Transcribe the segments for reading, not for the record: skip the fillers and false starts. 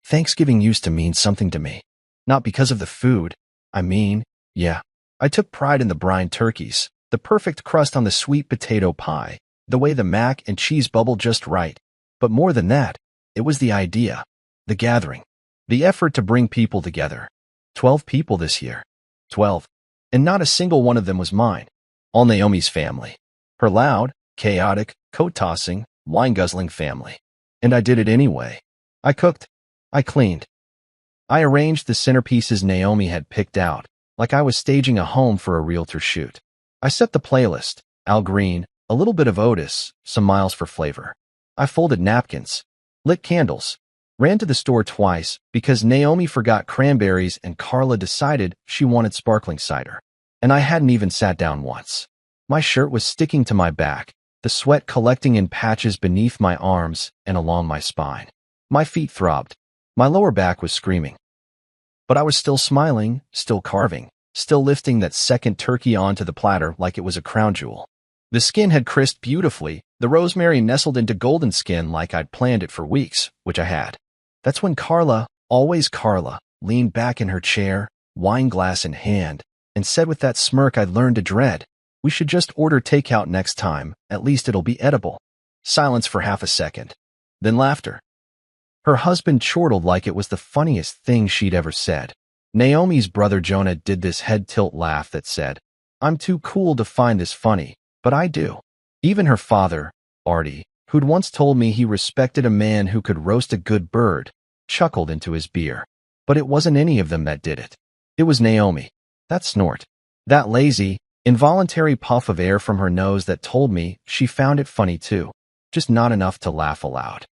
Thanksgiving used to mean something to me. Not because of the food. Yeah, I took pride in the brine turkeys, the perfect crust on the sweet potato pie, the way the mac and cheese bubbled just right. But more than that, it was the idea, the gathering, the effort to bring people together. 12 people this year. 12. And not a single one of them was mine. All Naomi's family. Her loud, chaotic, coat-tossing, wine-guzzling family. And I did it anyway. I cooked. I cleaned. I arranged the centerpieces Naomi had picked out, like I was staging a home for a realtor shoot. I set the playlist, Al Green, a little bit of Otis, some Miles for flavor. I folded napkins, lit candles, ran to the store twice because Naomi forgot cranberries and Carla decided she wanted sparkling cider. And I hadn't even sat down once. My shirt was sticking to my back, the sweat collecting in patches beneath my arms and along my spine. My feet throbbed. My lower back was screaming. But I was still smiling, still carving, still lifting that second turkey onto the platter like it was a crown jewel. The skin had crisped beautifully, the rosemary nestled into golden skin like I'd planned it for weeks, which I had. That's when Carla, always Carla, leaned back in her chair, wine glass in hand, and said with that smirk I'd learned to dread, "We should just order takeout next time, at least it'll be edible." Silence for half a second. Then laughter. Her husband chortled like it was the funniest thing she'd ever said. Naomi's brother Jonah did this head tilt laugh that said, "I'm too cool to find this funny, but I do." Even her father, Artie, who'd once told me he respected a man who could roast a good bird, chuckled into his beer. But it wasn't any of them that did it. It was Naomi. That snort. That lazy, involuntary puff of air from her nose that told me she found it funny too, just not enough to laugh aloud.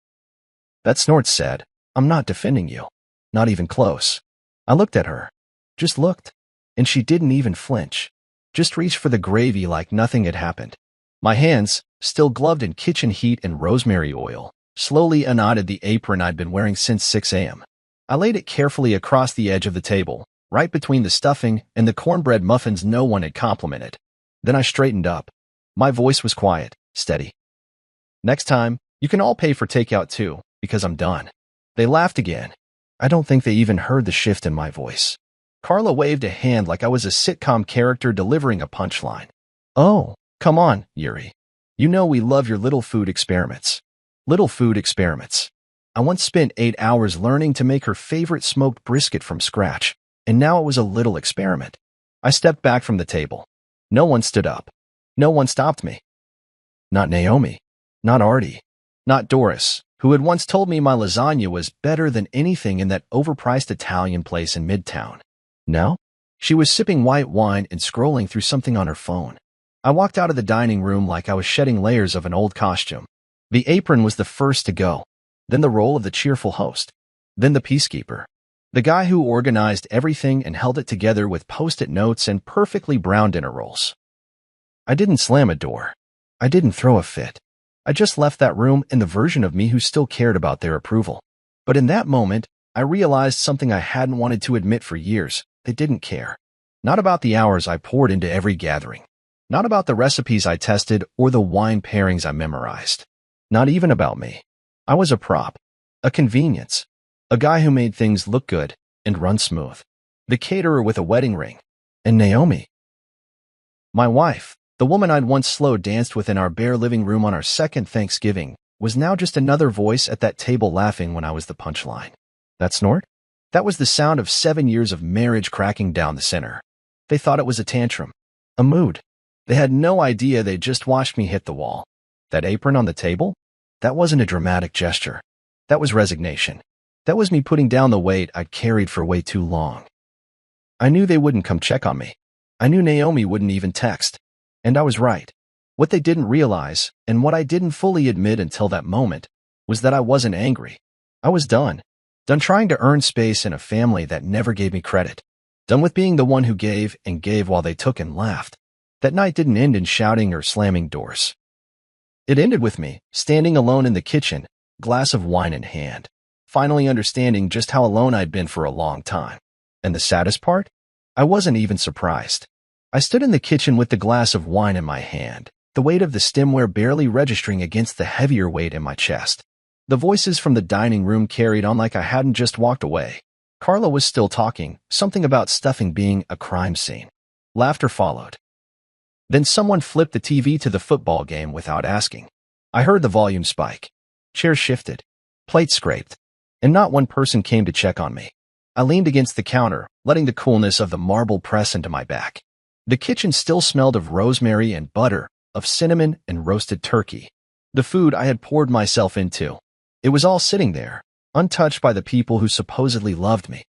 That snort said, "I'm not defending you. Not even close." I looked at her. Just looked. And she didn't even flinch. Just reached for the gravy like nothing had happened. My hands, still gloved in kitchen heat and rosemary oil, slowly unknotted the apron I'd been wearing since 6 a.m. I laid it carefully across the edge of the table, right between the stuffing and the cornbread muffins no one had complimented. Then I straightened up. My voice was quiet, steady. "Next time, you can all pay for takeout too, because I'm done." They laughed again. I don't think they even heard the shift in my voice. Carla waved a hand like I was a sitcom character delivering a punchline. "Oh, come on, Yuri. You know we love your little food experiments." Little food experiments. I once spent 8 hours learning to make her favorite smoked brisket from scratch, and now it was a little experiment. I stepped back from the table. No one stood up. No one stopped me. Not Naomi. Not Artie. Not Doris, who had once told me my lasagna was better than anything in that overpriced Italian place in Midtown. No? She was sipping white wine and scrolling through something on her phone. I walked out of the dining room like I was shedding layers of an old costume. The apron was the first to go, then the role of the cheerful host, then the peacekeeper, the guy who organized everything and held it together with post-it notes and perfectly brown dinner rolls. I didn't slam a door. I didn't throw a fit. I just left that room in the version of me who still cared about their approval. But in that moment, I realized something I hadn't wanted to admit for years. They didn't care. Not about the hours I poured into every gathering. Not about the recipes I tested or the wine pairings I memorized. Not even about me. I was a prop. A convenience. A guy who made things look good and run smooth. The caterer with a wedding ring. And Naomi. My wife, the woman I'd once slow danced with in our bare living room on our second Thanksgiving, was now just another voice at that table laughing when I was the punchline. That snort? That was the sound of 7 years of marriage cracking down the center. They thought it was a tantrum. A mood. They had no idea they'd just watched me hit the wall. That apron on the table? That wasn't a dramatic gesture. That was resignation. That was me putting down the weight I'd carried for way too long. I knew they wouldn't come check on me. I knew Naomi wouldn't even text. And I was right. What they didn't realize, and what I didn't fully admit until that moment, was that I wasn't angry. I was done. Done trying to earn space in a family that never gave me credit. Done with being the one who gave and gave while they took and laughed. That night didn't end in shouting or slamming doors. It ended with me, standing alone in the kitchen, glass of wine in hand, finally understanding just how alone I'd been for a long time. And the saddest part? I wasn't even surprised. I stood in the kitchen with the glass of wine in my hand, the weight of the stemware barely registering against the heavier weight in my chest. The voices from the dining room carried on like I hadn't just walked away. Carla was still talking, something about stuffing being a crime scene. Laughter followed. Then someone flipped the TV to the football game without asking. I heard the volume spike. Chairs shifted. Plates scraped. And not one person came to check on me. I leaned against the counter, letting the coolness of the marble press into my back. The kitchen still smelled of rosemary and butter, of cinnamon and roasted turkey. The food I had poured myself into. It was all sitting there, untouched by the people who supposedly loved me.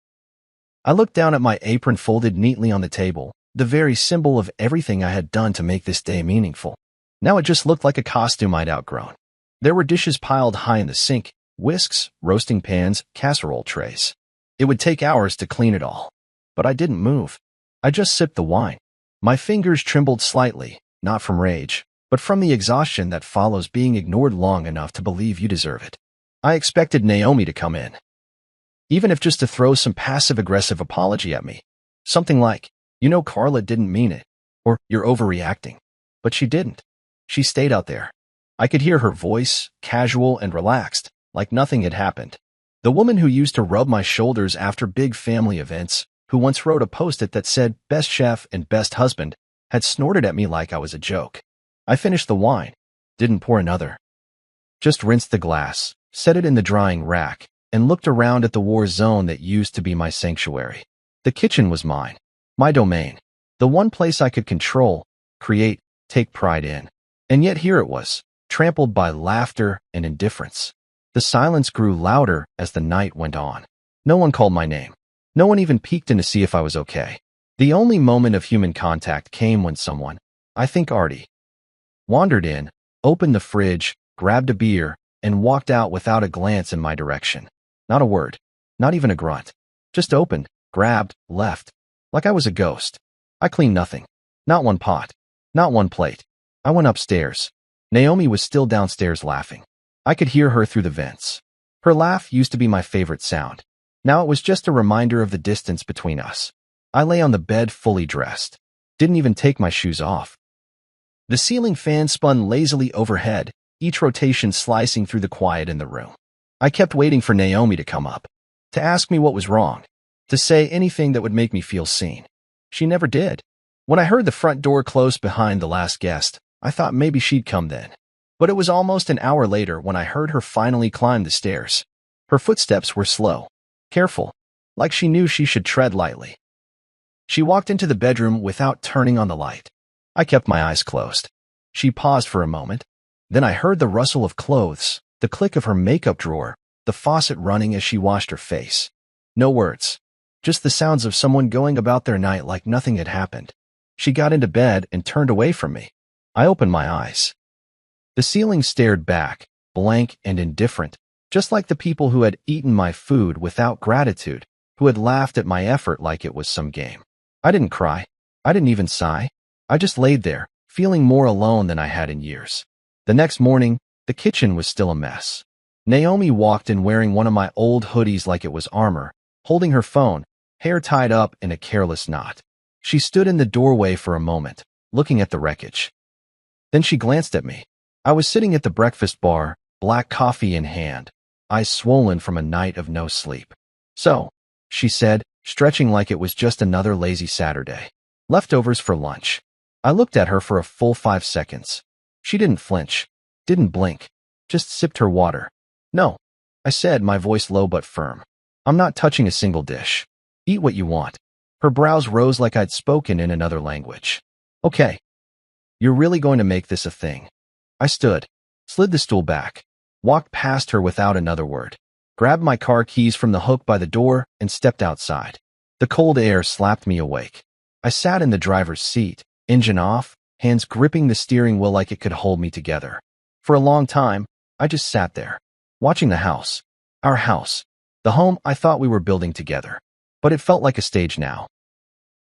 I looked down at my apron folded neatly on the table, the very symbol of everything I had done to make this day meaningful. Now it just looked like a costume I'd outgrown. There were dishes piled high in the sink, whisks, roasting pans, casserole trays. It would take hours to clean it all. But I didn't move. I just sipped the wine. My fingers trembled slightly, not from rage, but from the exhaustion that follows being ignored long enough to believe you deserve it. I expected Naomi to come in, even if just to throw some passive-aggressive apology at me. Something like, Carla didn't mean it, or you're overreacting. But she didn't. She stayed out there. I could hear her voice, casual and relaxed, like nothing had happened. The woman who used to rub my shoulders after big family events, who once wrote a post-it that said best chef and best husband, had snorted at me like I was a joke. I finished the wine, didn't pour another. Just rinsed the glass, set it in the drying rack, and looked around at the war zone that used to be my sanctuary. The kitchen was mine, my domain, the one place I could control, create, take pride in. And yet here it was, trampled by laughter and indifference. The silence grew louder as the night went on. No one called my name. No one even peeked in to see if I was okay. The only moment of human contact came when someone, I think Artie, wandered in, opened the fridge, grabbed a beer, and walked out without a glance in my direction. Not a word, not even a grunt. Just opened, grabbed, left, like I was a ghost. I cleaned nothing. Not one pot. Not one plate. I went upstairs. Naomi was still downstairs laughing. I could hear her through the vents. Her laugh used to be my favorite sound. Now it was just a reminder of the distance between us. I lay on the bed fully dressed. Didn't even take my shoes off. The ceiling fan spun lazily overhead, each rotation slicing through the quiet in the room. I kept waiting for Naomi to come up, to ask me what was wrong, to say anything that would make me feel seen. She never did. When I heard the front door close behind the last guest, I thought maybe she'd come then. But it was almost an hour later when I heard her finally climb the stairs. Her footsteps were slow, careful, like she knew she should tread lightly. She walked into the bedroom without turning on the light. I kept my eyes closed. She paused for a moment. Then I heard the rustle of clothes, the click of her makeup drawer, the faucet running as she washed her face. No words, just the sounds of someone going about their night like nothing had happened. She got into bed and turned away from me. I opened my eyes. The ceiling stared back, blank and indifferent, just like the people who had eaten my food without gratitude, who had laughed at my effort like it was some game. I didn't cry. I didn't even sigh. I just laid there, feeling more alone than I had in years. The next morning, the kitchen was still a mess. Naomi walked in wearing one of my old hoodies like it was armor, holding her phone, hair tied up in a careless knot. She stood in the doorway for a moment, looking at the wreckage. Then she glanced at me. I was sitting at the breakfast bar, black coffee in hand, eyes swollen from a night of no sleep. So, she said, stretching like it was just another lazy Saturday. Leftovers for lunch. I looked at her for a full 5 seconds. She didn't flinch, didn't blink, just sipped her water. No, I said, my voice low but firm. I'm not touching a single dish. Eat what you want. Her brows rose like I'd spoken in another language. Okay. You're really going to make this a thing. I stood, slid the stool back, walked past her without another word, grabbed my car keys from the hook by the door, and stepped outside. The cold air slapped me awake. I sat in the driver's seat, engine off, hands gripping the steering wheel like it could hold me together. For a long time, I just sat there, watching the house, our house, the home I thought we were building together. But it felt like a stage now.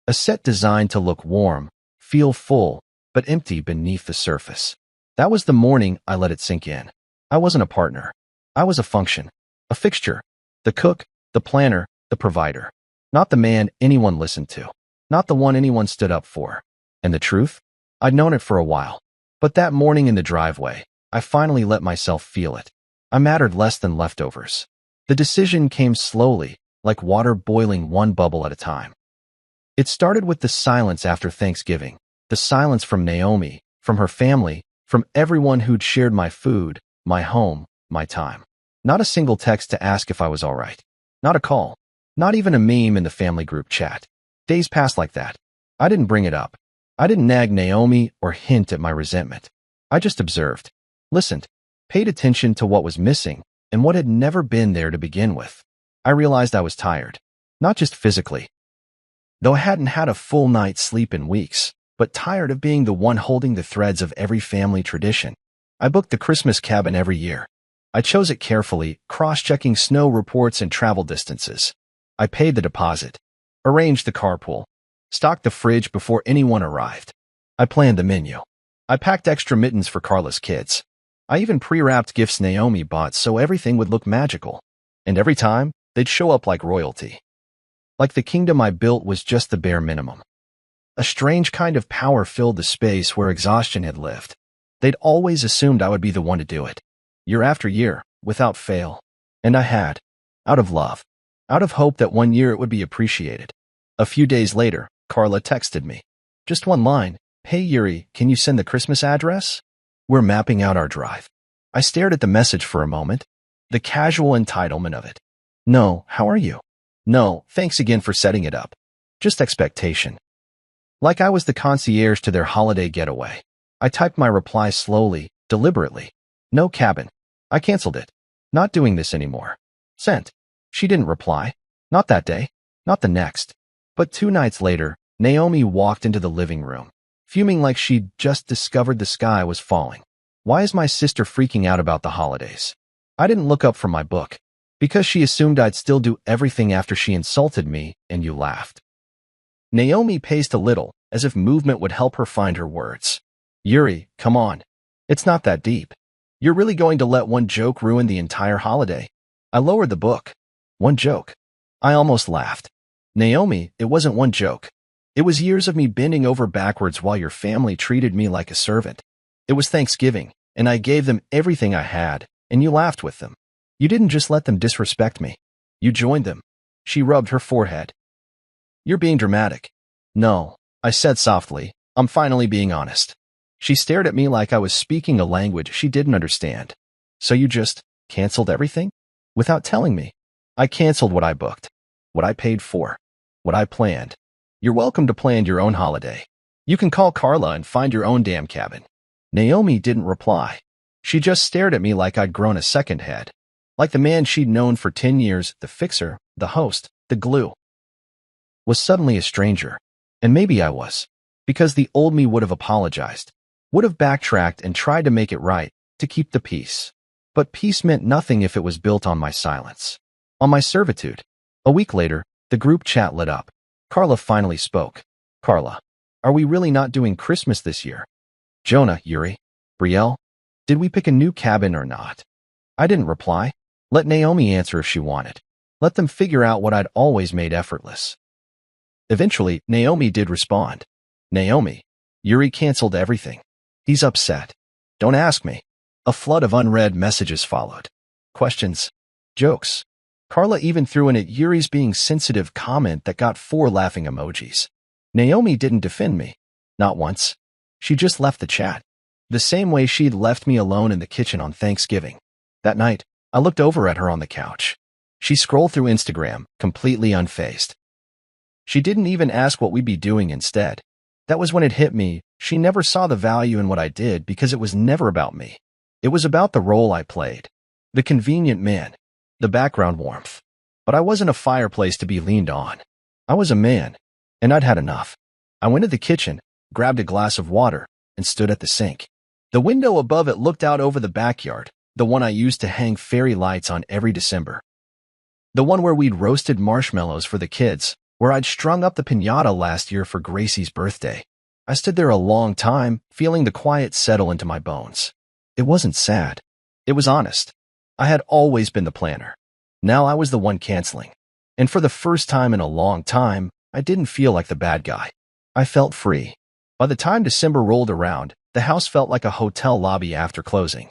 A set designed to look warm, feel full, but empty beneath the surface. That was the morning I let it sink in. I wasn't a partner. I was a function, a fixture, the cook, the planner, the provider. Not the man anyone listened to, not the one anyone stood up for. And the truth? I'd known it for a while. But that morning in the driveway, I finally let myself feel it. I mattered less than leftovers. The decision came slowly, like water boiling one bubble at a time. It started with the silence after Thanksgiving, the silence from Naomi, from her family, from everyone who'd shared my food, my home, my time. Not a single text to ask if I was all right. Not a call. Not even a meme in the family group chat. Days passed like that. I didn't bring it up. I didn't nag Naomi or hint at my resentment. I just observed, listened, paid attention to what was missing and what had never been there to begin with. I realized I was tired. Not just physically, though I hadn't had a full night's sleep in weeks, but tired of being the one holding the threads of every family tradition. I booked the Christmas cabin every year. I chose it carefully, cross-checking snow reports and travel distances. I paid the deposit, arranged the carpool, stocked the fridge before anyone arrived. I planned the menu. I packed extra mittens for Carla's kids. I even pre-wrapped gifts Naomi bought so everything would look magical. And every time, they'd show up like royalty. Like the kingdom I built was just the bare minimum. A strange kind of power filled the space where exhaustion had lived. They'd always assumed I would be the one to do it, year after year, without fail. And I had, out of love, out of hope that one year it would be appreciated. A few days later, Carla texted me. Just one line, "Hey Yuri, can you send the Christmas address? We're mapping out our drive." I stared at the message for a moment, the casual entitlement of it. No, how are you? No, thanks again for setting it up. Just expectation. Like I was the concierge to their holiday getaway. I typed my reply slowly, deliberately. No cabin. I canceled it. Not doing this anymore. Sent. She didn't reply. Not that day. Not the next. But 2 nights later, Naomi walked into the living room, fuming like she'd just discovered the sky was falling. Why is my sister freaking out about the holidays? I didn't look up from my book. Because she assumed I'd still do everything after she insulted me, and you laughed. Naomi paced a little, as if movement would help her find her words. Yuri, come on. It's not that deep. You're really going to let one joke ruin the entire holiday? I lowered the book. One joke. I almost laughed. Naomi, it wasn't one joke. It was years of me bending over backwards while your family treated me like a servant. It was Thanksgiving, and I gave them everything I had, and you laughed with them. You didn't just let them disrespect me. You joined them. She rubbed her forehead. You're being dramatic. No, I said softly. I'm finally being honest. She stared at me like I was speaking a language she didn't understand. So you just canceled everything? Without telling me. I canceled what I booked, what I paid for, what I planned. You're welcome to plan your own holiday. You can call Carla and find your own damn cabin. Naomi didn't reply. She just stared at me like I'd grown a second head. Like the man she'd known for 10 years, the fixer, the host, the glue, was suddenly a stranger. And maybe I was. Because the old me would have apologized, would have backtracked and tried to make it right, to keep the peace. But peace meant nothing if it was built on my silence, on my servitude. A week later, the group chat lit up. Carla finally spoke. Carla, are we really not doing Christmas this year? Jonah, Yuri, Brielle, did we pick a new cabin or not? I didn't reply. Let Naomi answer if she wanted. Let them figure out what I'd always made effortless. Eventually, Naomi did respond. Naomi, Yuri canceled everything. He's upset. Don't ask me. A flood of unread messages followed. Questions. Jokes. Carla even threw in a Yuri's being sensitive comment that got 4 laughing emojis. Naomi didn't defend me. Not once. She just left the chat. The same way she'd left me alone in the kitchen on Thanksgiving. That night, I looked over at her on the couch. She scrolled through Instagram, completely unfazed. She didn't even ask what we'd be doing instead. That was when it hit me. She never saw the value in what I did because it was never about me. It was about the role I played. The convenient man. The background warmth. But I wasn't a fireplace to be leaned on. I was a man, and I'd had enough. I went to the kitchen, grabbed a glass of water, and stood at the sink. The window above it looked out over the backyard, the one I used to hang fairy lights on every December. The one where we'd roasted marshmallows for the kids, where I'd strung up the piñata last year for Gracie's birthday. I stood there a long time, feeling the quiet settle into my bones. It wasn't sad. It was honest. I had always been the planner. Now I was the one canceling. And for the first time in a long time, I didn't feel like the bad guy. I felt free. By the time December rolled around, the house felt like a hotel lobby after closing.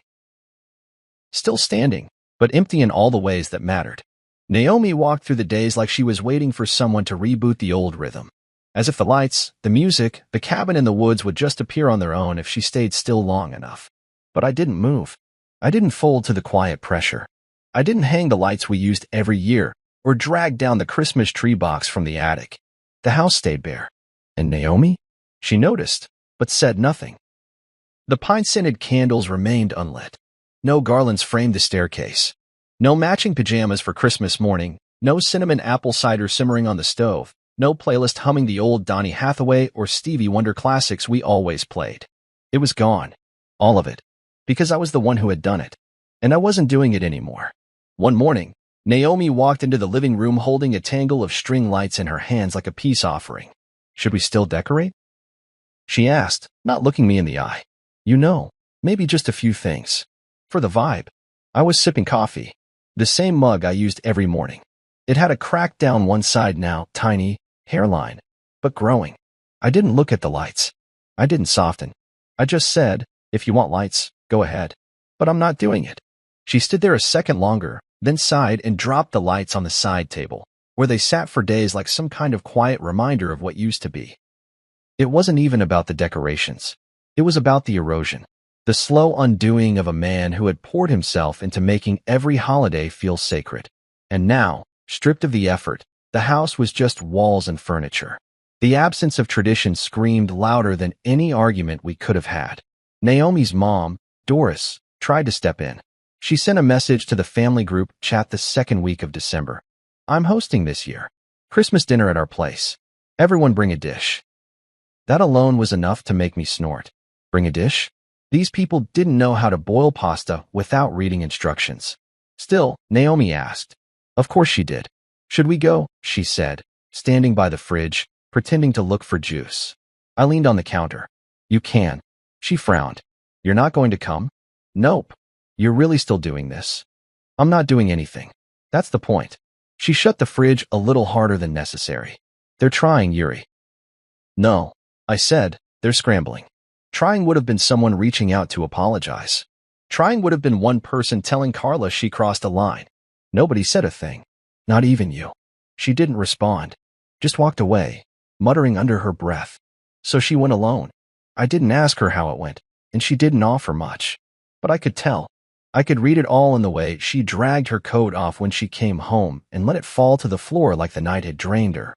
Still standing, but empty in all the ways that mattered. Naomi walked through the days like she was waiting for someone to reboot the old rhythm. As if the lights, the music, the cabin in the woods would just appear on their own if she stayed still long enough. But I didn't move. I didn't fold to the quiet pressure. I didn't hang the lights we used every year or drag down the Christmas tree box from the attic. The house stayed bare. And Naomi? She noticed, but said nothing. The pine-scented candles remained unlit. No garlands framed the staircase. No matching pajamas for Christmas morning. No cinnamon apple cider simmering on the stove. No playlist humming the old Donny Hathaway or Stevie Wonder classics we always played. It was gone. All of it. Because I was the one who had done it. And I wasn't doing it anymore. One morning, Naomi walked into the living room holding a tangle of string lights in her hands like a peace offering. Should we still decorate? She asked, not looking me in the eye. You know, maybe just a few things. For the vibe. I was sipping coffee. The same mug I used every morning. It had a crack down one side now, tiny, hairline, but growing. I didn't look at the lights. I didn't soften. I just said, if you want lights, go ahead. But I'm not doing it. She stood there a second longer, then sighed and dropped the lights on the side table, where they sat for days like some kind of quiet reminder of what used to be. It wasn't even about the decorations. It was about the erosion. The slow undoing of a man who had poured himself into making every holiday feel sacred. And now, stripped of the effort, the house was just walls and furniture. The absence of tradition screamed louder than any argument we could have had. Naomi's mom, Doris, tried to step in. She sent a message to the family group chat the second week of December. I'm hosting this year. Christmas dinner at our place. Everyone bring a dish. That alone was enough to make me snort. Bring a dish? These people didn't know how to boil pasta without reading instructions. Still, Naomi asked. Of course she did. Should we go? She said, standing by the fridge, pretending to look for juice. I leaned on the counter. You can. She frowned. You're not going to come? Nope. You're really still doing this. I'm not doing anything. That's the point. She shut the fridge a little harder than necessary. They're trying, Yuri. No, I said, they're scrambling. Trying would have been someone reaching out to apologize. Trying would have been one person telling Carla she crossed a line. Nobody said a thing. Not even you. She didn't respond. Just walked away, muttering under her breath. So she went alone. I didn't ask her how it went, and she didn't offer much. But I could tell. I could read it all in the way she dragged her coat off when she came home and let it fall to the floor like the night had drained her.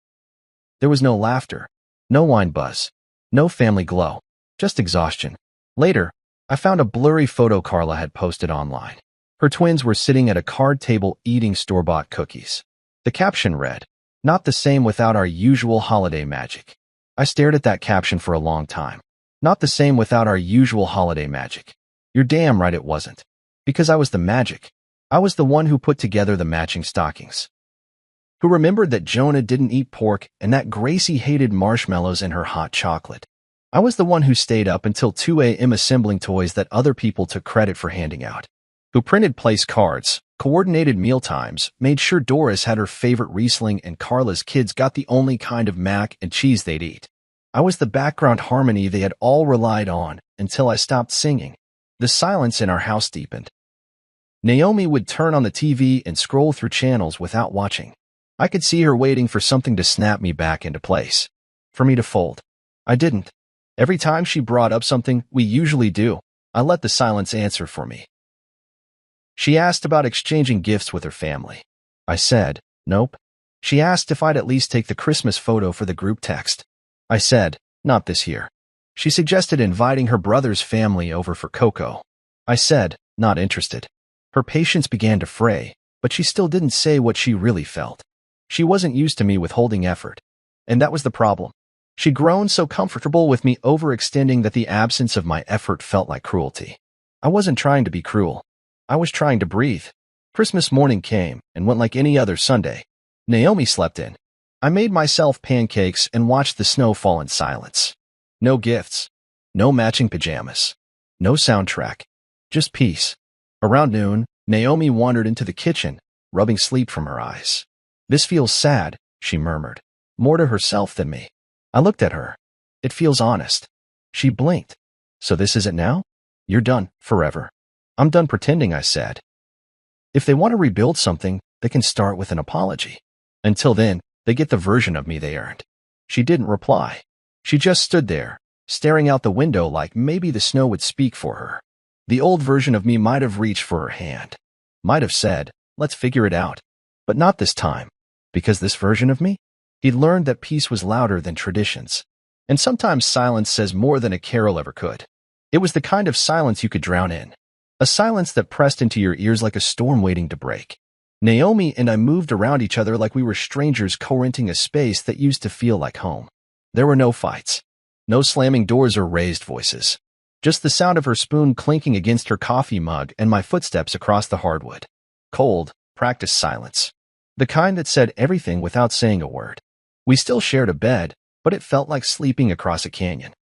There was no laughter, no wine buzz, no family glow, just exhaustion. Later, I found a blurry photo Carla had posted online. Her twins were sitting at a card table eating store-bought cookies. The caption read, "Not the same without our usual holiday magic." I stared at that caption for a long time. Not the same without our usual holiday magic. You're damn right it wasn't. Because I was the magic. I was the one who put together the matching stockings. Who remembered that Jonah didn't eat pork and that Gracie hated marshmallows in her hot chocolate. I was the one who stayed up until 2 a.m. assembling toys that other people took credit for handing out. Who printed place cards, coordinated mealtimes, made sure Doris had her favorite Riesling and Carla's kids got the only kind of mac and cheese they'd eat. I was the background harmony they had all relied on until I stopped singing. The silence in our house deepened. Naomi would turn on the TV and scroll through channels without watching. I could see her waiting for something to snap me back into place. For me to fold. I didn't. Every time she brought up something we usually do, I let the silence answer for me. She asked about exchanging gifts with her family. I said, nope. She asked if I'd at least take the Christmas photo for the group text. I said, not this year. She suggested inviting her brother's family over for cocoa. I said, not interested. Her patience began to fray, but she still didn't say what she really felt. She wasn't used to me withholding effort. And that was the problem. She'd grown so comfortable with me overextending that the absence of my effort felt like cruelty. I wasn't trying to be cruel. I was trying to breathe. Christmas morning came and went like any other Sunday. Naomi slept in. I made myself pancakes and watched the snow fall in silence. No gifts. No matching pajamas. No soundtrack. Just peace. Around noon, Naomi wandered into the kitchen, rubbing sleep from her eyes. This feels sad, she murmured, more to herself than me. I looked at her. It feels honest. She blinked. So this is it now? You're done, forever. I'm done pretending, I said. If they want to rebuild something, they can start with an apology. Until then, they get the version of me they earned. She didn't reply. She just stood there, staring out the window like maybe the snow would speak for her. The old version of me might have reached for her hand. Might have said, let's figure it out. But not this time. Because this version of me? He'd learned that peace was louder than traditions. And sometimes silence says more than a carol ever could. It was the kind of silence you could drown in. A silence that pressed into your ears like a storm waiting to break. Naomi and I moved around each other like we were strangers co-renting a space that used to feel like home. There were no fights. No slamming doors or raised voices. Just the sound of her spoon clinking against her coffee mug and my footsteps across the hardwood. Cold, practiced silence. The kind that said everything without saying a word. We still shared a bed, but it felt like sleeping across a canyon.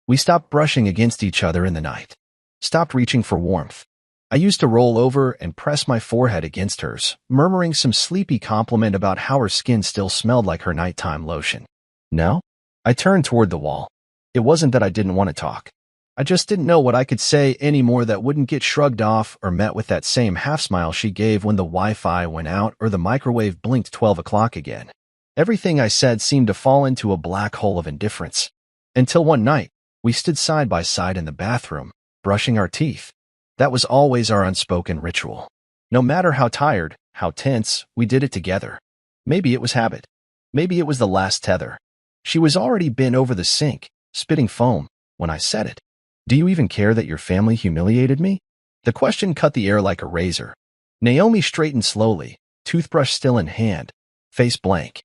We stopped brushing against each other in the night. Stopped reaching for warmth. I used to roll over and press my forehead against hers, murmuring some sleepy compliment about how her skin still smelled like her nighttime lotion. No? I turned toward the wall. It wasn't that I didn't want to talk. I just didn't know what I could say anymore that wouldn't get shrugged off or met with that same half-smile she gave when the Wi-Fi went out or the microwave blinked 12 o'clock again. Everything I said seemed to fall into a black hole of indifference. Until one night, we stood side by side in the bathroom, brushing our teeth. That was always our unspoken ritual. No matter how tired, how tense, we did it together. Maybe it was habit. Maybe it was the last tether. She was already bent over the sink, spitting foam, when I said it. Do you even care that your family humiliated me? The question cut the air like a razor. Naomi straightened slowly, toothbrush still in hand, face blank.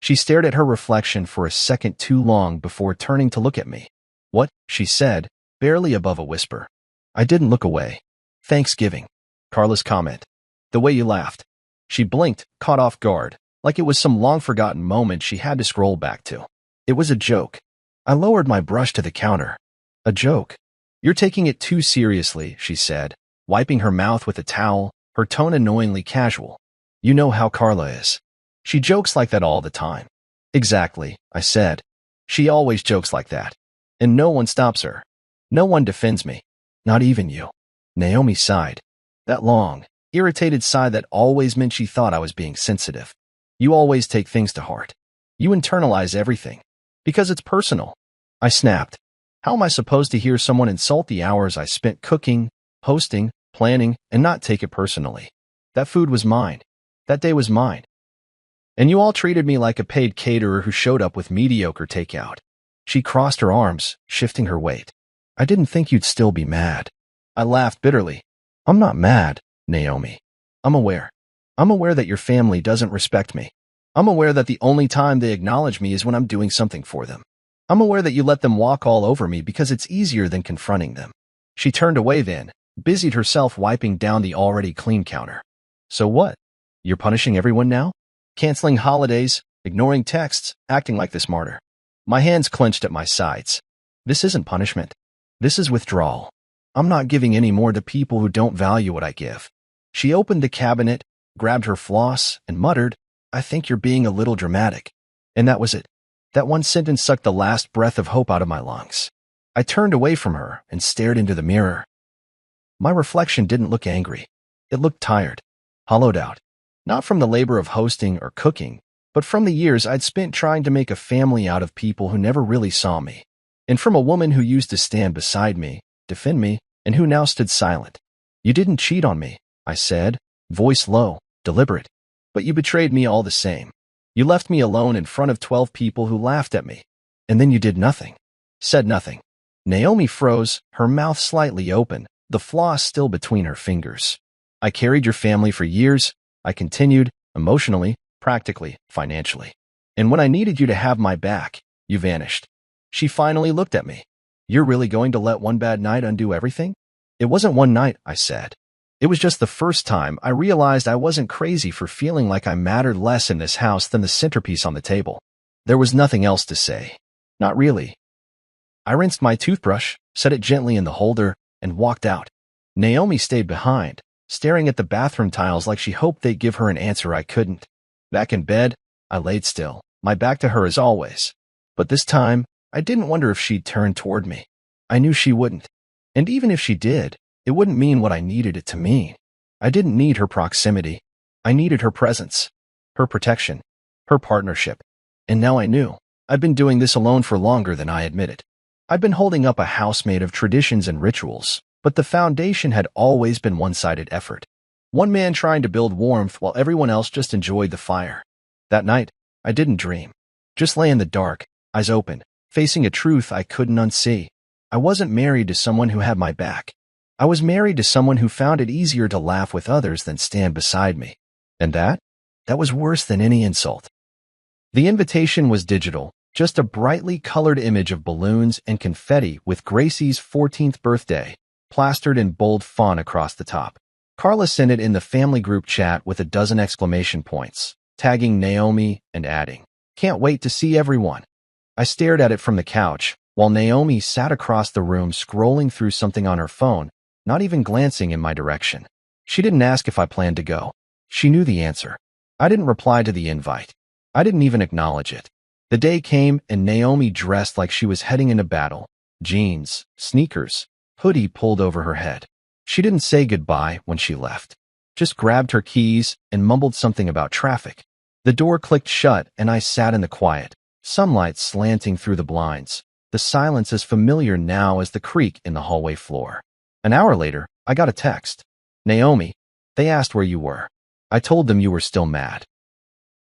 She stared at her reflection for a second too long before turning to look at me. What? She said, barely above a whisper. I didn't look away. Thanksgiving. Carla's comment. The way you laughed. She blinked, caught off guard, like it was some long-forgotten moment she had to scroll back to. It was a joke. I lowered my brush to the counter. A joke. You're taking it too seriously, she said, wiping her mouth with a towel, her tone annoyingly casual. You know how Carla is. She jokes like that all the time. Exactly, I said. She always jokes like that. And no one stops her. No one defends me. Not even you. Naomi sighed. That long, irritated sigh that always meant she thought I was being sensitive. You always take things to heart. You internalize everything. Because it's personal. I snapped. How am I supposed to hear someone insult the hours I spent cooking, hosting, planning, and not take it personally? That food was mine. That day was mine. And you all treated me like a paid caterer who showed up with mediocre takeout. She crossed her arms, shifting her weight. I didn't think you'd still be mad. I laughed bitterly. I'm not mad, Naomi. I'm aware. I'm aware that your family doesn't respect me. I'm aware that the only time they acknowledge me is when I'm doing something for them. I'm aware that you let them walk all over me because it's easier than confronting them. She turned away then, busied herself wiping down the already clean counter. So what? You're punishing everyone now? Canceling holidays, ignoring texts, acting like this martyr. My hands clenched at my sides. This isn't punishment. This is withdrawal. I'm not giving any more to people who don't value what I give. She opened the cabinet, grabbed her floss, and muttered, I think you're being a little dramatic. And that was it. That one sentence sucked the last breath of hope out of my lungs. I turned away from her and stared into the mirror. My reflection didn't look angry. It looked tired, hollowed out. Not from the labor of hosting or cooking, but from the years I'd spent trying to make a family out of people who never really saw me. And from a woman who used to stand beside me, defend me, and who now stood silent. You didn't cheat on me, I said, voice low, deliberate. But you betrayed me all the same. You left me alone in front of 12 people who laughed at me. And then you did nothing. Said nothing. Naomi froze, her mouth slightly open, the floss still between her fingers. I carried your family for years, I continued, emotionally, practically, financially. And when I needed you to have my back, you vanished. She finally looked at me. You're really going to let one bad night undo everything? It wasn't one night, I said. It was just the first time I realized I wasn't crazy for feeling like I mattered less in this house than the centerpiece on the table. There was nothing else to say. Not really. I rinsed my toothbrush, set it gently in the holder, and walked out. Naomi stayed behind, staring at the bathroom tiles like she hoped they'd give her an answer I couldn't. Back in bed, I laid still, my back to her as always. But this time, I didn't wonder if she'd turn toward me. I knew she wouldn't. And even if she did, it wouldn't mean what I needed it to mean. I didn't need her proximity. I needed her presence, her protection, her partnership. And now I knew. I'd been doing this alone for longer than I admitted. I'd been holding up a house made of traditions and rituals, but the foundation had always been one-sided effort. One man trying to build warmth while everyone else just enjoyed the fire. That night, I didn't dream. Just lay in the dark, eyes open, facing a truth I couldn't unsee. I wasn't married to someone who had my back. I was married to someone who found it easier to laugh with others than stand beside me. And that was worse than any insult. The invitation was digital, just a brightly colored image of balloons and confetti with Gracie's 14th birthday, plastered in bold font across the top. Carla sent it in the family group chat with a dozen exclamation points, tagging Naomi and adding, "Can't wait to see everyone." I stared at it from the couch, while Naomi sat across the room scrolling through something on her phone, not even glancing in my direction. She didn't ask if I planned to go. She knew the answer. I didn't reply to the invite. I didn't even acknowledge it. The day came and Naomi dressed like she was heading into battle. Jeans, sneakers, hoodie pulled over her head. She didn't say goodbye when she left. Just grabbed her keys and mumbled something about traffic. The door clicked shut and I sat in the quiet, sunlight slanting through the blinds, the silence as familiar now as the creak in the hallway floor. An hour later, I got a text. "Naomi, they asked where you were. I told them you were still mad."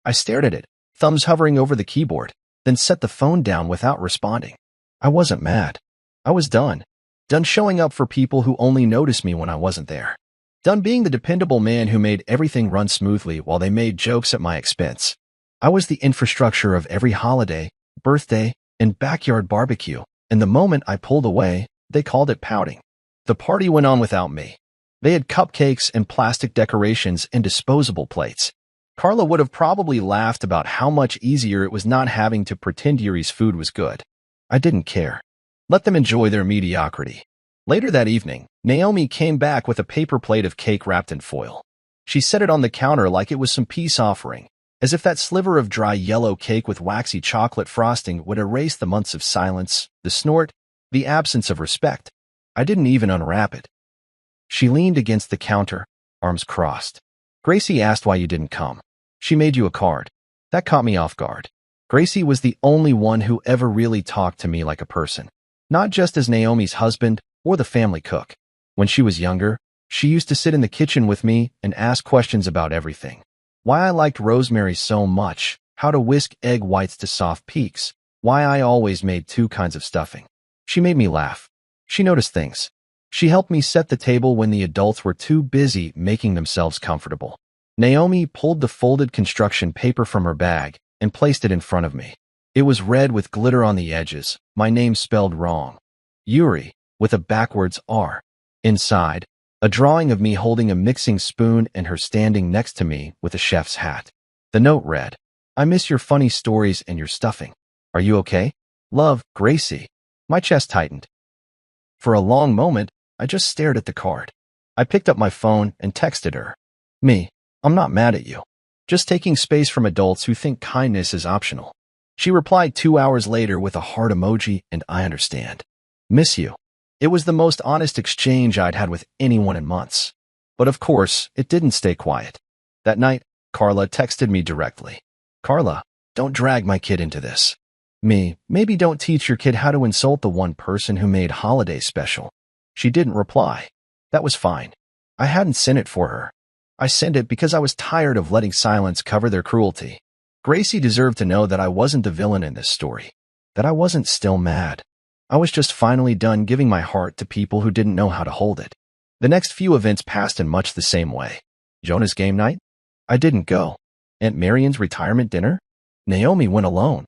I stared at it, thumbs hovering over the keyboard, then set the phone down without responding. I wasn't mad. I was done. Done showing up for people who only noticed me when I wasn't there. Done being the dependable man who made everything run smoothly while they made jokes at my expense. I was the infrastructure of every holiday, birthday, and backyard barbecue, and the moment I pulled away, they called it pouting. The party went on without me. They had cupcakes and plastic decorations and disposable plates. Carla would have probably laughed about how much easier it was not having to pretend Yuri's food was good. I didn't care. Let them enjoy their mediocrity. Later that evening, Naomi came back with a paper plate of cake wrapped in foil. She set it on the counter like it was some peace offering, as if that sliver of dry yellow cake with waxy chocolate frosting would erase the months of silence, the snort, the absence of respect. I didn't even unwrap it. She leaned against the counter, arms crossed. "Gracie asked why you didn't come. She made you a card." That caught me off guard. Gracie was the only one who ever really talked to me like a person, not just as Naomi's husband or the family cook. When she was younger, she used to sit in the kitchen with me and ask questions about everything. Why I liked rosemary so much, how to whisk egg whites to soft peaks, why I always made two kinds of stuffing. She made me laugh. She noticed things. She helped me set the table when the adults were too busy making themselves comfortable. Naomi pulled the folded construction paper from her bag and placed it in front of me. It was red with glitter on the edges, my name spelled wrong. Yuri, with a backwards R. Inside, a drawing of me holding a mixing spoon and her standing next to me with a chef's hat. The note read, "I miss your funny stories and your stuffing. Are you okay? Love, Gracie." My chest tightened. For a long moment, I just stared at the card. I picked up my phone and texted her. "I'm not mad at you. Just taking space from adults who think kindness is optional." She replied 2 hours later with a heart emoji and "I understand. Miss you." It was the most honest exchange I'd had with anyone in months. But of course, it didn't stay quiet. That night, Carla texted me directly. "Carla, don't drag my kid into this." Maybe don't teach your kid how to insult the one person who made holidays special." She didn't reply. That was fine. I hadn't sent it for her. I sent it because I was tired of letting silence cover their cruelty. Gracie deserved to know that I wasn't the villain in this story, that I wasn't still mad. I was just finally done giving my heart to people who didn't know how to hold it. The next few events passed in much the same way. Jonah's game night? I didn't go. Aunt Marion's retirement dinner? Naomi went alone.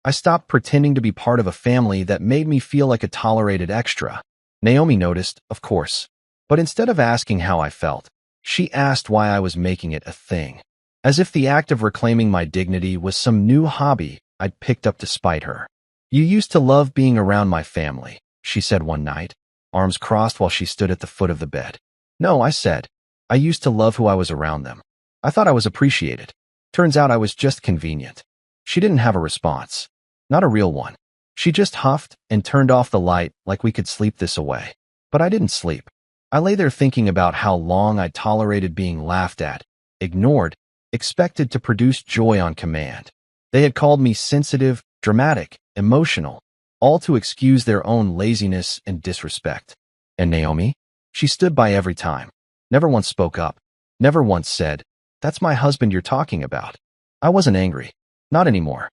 I stopped pretending to be part of a family that made me feel like a tolerated extra. Naomi noticed, of course. But instead of asking how I felt, she asked why I was making it a thing. As if the act of reclaiming my dignity was some new hobby I'd picked up to spite her. "You used to love being around my family," she said one night, arms crossed while she stood at the foot of the bed. "No," I said. "I used to love who I was around them. I thought I was appreciated. Turns out I was just convenient." She didn't have a response. Not a real one. She just huffed and turned off the light like we could sleep this away. But I didn't sleep. I lay there thinking about how long I tolerated being laughed at, ignored, expected to produce joy on command. They had called me sensitive, dramatic, emotional, all to excuse their own laziness and disrespect. And Naomi? She stood by every time. Never once spoke up. Never once said, "That's my husband you're talking about." I wasn't angry. Not anymore.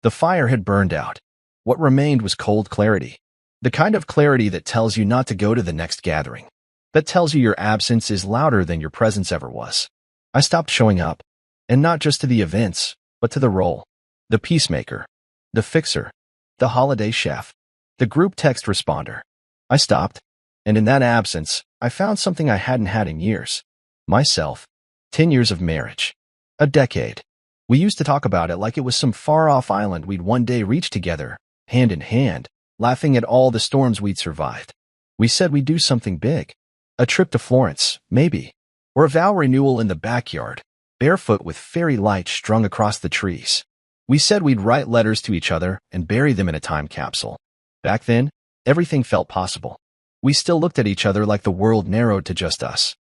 The fire had burned out. What remained was cold clarity. The kind of clarity that tells you not to go to the next gathering. That tells you your absence is louder than your presence ever was. I stopped showing up. And not just to the events, but to the role. The peacemaker. The fixer. The holiday chef. The group text responder. I stopped. And in that absence, I found something I hadn't had in years. Myself. 10 years of marriage. A decade. We used to talk about it like it was some far-off island we'd one day reach together, hand in hand, laughing at all the storms we'd survived. We said we'd do something big. A trip to Florence, maybe. Or a vow renewal in the backyard, barefoot with fairy lights strung across the trees. We said we'd write letters to each other and bury them in a time capsule. Back then, everything felt possible. We still looked at each other like the world narrowed to just us.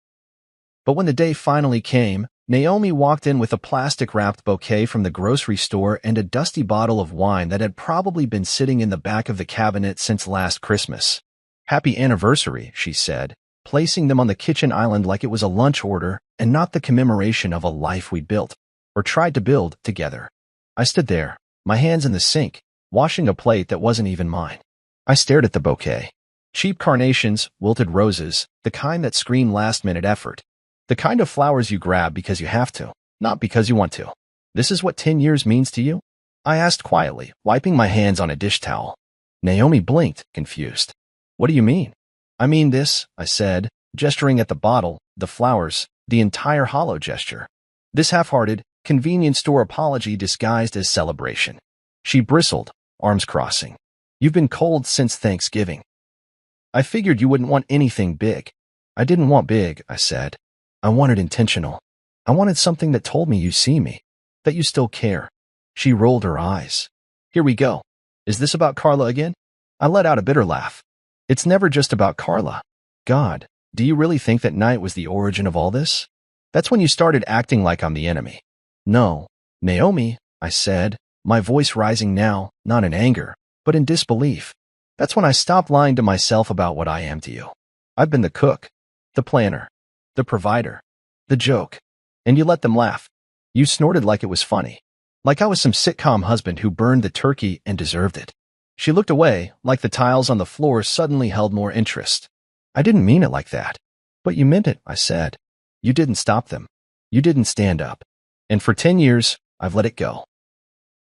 But when the day finally came, Naomi walked in with a plastic-wrapped bouquet from the grocery store and a dusty bottle of wine that had probably been sitting in the back of the cabinet since last Christmas. "Happy anniversary," she said, placing them on the kitchen island like it was a lunch order and not the commemoration of a life we'd built, or tried to build, together. I stood there, my hands in the sink, washing a plate that wasn't even mine. I stared at the bouquet. Cheap carnations, wilted roses, the kind that scream last-minute effort. The kind of flowers you grab because you have to, not because you want to. "This is what 10 years means to you?" I asked quietly, wiping my hands on a dish towel. Naomi blinked, confused. "What do you mean?" "I mean this," I said, gesturing at the bottle, the flowers, the entire hollow gesture. This half-hearted, convenience store apology disguised as celebration. She bristled, arms crossing. "You've been cold since Thanksgiving." "I figured you wouldn't want anything big." "I didn't want big," I said. "I wanted intentional. I wanted something that told me you see me, that you still care." She rolled her eyes. "Here we go. Is this about Carla again?" I let out a bitter laugh. "It's never just about Carla. God, do you really think that night was the origin of all this? That's when you started acting like I'm the enemy." "No, Naomi," I said, my voice rising now, not in anger, but in disbelief. "That's when I stopped lying to myself about what I am to you. I've been the cook, the planner, the provider, the joke. And you let them laugh. You snorted like it was funny. Like I was some sitcom husband who burned the turkey and deserved it." She looked away, like the tiles on the floor suddenly held more interest. "I didn't mean it like that." "But you meant it," I said. "You didn't stop them. You didn't stand up. And for 10 years, I've let it go.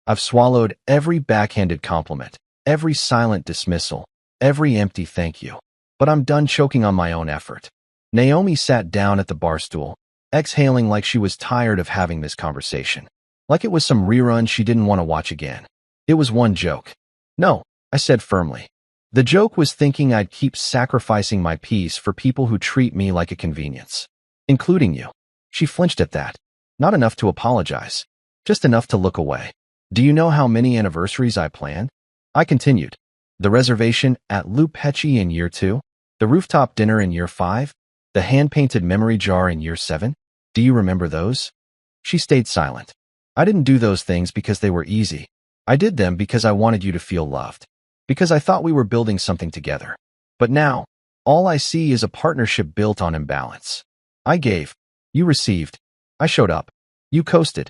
I've swallowed every backhanded compliment, every silent dismissal, every empty thank you. But I'm done choking on my own effort." Naomi sat down at the bar stool, exhaling like she was tired of having this conversation. Like it was some rerun she didn't want to watch again. It was one joke. "No," I said firmly. "The joke was thinking I'd keep sacrificing my peace for people who treat me like a convenience. Including you." She flinched at that. Not enough to apologize. Just enough to look away. "Do you know how many anniversaries I planned?" I continued. "The reservation at Lou Pecci in year 2? The rooftop dinner in year 5? The hand-painted memory jar in year 7? Do you remember those?" She stayed silent. "I didn't do those things because they were easy. I did them because I wanted you to feel loved. Because I thought we were building something together. But now, all I see is a partnership built on imbalance. I gave. You received. I showed up. You coasted."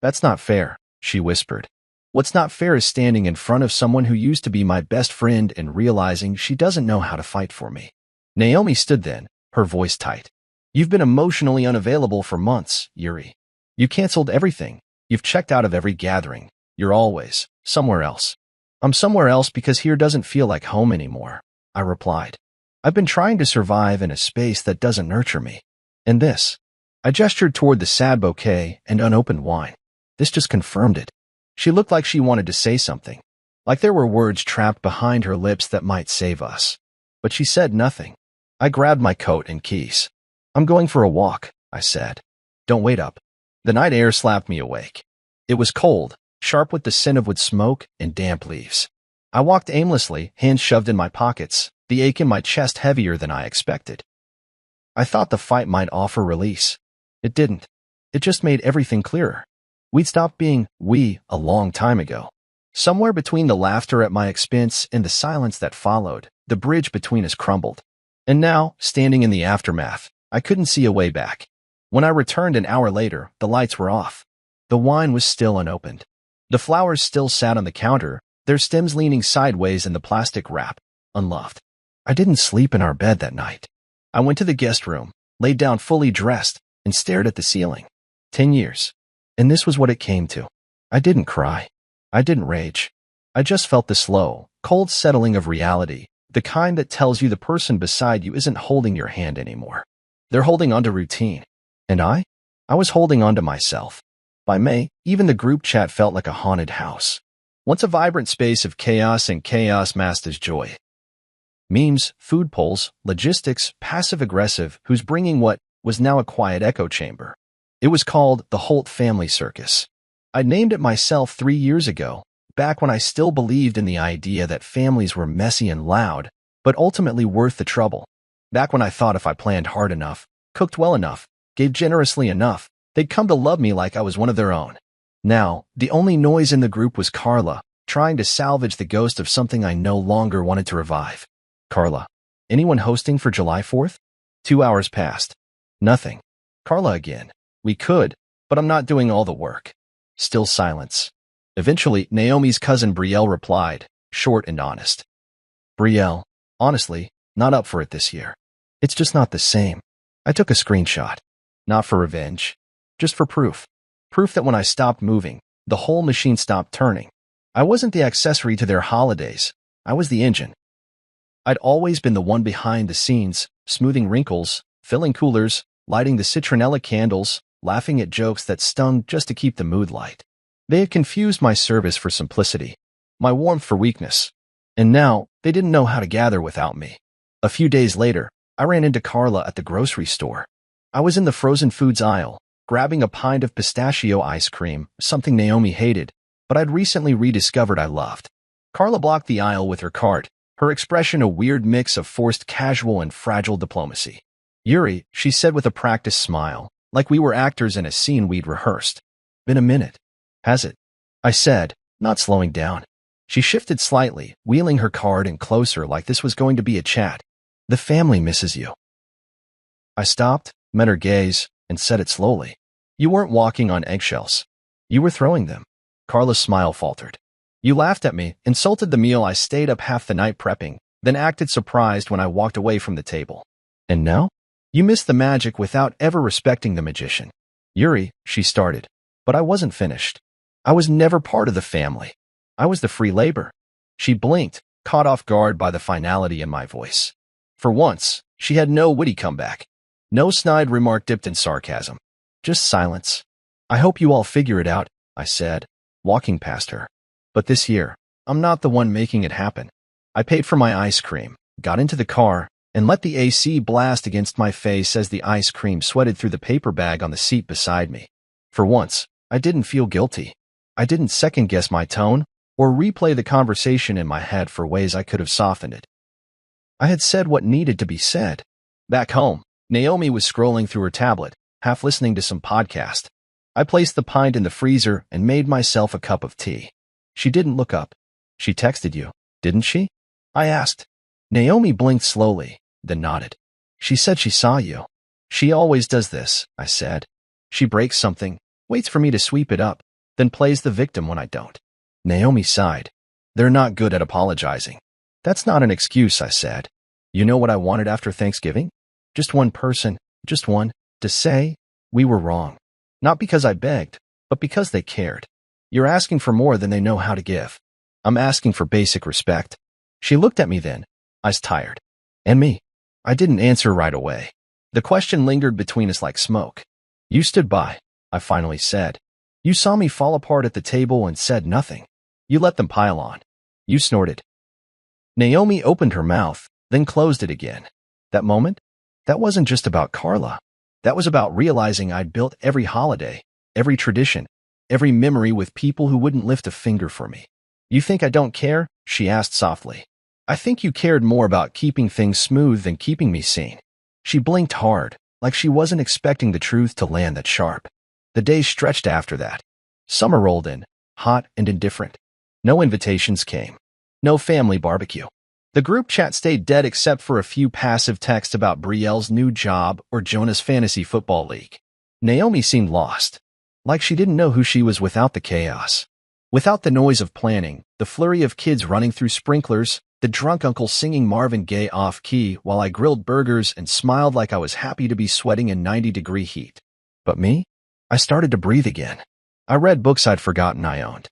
"That's not fair," she whispered. "What's not fair is standing in front of someone who used to be my best friend and realizing she doesn't know how to fight for me." Naomi stood then, her voice tight. "You've been emotionally unavailable for months, Yuri. You canceled everything. You've checked out of every gathering. You're always somewhere else." "I'm somewhere else because here doesn't feel like home anymore," I replied. "I've been trying to survive in a space that doesn't nurture me. And this." I gestured toward the sad bouquet and unopened wine. "This just confirmed it." She looked like she wanted to say something, like there were words trapped behind her lips that might save us. But she said nothing. I grabbed my coat and keys. "I'm going for a walk," I said. "Don't wait up." The night air slapped me awake. It was cold, sharp with the scent of wood smoke and damp leaves. I walked aimlessly, hands shoved in my pockets, the ache in my chest heavier than I expected. I thought the fight might offer release. It didn't. It just made everything clearer. We'd stopped being we a long time ago. Somewhere between the laughter at my expense and the silence that followed, the bridge between us crumbled. And now, standing in the aftermath, I couldn't see a way back. When I returned an hour later, the lights were off. The wine was still unopened. The flowers still sat on the counter, their stems leaning sideways in the plastic wrap, unloved. I didn't sleep in our bed that night. I went to the guest room, laid down fully dressed, and stared at the ceiling. 10 years. And this was what it came to. I didn't cry. I didn't rage. I just felt the slow, cold settling of reality, the kind that tells you the person beside you isn't holding your hand anymore. They're holding on to routine. And I was holding on to myself. By May, even the group chat felt like a haunted house. Once a vibrant space of chaos, and chaos masked as joy. Memes, food polls, logistics, passive-aggressive, who's bringing what was now a quiet echo chamber. It was called the Holt Family Circus. I named it myself 3 years ago, back when I still believed in the idea that families were messy and loud, but ultimately worth the trouble. Back when I thought if I planned hard enough, cooked well enough, gave generously enough, they'd come to love me like I was one of their own. Now, the only noise in the group was Carla, trying to salvage the ghost of something I no longer wanted to revive. Carla, anyone hosting for July 4th? 2 hours passed. Nothing. Carla again. We could, but I'm not doing all the work. Still silence. Eventually, Naomi's cousin Brielle replied, short and honest. Brielle, honestly, not up for it this year. It's just not the same. I took a screenshot. Not for revenge. Just for proof. Proof that when I stopped moving, the whole machine stopped turning. I wasn't the accessory to their holidays. I was the engine. I'd always been the one behind the scenes, smoothing wrinkles, filling coolers, lighting the citronella candles, laughing at jokes that stung just to keep the mood light. They had confused my service for simplicity, my warmth for weakness. And now, they didn't know how to gather without me. A few days later, I ran into Carla at the grocery store. I was in the frozen foods aisle, grabbing a pint of pistachio ice cream, something Naomi hated, but I'd recently rediscovered I loved. Carla blocked the aisle with her cart, her expression a weird mix of forced casual and fragile diplomacy. Yuri, she said with a practiced smile, like we were actors in a scene we'd rehearsed. Been a minute. Has it? I said, not slowing down. She shifted slightly, wheeling her cart in closer like this was going to be a chat. The family misses you. I stopped, met her gaze, and said it slowly. You weren't walking on eggshells. You were throwing them. Carla's smile faltered. You laughed at me, insulted the meal I stayed up half the night prepping, then acted surprised when I walked away from the table. And now? You missed the magic without ever respecting the magician. Yuri, she started. But I wasn't finished. I was never part of the family. I was the free labor. She blinked, caught off guard by the finality in my voice. For once, she had no witty comeback. No snide remark dipped in sarcasm. Just silence. I hope you all figure it out, I said, walking past her. But this year, I'm not the one making it happen. I paid for my ice cream, got into the car, and let the AC blast against my face as the ice cream sweated through the paper bag on the seat beside me. For once, I didn't feel guilty. I didn't second-guess my tone or replay the conversation in my head for ways I could have softened it. I had said what needed to be said. Back home, Naomi was scrolling through her tablet, half listening to some podcast. I placed the pint in the freezer and made myself a cup of tea. She didn't look up. She texted you, didn't she? I asked. Naomi blinked slowly, then nodded. She said she saw you. She always does this, I said. She breaks something, waits for me to sweep it up, then plays the victim when I don't. Naomi sighed. They're not good at apologizing. That's not an excuse, I said. You know what I wanted after Thanksgiving? Just one person, just one, to say, we were wrong. Not because I begged, but because they cared. You're asking for more than they know how to give. I'm asking for basic respect. She looked at me then, eyes tired. And me. I didn't answer right away. The question lingered between us like smoke. You stood by, I finally said. You saw me fall apart at the table and said nothing. You let them pile on. You snorted. Naomi opened her mouth, then closed it again. That moment? That wasn't just about Carla. That was about realizing I'd built every holiday, every tradition, every memory with people who wouldn't lift a finger for me. You think I don't care? She asked softly. I think you cared more about keeping things smooth than keeping me sane. She blinked hard, like she wasn't expecting the truth to land that sharp. The days stretched after that. Summer rolled in, hot and indifferent. No invitations came. No family barbecue. The group chat stayed dead except for a few passive texts about Brielle's new job or Jonah's fantasy football league. Naomi seemed lost, like she didn't know who she was without the chaos. Without the noise of planning, the flurry of kids running through sprinklers, the drunk uncle singing Marvin Gaye off-key while I grilled burgers and smiled like I was happy to be sweating in 90-degree heat. But me? I started to breathe again. I read books I'd forgotten I owned.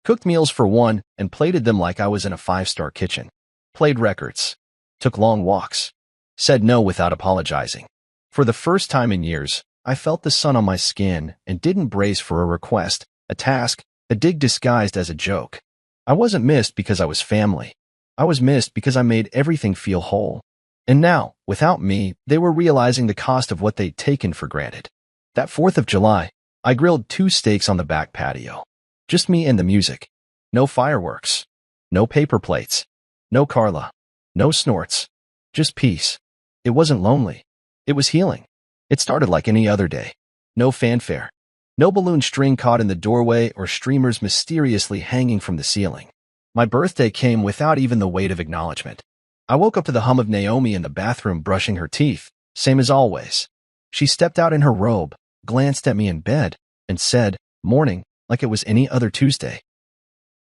Cooked meals for one and plated them like I was in a five-star kitchen. Played records. Took long walks. Said no without apologizing. For the first time in years, I felt the sun on my skin and didn't brace for a request, a task, a dig disguised as a joke. I wasn't missed because I was family. I was missed because I made everything feel whole. And now, without me, they were realizing the cost of what they'd taken for granted. That 4th of July, I grilled 2 steaks on the back patio. Just me and the music. No fireworks. No paper plates. No Carla. No snorts. Just peace. It wasn't lonely. It was healing. It started like any other day. No fanfare. No balloon string caught in the doorway or streamers mysteriously hanging from the ceiling. My birthday came without even the weight of acknowledgement. I woke up to the hum of Naomi in the bathroom brushing her teeth, same as always. She stepped out in her robe, glanced at me in bed, and said, "Morning," like it was any other Tuesday.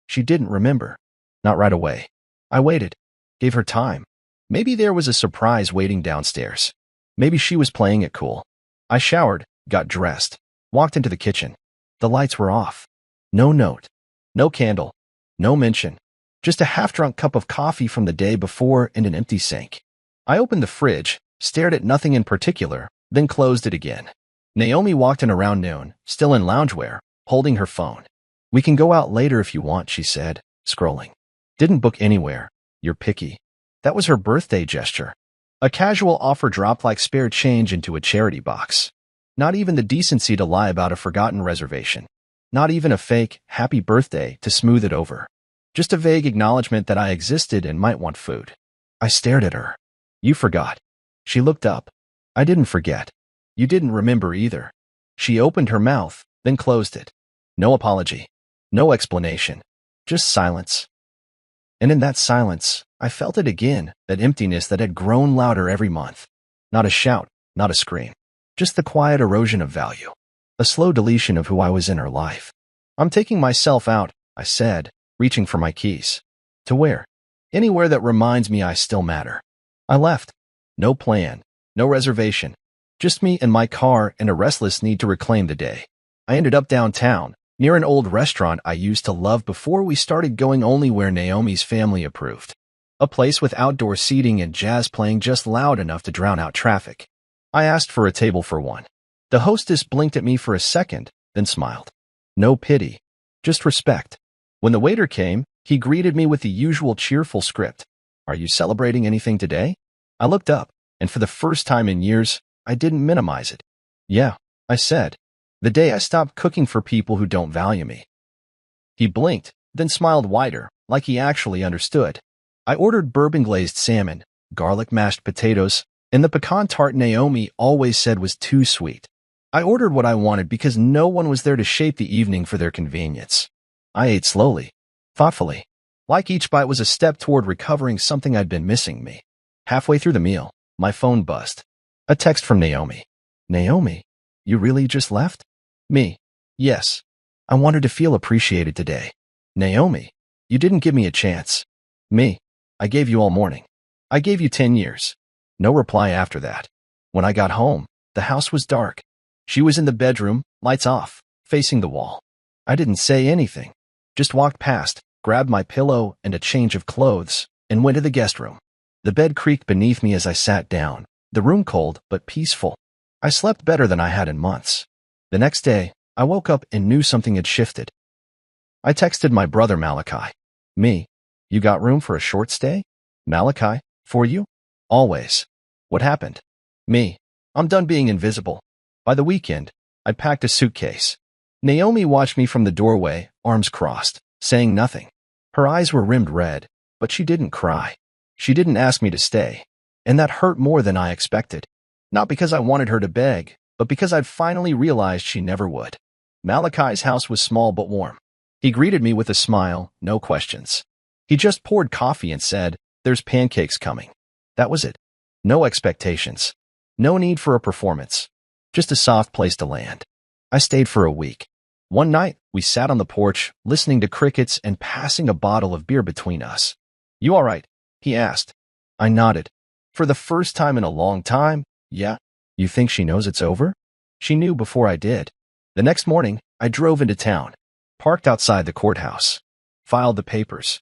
She didn't remember. Not right away. I waited. Gave her time. Maybe there was a surprise waiting downstairs. Maybe she was playing it cool. I showered, got dressed, walked into the kitchen. The lights were off. No note. No candle. No mention. Just a half-drunk cup of coffee from the day before and an empty sink. I opened the fridge, stared at nothing in particular, then closed it again. Naomi walked in around noon, still in loungewear, holding her phone. "We can go out later if you want," she said, scrolling. "Didn't book anywhere. You're picky." That was her birthday gesture. A casual offer dropped like spare change into a charity box. Not even the decency to lie about a forgotten reservation. Not even a fake happy birthday to smooth it over. Just a vague acknowledgement that I existed and might want food. I stared at her. "You forgot." She looked up. "I didn't forget. You didn't remember either." She opened her mouth, then closed it. No apology. No explanation. Just silence. And in that silence, I felt it again, that emptiness that had grown louder every month. Not a shout, not a scream. Just the quiet erosion of value. A slow deletion of who I was in her life. "I'm taking myself out," I said, reaching for my keys. "To where?" "Anywhere that reminds me I still matter." I left. No plan. No reservation. Just me and my car and a restless need to reclaim the day. I ended up downtown, near an old restaurant I used to love before we started going only where Naomi's family approved. A place with outdoor seating and jazz playing just loud enough to drown out traffic. I asked for a table for one. The hostess blinked at me for a second, then smiled. No pity, just respect. When the waiter came, he greeted me with the usual cheerful script. "Are you celebrating anything today?" I looked up, and for the first time in years, I didn't minimize it. "Yeah," I said. "The day I stopped cooking for people who don't value me." He blinked, then smiled wider, like he actually understood. I ordered bourbon-glazed salmon, garlic mashed potatoes, and the pecan tart Naomi always said was too sweet. I ordered what I wanted because no one was there to shape the evening for their convenience. I ate slowly, thoughtfully, like each bite was a step toward recovering something I'd been missing me. Halfway through the meal, my phone buzzed. A text from Naomi. "Naomi, you really just left?" Me. "Yes. I wanted to feel appreciated today." "Naomi, you didn't give me a chance." Me. "I gave you all morning. I gave you 10 years. No reply after that. When I got home, the house was dark. She was in the bedroom, lights off, facing the wall. I didn't say anything. Just walked past, grabbed my pillow and a change of clothes, and went to the guest room. The bed creaked beneath me as I sat down, the room cold but peaceful. I slept better than I had in months. The next day, I woke up and knew something had shifted. I texted my brother Malachi. Me. "You got room for a short stay?" Malachi. "For you?" "Always." "What happened?" Me. "I'm done being invisible." By the weekend, I'd packed a suitcase. Naomi watched me from the doorway, arms crossed, saying nothing. Her eyes were rimmed red, but she didn't cry. She didn't ask me to stay. And that hurt more than I expected. Not because I wanted her to beg, but because I'd finally realized she never would. Malachi's house was small but warm. He greeted me with a smile, no questions. He just poured coffee and said, "There's pancakes coming." That was it. No expectations. No need for a performance. Just a soft place to land. I stayed for a week. One night, we sat on the porch, listening to crickets and passing a bottle of beer between us. "You all right?" he asked. I nodded. For the first time in a long time, yeah. You think she knows it's over? She knew before I did. The next morning, I drove into town, parked outside the courthouse, filed the papers.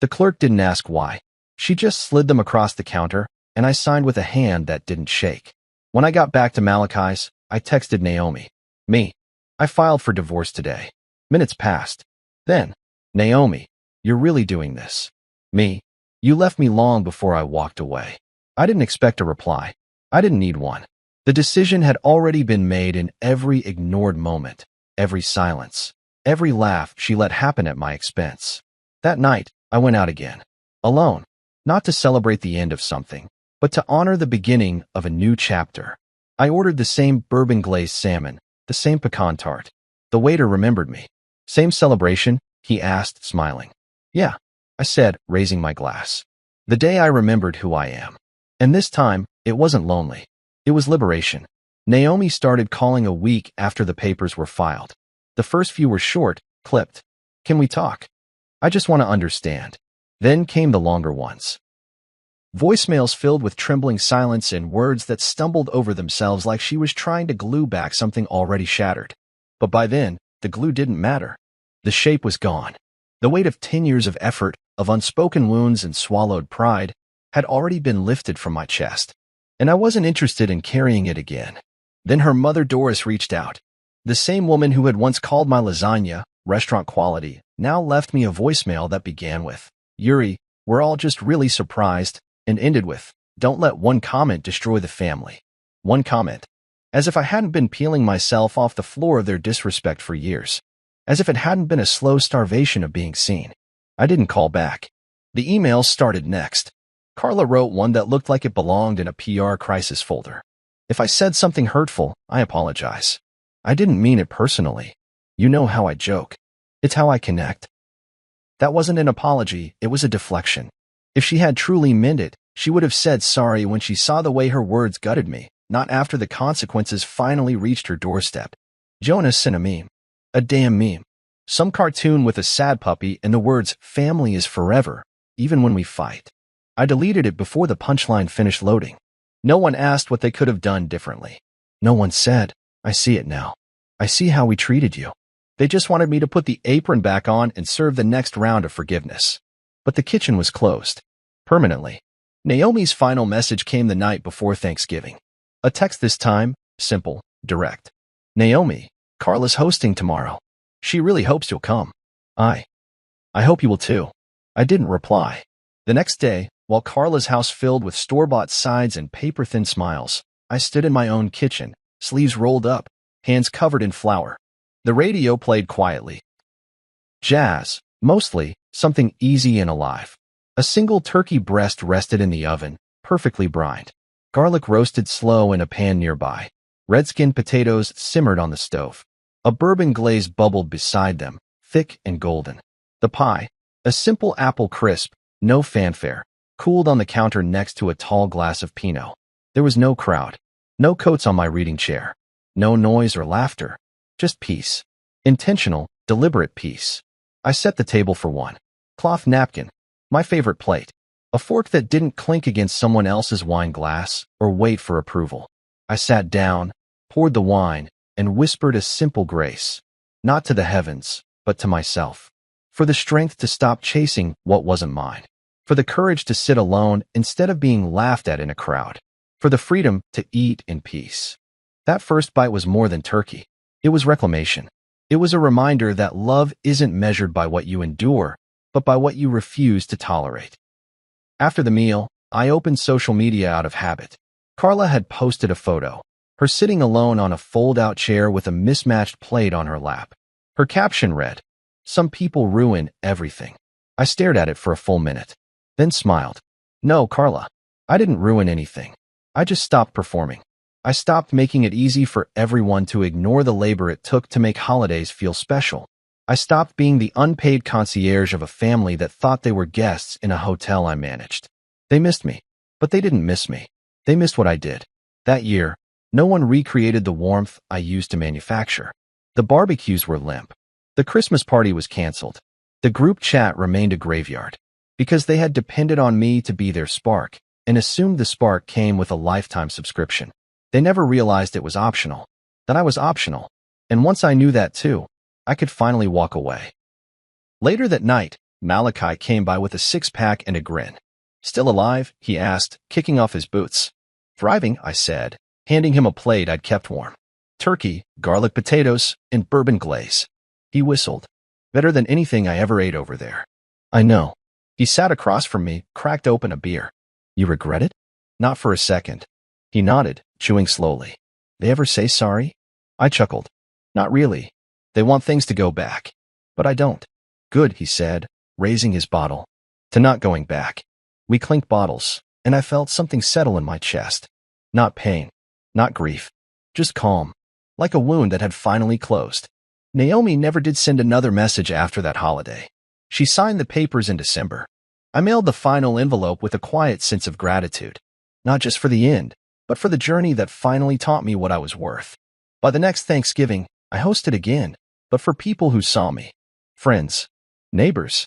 The clerk didn't ask why. She just slid them across the counter, and I signed with a hand that didn't shake. When I got back to Malachi's, I texted Naomi. Me. I filed for divorce today. Minutes passed. Then, Naomi, you're really doing this. Me. You left me long before I walked away. I didn't expect a reply. I didn't need one. The decision had already been made in every ignored moment, every silence, every laugh she let happen at my expense. That night, I went out again. Alone. Not to celebrate the end of something, but to honor the beginning of a new chapter. I ordered the same bourbon-glazed salmon, the same pecan tart. The waiter remembered me. "Same celebration?" he asked, smiling. "Yeah," I said, raising my glass. The day I remembered who I am. And this time, it wasn't lonely. It was liberation. Naomi started calling a week after the papers were filed. The first few were short, clipped. "Can we talk? I just want to understand." Then came the longer ones. Voicemails filled with trembling silence and words that stumbled over themselves like she was trying to glue back something already shattered. But by then, the glue didn't matter. The shape was gone. The weight of 10 years of effort, of unspoken wounds and swallowed pride, had already been lifted from my chest. And I wasn't interested in carrying it again. Then her mother Doris reached out. The same woman who had once called my lasagna restaurant quality now left me a voicemail that began with, "Yuri, we're all just really surprised," and ended with, "Don't let one comment destroy the family." One comment. As if I hadn't been peeling myself off the floor of their disrespect for years. As if it hadn't been a slow starvation of being seen. I didn't call back. The emails started next. Carla wrote one that looked like it belonged in a PR crisis folder. If I said something hurtful, I apologize. I didn't mean it personally. You know how I joke. It's how I connect. That wasn't an apology, it was a deflection. If she had truly meant it, she would have said sorry when she saw the way her words gutted me, not after the consequences finally reached her doorstep. Jonas sent a meme. A damn meme. Some cartoon with a sad puppy and the words, "Family is forever, even when we fight." I deleted it before the punchline finished loading. No one asked what they could have done differently. No one said, "I see it now. I see how we treated you." They just wanted me to put the apron back on and serve the next round of forgiveness. But the kitchen was closed. Permanently. Naomi's final message came the night before Thanksgiving. A text this time, simple, direct. "Naomi, Carla's hosting tomorrow. She really hopes you'll come. I hope you will too." I didn't reply. The next day, while Carla's house filled with store-bought sides and paper-thin smiles, I stood in my own kitchen, sleeves rolled up, hands covered in flour. The radio played quietly. Jazz, mostly, something easy and alive. A single turkey breast rested in the oven, perfectly brined. Garlic roasted slow in a pan nearby. Red-skinned potatoes simmered on the stove. A bourbon glaze bubbled beside them, thick and golden. The pie, a simple apple crisp, no fanfare, cooled on the counter next to a tall glass of Pinot. There was no crowd. No coats on my reading chair. No noise or laughter. Just peace. Intentional, deliberate peace. I set the table for one. Cloth napkin. My favorite plate. A fork that didn't clink against someone else's wine glass or wait for approval. I sat down, poured the wine, and whispered a simple grace. Not to the heavens, but to myself. For the strength to stop chasing what wasn't mine. For the courage to sit alone instead of being laughed at in a crowd. For the freedom to eat in peace. That first bite was more than turkey. It was reclamation. It was a reminder that love isn't measured by what you endure, but by what you refuse to tolerate. After the meal, I opened social media out of habit. Carla had posted a photo, her sitting alone on a fold-out chair with a mismatched plate on her lap. Her caption read, "Some people ruin everything." I stared at it for a full minute, then smiled. No, Carla. I didn't ruin anything. I just stopped performing. I stopped making it easy for everyone to ignore the labor it took to make holidays feel special. I stopped being the unpaid concierge of a family that thought they were guests in a hotel I managed. They missed me, but they didn't miss me. They missed what I did. That year, no one recreated the warmth I used to manufacture. The barbecues were limp. The Christmas party was canceled. The group chat remained a graveyard because they had depended on me to be their spark and assumed the spark came with a lifetime subscription. They never realized it was optional, that I was optional. And once I knew that too, I could finally walk away. Later that night, Malachi came by with a six-pack and a grin. Still alive? He asked, kicking off his boots. Thriving, I said, handing him a plate I'd kept warm. Turkey, garlic potatoes, and bourbon glaze. He whistled. Better than anything I ever ate over there. I know. He sat across from me, cracked open a beer. You regret it? Not for a second. He nodded, chewing slowly. They ever say sorry? I chuckled. Not really. They want things to go back. But I don't. Good, he said, raising his bottle. To not going back. We clinked bottles, and I felt something settle in my chest. Not pain. Not grief. Just calm. Like a wound that had finally closed. Naomi never did send another message after that holiday. She signed the papers in December. I mailed the final envelope with a quiet sense of gratitude. Not just for the end, but for the journey that finally taught me what I was worth. By the next Thanksgiving, I hosted again, but for people who saw me. Friends. Neighbors.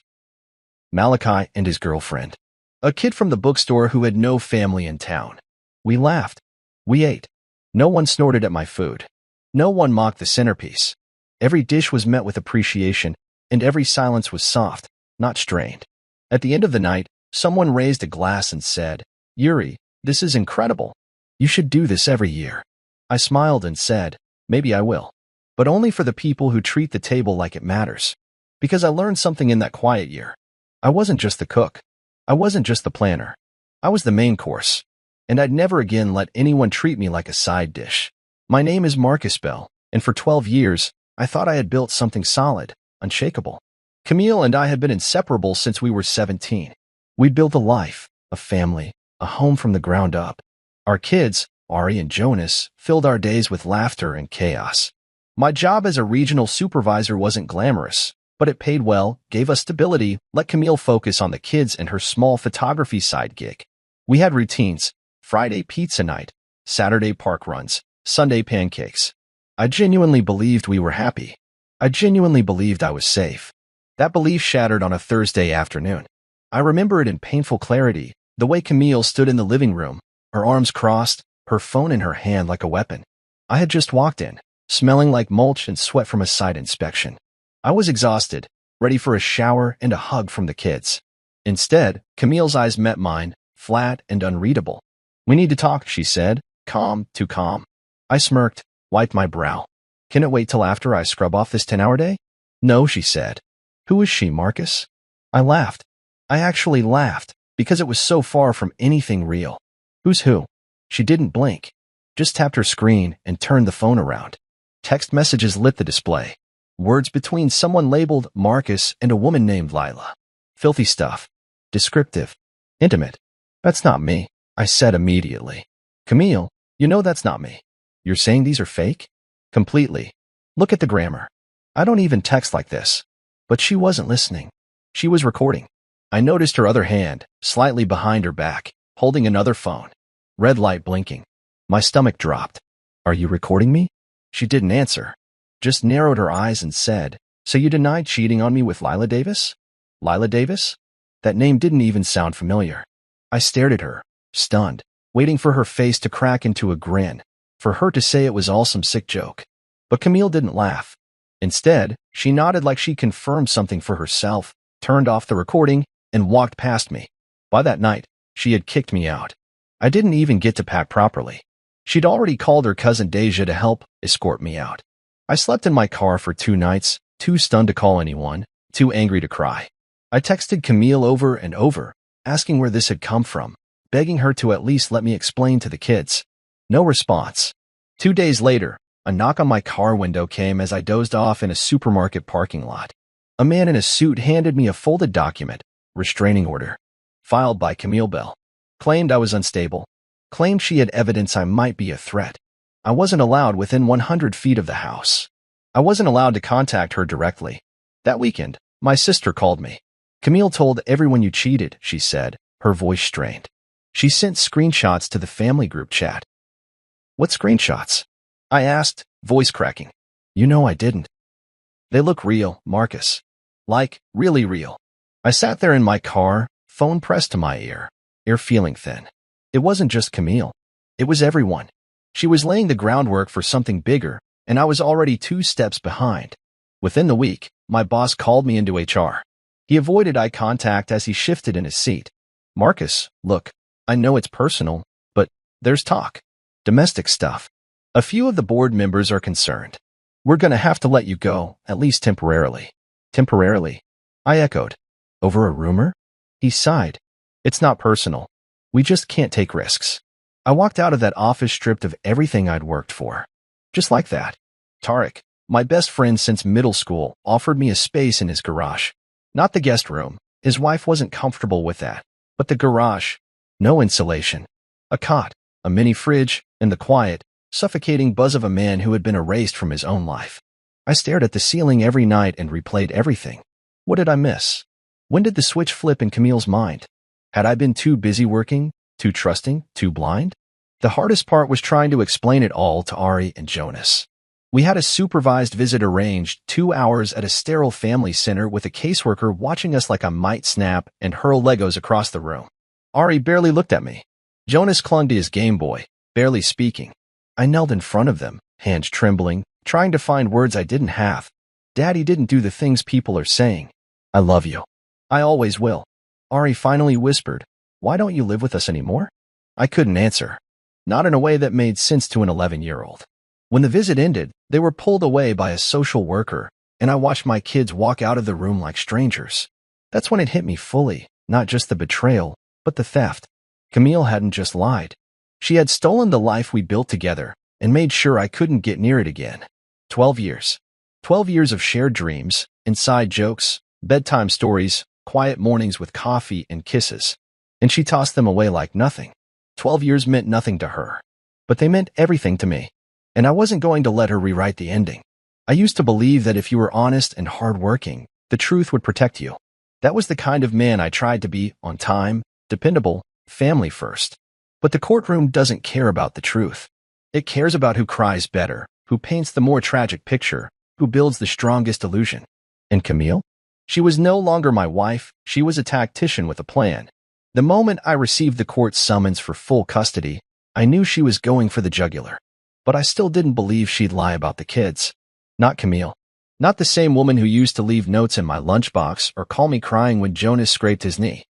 Malachi and his girlfriend. A kid from the bookstore who had no family in town. We laughed. We ate. No one snorted at my food. No one mocked the centerpiece. Every dish was met with appreciation, and every silence was soft, not strained. At the end of the night, someone raised a glass and said, Yuri, this is incredible. You should do this every year. I smiled and said, maybe I will. But only for the people who treat the table like it matters. Because I learned something in that quiet year. I wasn't just the cook. I wasn't just the planner. I was the main course. And I'd never again let anyone treat me like a side dish. My name is Marcus Bell, and for 12 years, I thought I had built something solid, unshakable. Camille and I had been inseparable since we were 17. We'd built a life, a family, a home from the ground up. Our kids, Ari and Jonas, filled our days with laughter and chaos. My job as a regional supervisor wasn't glamorous, but it paid well, gave us stability, let Camille focus on the kids and her small photography side gig. We had routines: Friday pizza night, Saturday park runs, Sunday pancakes. I genuinely believed we were happy. I genuinely believed I was safe. That belief shattered on a Thursday afternoon. I remember it in painful clarity, the way Camille stood in the living room, her arms crossed, her phone in her hand like a weapon. I had just walked in, smelling like mulch and sweat from a site inspection. I was exhausted, ready for a shower and a hug from the kids. Instead, Camille's eyes met mine, flat and unreadable. We need to talk, she said, calm, too calm. I smirked, wiped my brow. Can it wait till after I scrub off this 10-hour day? No, she said. Who is she, Marcus? I laughed. I actually laughed, because it was so far from anything real. Who's who? She didn't blink, just tapped her screen and turned the phone around. Text messages lit the display. Words between someone labeled Marcus and a woman named Lila. Filthy stuff. Descriptive. Intimate. That's not me, I said immediately. Camille, you know that's not me. You're saying these are fake? Completely. Look at the grammar. I don't even text like this. But she wasn't listening. She was recording. I noticed her other hand, slightly behind her back, holding another phone. Red light blinking. My stomach dropped. Are you recording me? She didn't answer. Just narrowed her eyes and said, So you denied cheating on me with Lila Davis? Lila Davis? That name didn't even sound familiar. I stared at her, stunned, waiting for her face to crack into a grin, for her to say it was all some sick joke. But Camille didn't laugh. Instead, she nodded like she confirmed something for herself, turned off the recording, and walked past me. By that night, she had kicked me out. I didn't even get to pack properly. She'd already called her cousin Deja to help escort me out. I slept in my car for 2 nights, too stunned to call anyone, too angry to cry. I texted Camille over and over, asking where this had come from, begging her to at least let me explain to the kids. No response. 2 days later, a knock on my car window came as I dozed off in a supermarket parking lot. A man in a suit handed me a folded document, restraining order, filed by Camille Bell. Claimed I was unstable. Claimed she had evidence I might be a threat. I wasn't allowed within 100 feet of the house. I wasn't allowed to contact her directly. That weekend, my sister called me. Camille told everyone you cheated, she said, her voice strained. She sent screenshots to the family group chat. What screenshots? I asked, voice cracking. You know I didn't. They look real, Marcus. Like, really real. I sat there in my car, phone pressed to my ear feeling thin. It wasn't just Camille. It was everyone. She was laying the groundwork for something bigger, and I was already 2 steps behind. Within the week, my boss called me into HR. He avoided eye contact as he shifted in his seat. Marcus, look, I know it's personal, but there's talk. Domestic stuff. A few of the board members are concerned. We're gonna have to let you go, at least temporarily. Temporarily? I echoed. Over a rumor? He sighed. It's not personal. We just can't take risks. I walked out of that office stripped of everything I'd worked for. Just like that. Tarek, my best friend since middle school, offered me a space in his garage. Not the guest room. His wife wasn't comfortable with that. But the garage. No insulation. A cot, a mini fridge, and the quiet, suffocating buzz of a man who had been erased from his own life. I stared at the ceiling every night and replayed everything. What did I miss? When did the switch flip in Camille's mind? Had I been too busy working, too trusting, too blind? The hardest part was trying to explain it all to Ari and Jonas. We had a supervised visit arranged, 2 hours at a sterile family center with a caseworker watching us like I might snap and hurl Legos across the room. Ari barely looked at me. Jonas clung to his Game Boy, barely speaking. I knelt in front of them, hands trembling, trying to find words I didn't have. Daddy didn't do the things people are saying. I love you. I always will. Ari finally whispered, why don't you live with us anymore? I couldn't answer. Not in a way that made sense to an 11-year-old. When the visit ended, they were pulled away by a social worker, and I watched my kids walk out of the room like strangers. That's when it hit me fully, not just the betrayal, but the theft. Camille hadn't just lied. She had stolen the life we built together and made sure I couldn't get near it again. 12 years. 12 years of shared dreams, inside jokes, bedtime stories, quiet mornings with coffee and kisses. And she tossed them away like nothing. 12 years meant nothing to her. But they meant everything to me. And I wasn't going to let her rewrite the ending. I used to believe that if you were honest and hardworking, the truth would protect you. That was the kind of man I tried to be, on time, dependable, family first. But the courtroom doesn't care about the truth. It cares about who cries better, who paints the more tragic picture, who builds the strongest illusion. And Camille? She was no longer my wife, she was a tactician with a plan. The moment I received the court summons for full custody, I knew she was going for the jugular. But I still didn't believe she'd lie about the kids. Not Camille. Not the same woman who used to leave notes in my lunchbox or call me crying when Jonas scraped his knee.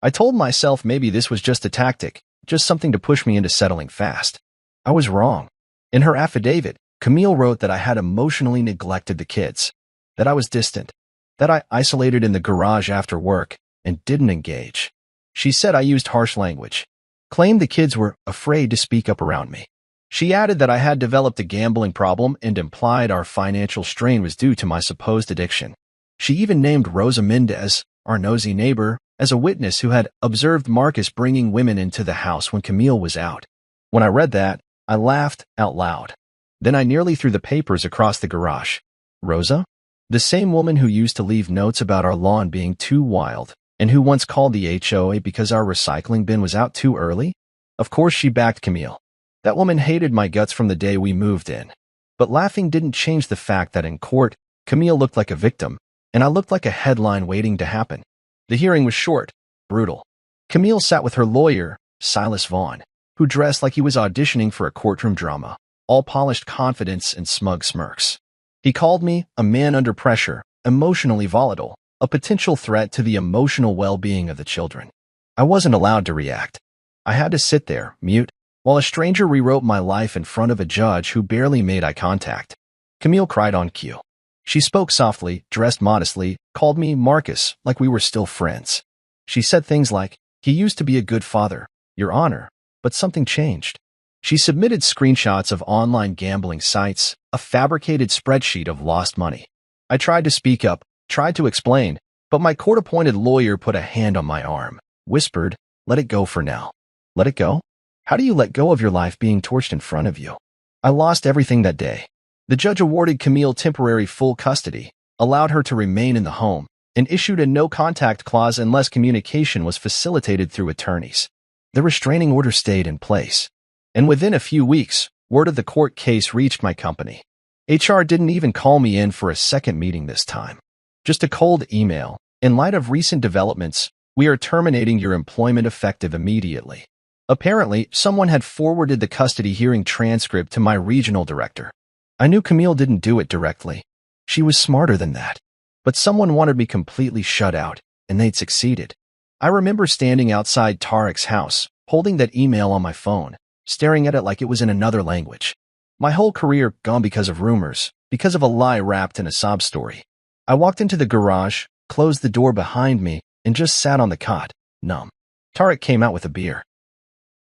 I told myself maybe this was just a tactic, just something to push me into settling fast. I was wrong. In her affidavit, Camille wrote that I had emotionally neglected the kids, that I was distant, that I isolated in the garage after work and didn't engage. She said I used harsh language, claimed the kids were afraid to speak up around me. She added that I had developed a gambling problem and implied our financial strain was due to my supposed addiction. She even named Rosa Mendez, our nosy neighbor, as a witness who had observed Marcus bringing women into the house when Camille was out. When I read that, I laughed out loud. Then I nearly threw the papers across the garage. Rosa? The same woman who used to leave notes about our lawn being too wild, and who once called the HOA because our recycling bin was out too early? Of course she backed Camille. That woman hated my guts from the day we moved in. But laughing didn't change the fact that in court, Camille looked like a victim, and I looked like a headline waiting to happen. The hearing was short, brutal. Camille sat with her lawyer, Silas Vaughn, who dressed like he was auditioning for a courtroom drama, all polished confidence and smug smirks. He called me a man under pressure, emotionally volatile, a potential threat to the emotional well-being of the children. I wasn't allowed to react. I had to sit there, mute, while a stranger rewrote my life in front of a judge who barely made eye contact. Camille cried on cue. She spoke softly, dressed modestly, called me Marcus like we were still friends. She said things like, "He used to be a good father, Your Honor, but something changed." She submitted screenshots of online gambling sites, a fabricated spreadsheet of lost money. I tried to speak up, Tried to explain, but my court-appointed lawyer put a hand on my arm, whispered, "Let it go for now." Let it go? How do you let go of your life being torched in front of you? I lost everything that day. The judge awarded Camille temporary full custody, allowed her to remain in the home, and issued a no-contact clause unless communication was facilitated through attorneys. The restraining order stayed in place. And within a few weeks, word of the court case reached my company. HR didn't even call me in for a second meeting this time. Just a cold email. In light of recent developments, we are terminating your employment effective immediately. Apparently, someone had forwarded the custody hearing transcript to my regional director. I knew Camille didn't do it directly. She was smarter than that. But someone wanted me completely shut out, and they'd succeeded. I remember standing outside Tarek's house, holding that email on my phone, staring at it like it was in another language. My whole career gone because of rumors, because of a lie wrapped in a sob story. I walked into the garage, closed the door behind me, and just sat on the cot, numb. Tarek came out with a beer.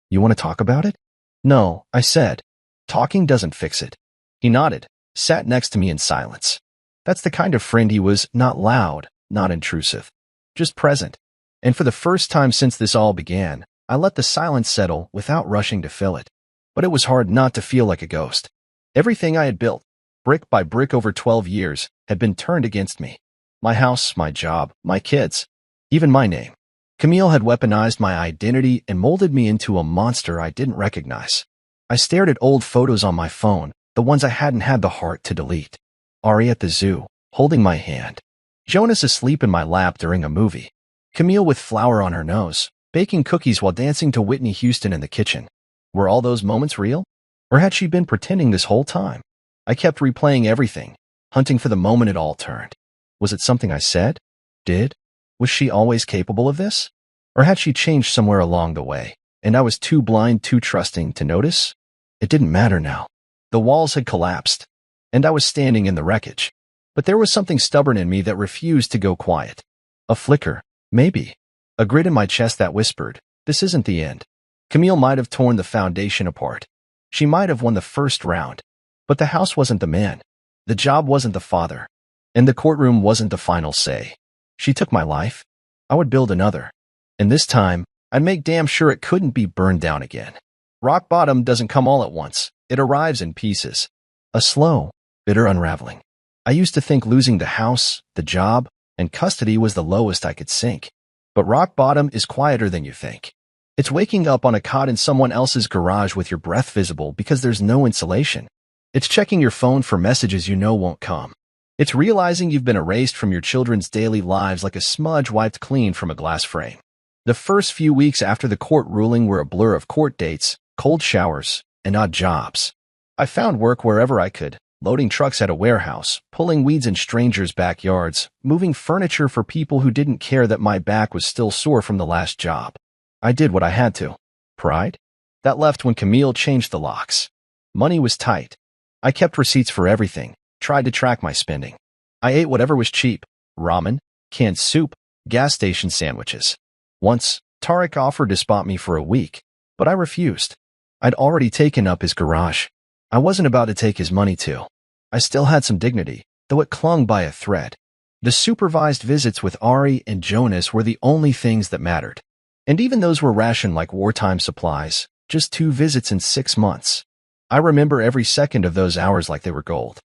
"You want to talk about it?" "No," I said. "Talking doesn't fix it." He nodded, sat next to me in silence. That's the kind of friend he was, not loud, not intrusive, just present. And for the first time since this all began, I let the silence settle without rushing to fill it. But it was hard not to feel like a ghost. Everything I had built, brick by brick over 12 years, had been turned against me. My house, my job, my kids, even my name. Camille had weaponized my identity and molded me into a monster I didn't recognize. I stared at old photos on my phone, the ones I hadn't had the heart to delete. Ari at the zoo, holding my hand. Jonas asleep in my lap during a movie. Camille with flour on her nose, baking cookies while dancing to Whitney Houston in the kitchen. Were all those moments real? Or had she been pretending this whole time? I kept replaying everything, hunting for the moment it all turned. Was it something I said? Did? Was she always capable of this? Or had she changed somewhere along the way, and I was too blind, too trusting to notice? It didn't matter now. The walls had collapsed, and I was standing in the wreckage. But there was something stubborn in me that refused to go quiet. A flicker, maybe. A grit in my chest that whispered, "This isn't the end." Camille might have torn the foundation apart. She might have won the first round. But the house wasn't the man. The job wasn't the father. And the courtroom wasn't the final say. She took my life. I would build another. And this time, I'd make damn sure it couldn't be burned down again. Rock bottom doesn't come all at once. It arrives in pieces. A slow, bitter unraveling. I used to think losing the house, the job, and custody was the lowest I could sink. But rock bottom is quieter than you think. It's waking up on a cot in someone else's garage with your breath visible because there's no insulation. It's checking your phone for messages you know won't come. It's realizing you've been erased from your children's daily lives like a smudge wiped clean from a glass frame. The first few weeks after the court ruling were a blur of court dates, cold showers, and odd jobs. I found work wherever I could, loading trucks at a warehouse, pulling weeds in strangers' backyards, moving furniture for people who didn't care that my back was still sore from the last job. I did what I had to. Pride? That left when Camille changed the locks. Money was tight. I kept receipts for everything, tried to track my spending. I ate whatever was cheap, ramen, canned soup, gas station sandwiches. Once, Tarek offered to spot me for a week, but I refused. I'd already taken up his garage. I wasn't about to take his money too. I still had some dignity, though it clung by a thread. The supervised visits with Ari and Jonas were the only things that mattered. And even those were rationed like wartime supplies, just 2 visits in 6 months. I remember every second of those hours like they were gold.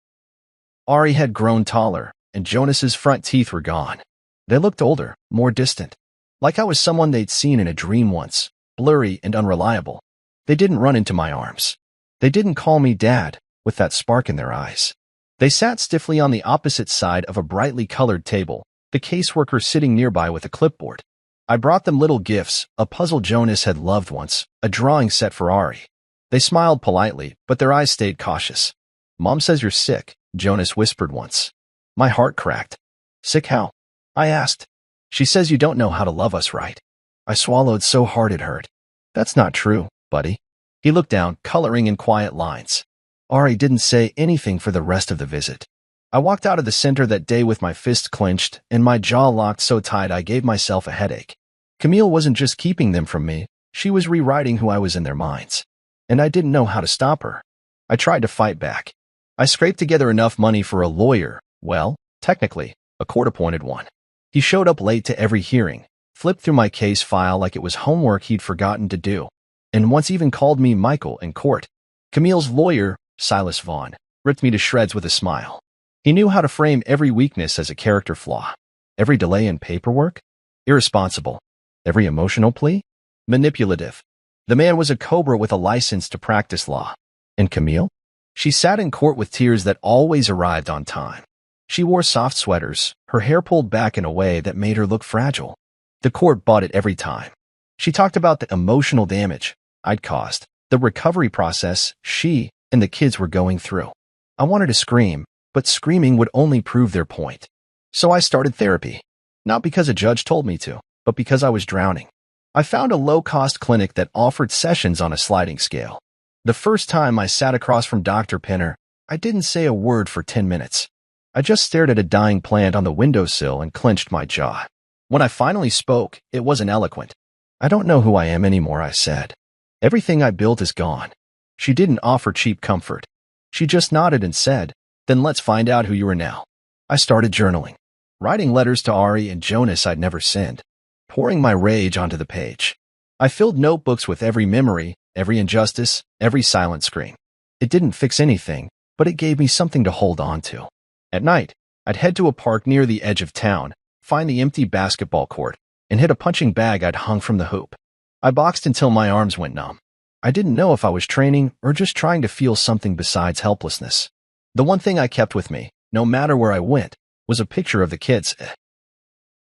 Ari had grown taller, and Jonas's front teeth were gone. They looked older, more distant. Like I was someone they'd seen in a dream once, blurry and unreliable. They didn't run into my arms. They didn't call me Dad, with that spark in their eyes. They sat stiffly on the opposite side of a brightly colored table, the caseworker sitting nearby with a clipboard. I brought them little gifts, a puzzle Jonas had loved once, a drawing set for Ari. They smiled politely, but their eyes stayed cautious. "Mom says you're sick," Jonas whispered once. My heart cracked. "Sick how?" I asked. "She says you don't know how to love us right." I swallowed so hard it hurt. "That's not true, buddy." He looked down, coloring in quiet lines. Ari didn't say anything for the rest of the visit. I walked out of the center that day with my fist clenched and my jaw locked so tight I gave myself a headache. Camille wasn't just keeping them from me, she was rewriting who I was in their minds. And I didn't know how to stop her. I tried to fight back. I scraped together enough money for a lawyer, well, technically, a court-appointed one. He showed up late to every hearing, flipped through my case file like it was homework he'd forgotten to do, and once even called me Michael in court. Camille's lawyer, Silas Vaughn, ripped me to shreds with a smile. He knew how to frame every weakness as a character flaw. Every delay in paperwork? Irresponsible. Every emotional plea? Manipulative. The man was a cobra with a license to practice law. And Camille? She sat in court with tears that always arrived on time. She wore soft sweaters, her hair pulled back in a way that made her look fragile. The court bought it every time. She talked about the emotional damage I'd caused, the recovery process she and the kids were going through. I wanted to scream, but screaming would only prove their point. So I started therapy. Not because a judge told me to, but because I was drowning. I found a low-cost clinic that offered sessions on a sliding scale. The first time I sat across from Dr. Pinner, I didn't say a word for 10 minutes. I just stared at a dying plant on the windowsill and clenched my jaw. When I finally spoke, it wasn't eloquent. I don't know who I am anymore, I said. Everything I built is gone. She didn't offer cheap comfort. She just nodded and said, then let's find out who you are now. I started journaling, writing letters to Ari and Jonas I'd never sent, pouring my rage onto the page. I filled notebooks with every memory, every injustice, every silent scream. It didn't fix anything, but it gave me something to hold on to. At night, I'd head to a park near the edge of town, find the empty basketball court, and hit a punching bag I'd hung from the hoop. I boxed until my arms went numb. I didn't know if I was training or just trying to feel something besides helplessness. The one thing I kept with me, no matter where I went, was a picture of the kids.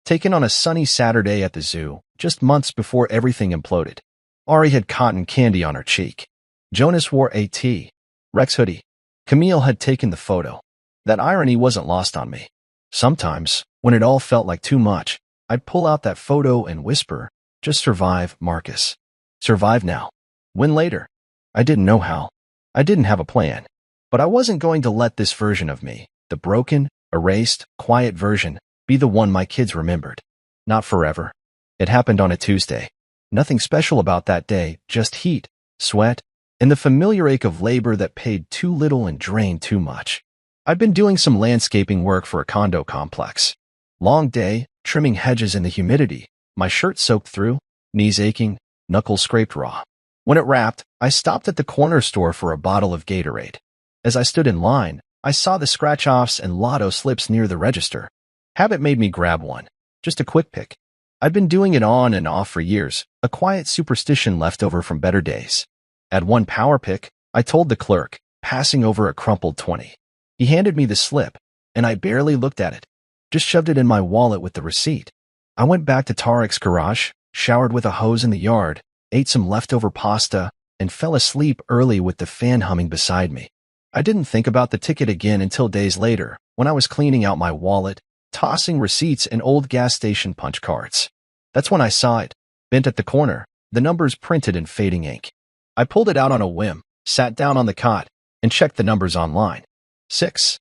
Taken on a sunny Saturday at the zoo, just months before everything imploded. Ari had cotton candy on her cheek. Jonas wore a T-Rex hoodie. Camille had taken the photo. That irony wasn't lost on me. Sometimes, when it all felt like too much, I'd pull out that photo and whisper, just survive, Marcus. Survive now. Win later. I didn't know how. I didn't have a plan. But I wasn't going to let this version of me, the broken, erased, quiet version, be the one my kids remembered. Not forever. It happened on a Tuesday. Nothing special about that day, just heat, sweat, and the familiar ache of labor that paid too little and drained too much. I'd been doing some landscaping work for a condo complex. Long day, trimming hedges in the humidity, my shirt soaked through, knees aching, knuckles scraped raw. When it wrapped, I stopped at the corner store for a bottle of Gatorade. As I stood in line, I saw the scratch-offs and lotto slips near the register. Habit made me grab one, just a quick pick. I'd been doing it on and off for years, a quiet superstition left over from better days. At one power pick, I told the clerk, passing over a crumpled 20. He handed me the slip, and I barely looked at it, just shoved it in my wallet with the receipt. I went back to Tarek's garage, showered with a hose in the yard, ate some leftover pasta, and fell asleep early with the fan humming beside me. I didn't think about the ticket again until days later, when I was cleaning out my wallet, tossing receipts and old gas station punch cards. That's when I saw it, bent at the corner, the numbers printed in fading ink. I pulled it out on a whim, sat down on the cot, and checked the numbers online. 6,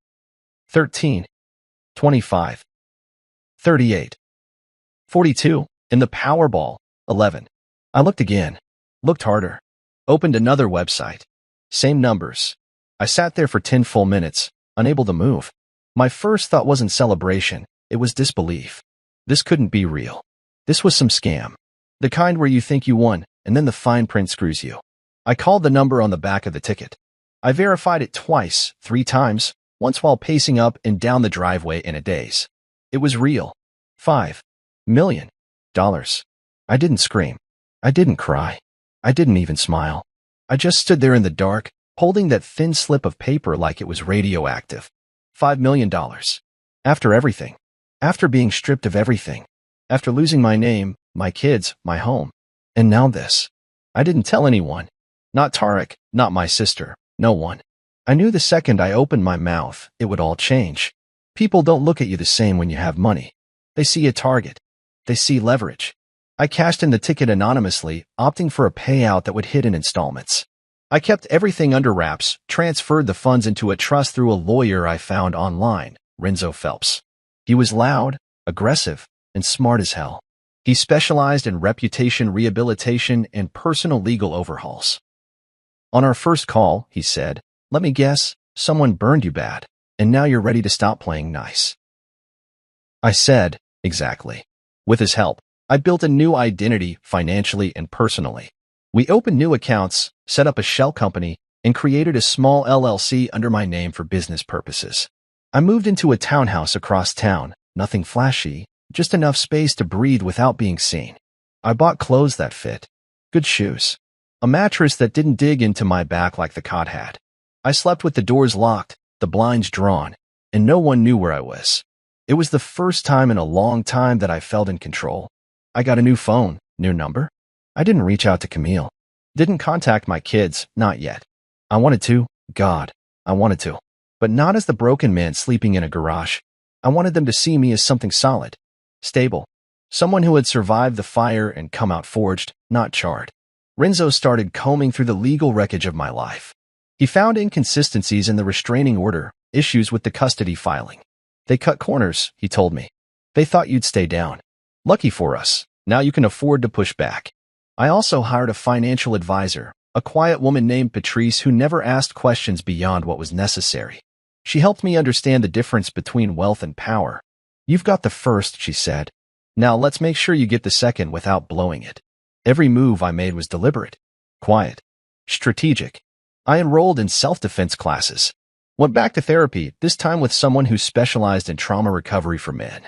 13, 25, 38, 42, and the Powerball, 11. I looked again, looked harder, opened another website. Same numbers. I sat there for 10 full minutes, unable to move. My first thought wasn't celebration, it was disbelief. This couldn't be real. This was some scam. The kind where you think you won, and then the fine print screws you. I called the number on the back of the ticket. I verified it twice, 3 times, once while pacing up and down the driveway in a daze. It was real. $5 million. I didn't scream. I didn't cry. I didn't even smile. I just stood there in the dark, holding that thin slip of paper like it was radioactive. $5 million. After everything. After being stripped of everything. After losing my name, my kids, my home. And now this. I didn't tell anyone. Not Tarek, not my sister, no one. I knew the second I opened my mouth, it would all change. People don't look at you the same when you have money. They see a target. They see leverage. I cashed in the ticket anonymously, opting for a payout that would hit in installments. I kept everything under wraps, transferred the funds into a trust through a lawyer I found online, Renzo Phelps. He was loud, aggressive, and smart as hell. He specialized in reputation rehabilitation and personal legal overhauls. On our first call, he said, "Let me guess, someone burned you bad, and now you're ready to stop playing nice." I said, exactly. With his help, I built a new identity financially and personally. We opened new accounts, set up a shell company, and created a small LLC under my name for business purposes. I moved into a townhouse across town, nothing flashy, just enough space to breathe without being seen. I bought clothes that fit, good shoes, a mattress that didn't dig into my back like the cot had. I slept with the doors locked, the blinds drawn, and no one knew where I was. It was the first time in a long time that I felt in control. I got a new phone, new number. I didn't reach out to Camille. Didn't contact my kids, not yet. I wanted to, God, I wanted to. But not as the broken man sleeping in a garage. I wanted them to see me as something solid, stable, someone who had survived the fire and come out forged, not charred. Renzo started combing through the legal wreckage of my life. He found inconsistencies in the restraining order, issues with the custody filing. They cut corners, he told me. They thought you'd stay down. Lucky for us, now you can afford to push back. I also hired a financial advisor, a quiet woman named Patrice who never asked questions beyond what was necessary. She helped me understand the difference between wealth and power. You've got the first, she said. Now let's make sure you get the second without blowing it. Every move I made was deliberate, quiet, strategic. I enrolled in self-defense classes. Went back to therapy, this time with someone who specialized in trauma recovery for men.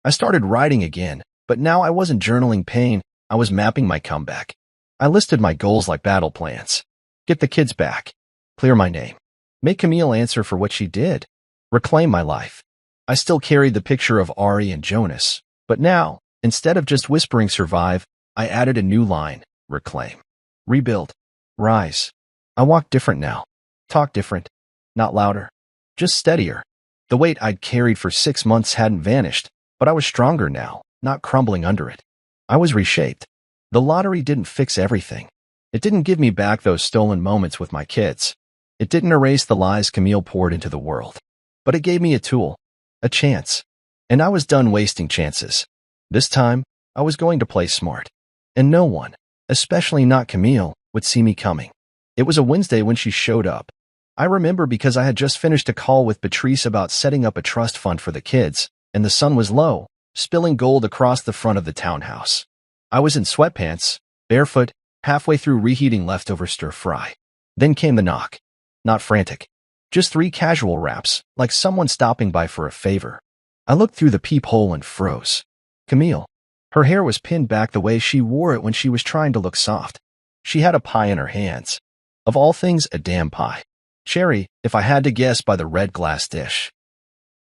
I started writing again, but now I wasn't journaling pain, I was mapping my comeback. I listed my goals like battle plans. Get the kids back. Clear my name. Make Camille answer for what she did. Reclaim my life. I still carried the picture of Ari and Jonas, but now, instead of just whispering survive, I added a new line, reclaim. Rebuild. Rise. I walk different now. Talk different. Not louder. Just steadier. The weight I'd carried for 6 months hadn't vanished, but I was stronger now, not crumbling under it. I was reshaped. The lottery didn't fix everything. It didn't give me back those stolen moments with my kids. It didn't erase the lies Camille poured into the world. But it gave me a tool, a chance. And I was done wasting chances. This time, I was going to play smart. And no one, especially not Camille, would see me coming. It was a Wednesday when she showed up. I remember because I had just finished a call with Patrice about setting up a trust fund for the kids, and the sun was low, spilling gold across the front of the townhouse. I was in sweatpants, barefoot, halfway through reheating leftover stir-fry. Then came the knock. Not frantic. Just 3 casual raps, like someone stopping by for a favor. I looked through the peephole and froze. Camille. Her hair was pinned back the way she wore it when she was trying to look soft. She had a pie in her hands. Of all things, a damn pie. Cherry, if I had to guess by the red glass dish.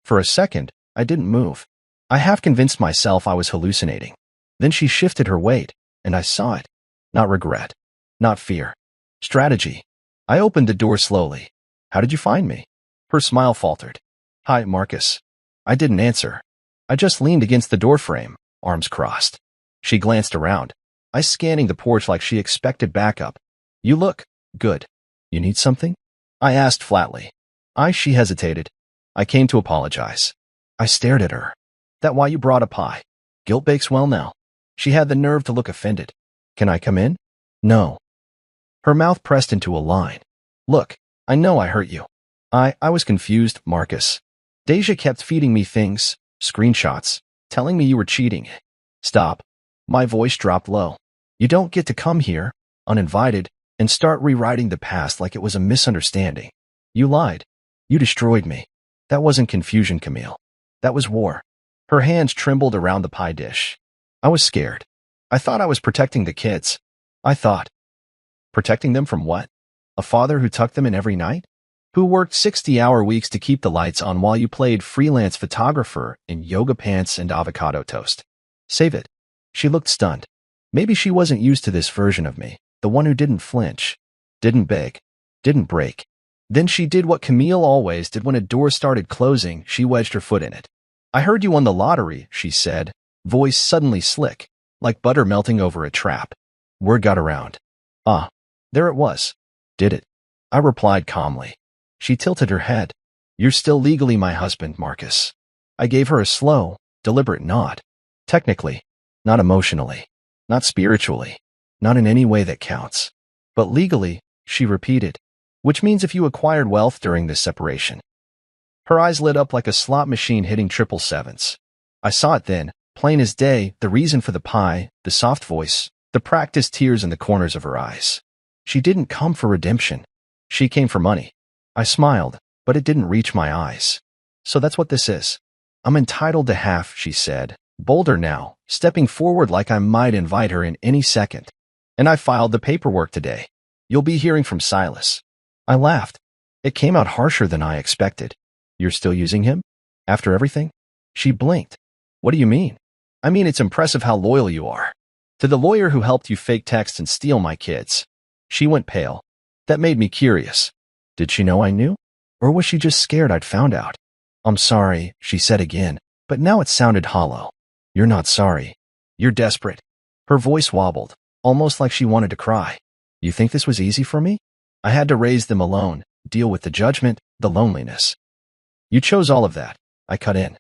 For a second, I didn't move. I half convinced myself I was hallucinating. Then she shifted her weight, and I saw it. Not regret. Not fear. Strategy. I opened the door slowly. How did you find me? Her smile faltered. Hi, Marcus. I didn't answer. I just leaned against the doorframe, arms crossed. She glanced around. I scanning the porch like she expected backup. You look good. You need something? I asked flatly. She hesitated. I came to apologize. I stared at her. That why you brought a pie? Guilt bakes well now. She had the nerve to look offended. Can I come in? No. Her mouth pressed into a line. Look, I know I hurt you. I was confused, Marcus. Deja kept feeding me things, screenshots, telling me you were cheating. Stop. My voice dropped low. You don't get to come here, uninvited, and start rewriting the past like it was a misunderstanding. You lied. You destroyed me. That wasn't confusion, Camille. That was war. Her hands trembled around the pie dish. I was scared. I thought I was protecting the kids. I thought. Protecting them from what? A father who tucked them in every night? Who worked 60-hour weeks to keep the lights on while you played freelance photographer in yoga pants and avocado toast? Save it. She looked stunned. Maybe she wasn't used to this version of me, the one who didn't flinch, didn't beg, didn't break. Then she did what Camille always did when a door started closing, she wedged her foot in it. I heard you won the lottery, she said, voice suddenly slick, like butter melting over a trap. Word got around. There it was. Did it? I replied calmly. She tilted her head. You're still legally my husband, Marcus. I gave her a slow, deliberate nod. Technically, not emotionally, not spiritually, not in any way that counts. But legally, she repeated, which means if you acquired wealth during this separation. Her eyes lit up like a slot machine hitting triple sevens. I saw it then, plain as day, the reason for the pie, the soft voice, the practiced tears in the corners of her eyes. She didn't come for redemption. She came for money. I smiled, but it didn't reach my eyes. So that's what this is. I'm entitled to half, she said, bolder now, stepping forward like I might invite her in any second. And I filed the paperwork today. You'll be hearing from Silas. I laughed. It came out harsher than I expected. You're still using him? After everything? She blinked. What do you mean? I mean, it's impressive how loyal you are. To the lawyer who helped you fake text and steal my kids. She went pale. That made me curious. Did she know I knew? Or was she just scared I'd found out? I'm sorry, she said again, but now it sounded hollow. You're not sorry. You're desperate. Her voice wobbled, almost like she wanted to cry. You think this was easy for me? I had to raise them alone, deal with the judgment, the loneliness. You chose all of that. I cut in.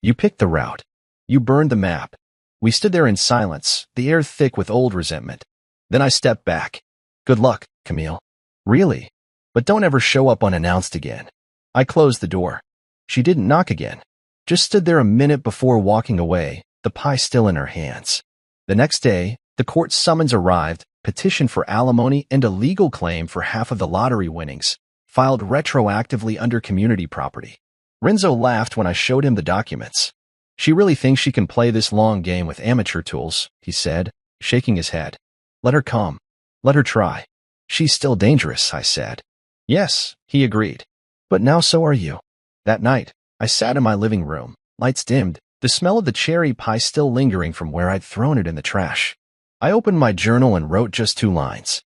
You picked the route. You burned the map. We stood there in silence, the air thick with old resentment. Then I stepped back. Good luck, Camille. Really? But don't ever show up unannounced again. I closed the door. She didn't knock again. Just stood there a minute before walking away, the pie still in her hands. The next day, the court summons arrived, petition for alimony and a legal claim for half of the lottery winnings, filed retroactively under community property. Renzo laughed when I showed him the documents. She really thinks she can play this long game with amateur tools, he said, shaking his head. Let her come. Let her try. She's still dangerous, I said. Yes, he agreed. But now so are you. That night, I sat in my living room, lights dimmed, the smell of the cherry pie still lingering from where I'd thrown it in the trash. I opened my journal and wrote just 2 lines.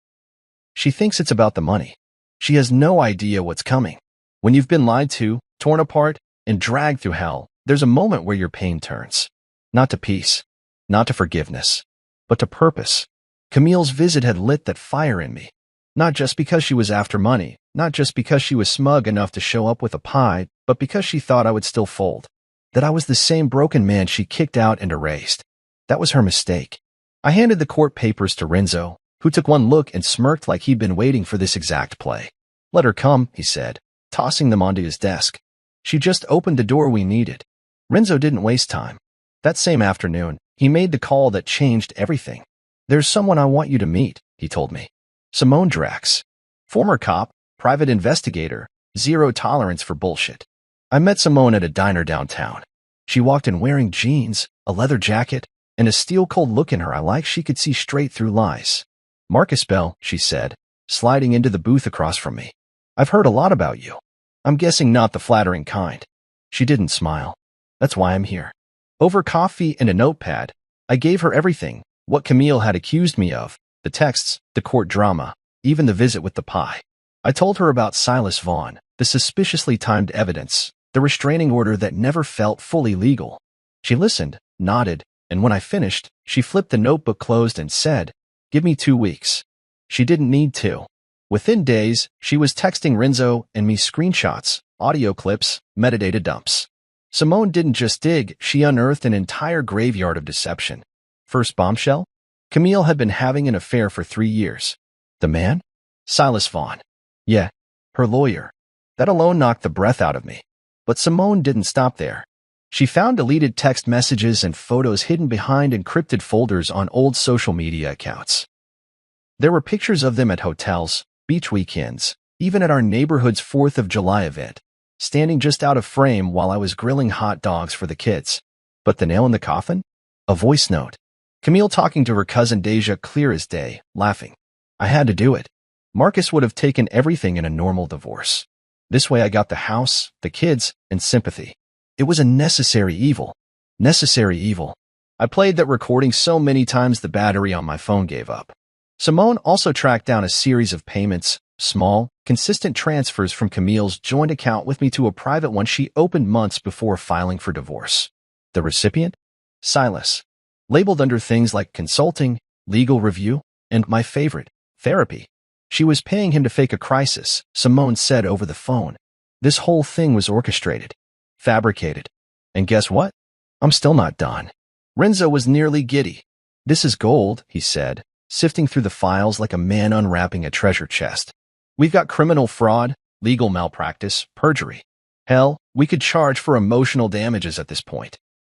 She thinks it's about the money. She has no idea what's coming. When you've been lied to, torn apart, and dragged through hell, there's a moment where your pain turns. Not to peace, not to forgiveness, but to purpose. Camille's visit had lit that fire in me. Not just because she was after money, not just because she was smug enough to show up with a pie, but because she thought I would still fold. That I was the same broken man she kicked out and erased. That was her mistake. I handed the court papers to Renzo, who took one look and smirked like he'd been waiting for this exact play. Let her come, he said, tossing them onto his desk. She just opened the door we needed. Renzo didn't waste time. That same afternoon, he made the call that changed everything. There's someone I want you to meet, he told me. Simone Drax. Former cop, private investigator, zero tolerance for bullshit. I met Simone at a diner downtown. She walked in wearing jeans, a leather jacket, and a steel-cold look in her eye like she could see straight through lies. Marcus Bell, she said, sliding into the booth across from me. I've heard a lot about you. I'm guessing not the flattering kind. She didn't smile. That's why I'm here. Over coffee and a notepad, I gave her everything, what Camille had accused me of, the texts, the court drama, even the visit with the pie. I told her about Silas Vaughn, the suspiciously timed evidence, the restraining order that never felt fully legal. She listened, nodded, and when I finished, she flipped the notebook closed and said, "Give me 2 weeks." She didn't need to. Within days, she was texting Renzo and me screenshots, audio clips, metadata dumps. Simone didn't just dig, she unearthed an entire graveyard of deception. First bombshell? Camille had been having an affair for 3 years. The man? Silas Vaughn. Yeah, her lawyer. That alone knocked the breath out of me. But Simone didn't stop there. She found deleted text messages and photos hidden behind encrypted folders on old social media accounts. There were pictures of them at hotels, beach weekends, even at our neighborhood's 4th of July event, standing just out of frame while I was grilling hot dogs for the kids. But the nail in the coffin? A voice note. Camille talking to her cousin Deja, clear as day, laughing. I had to do it. Marcus would have taken everything in a normal divorce. This way I got the house, the kids, and sympathy. It was a necessary evil. Necessary evil. I played that recording so many times the battery on my phone gave up. Simone also tracked down a series of payments, small, consistent transfers from Camille's joint account with me to a private one she opened months before filing for divorce. The recipient? Silas. Labeled under things like consulting, legal review, and my favorite, therapy. She was paying him to fake a crisis, Simone said over the phone. This whole thing was orchestrated. Fabricated. And guess what? I'm still not done. Renzo was nearly giddy. This is gold, he said, sifting through the files like a man unwrapping a treasure chest. We've got criminal fraud, legal malpractice, perjury. Hell, we could charge for emotional damages at this point.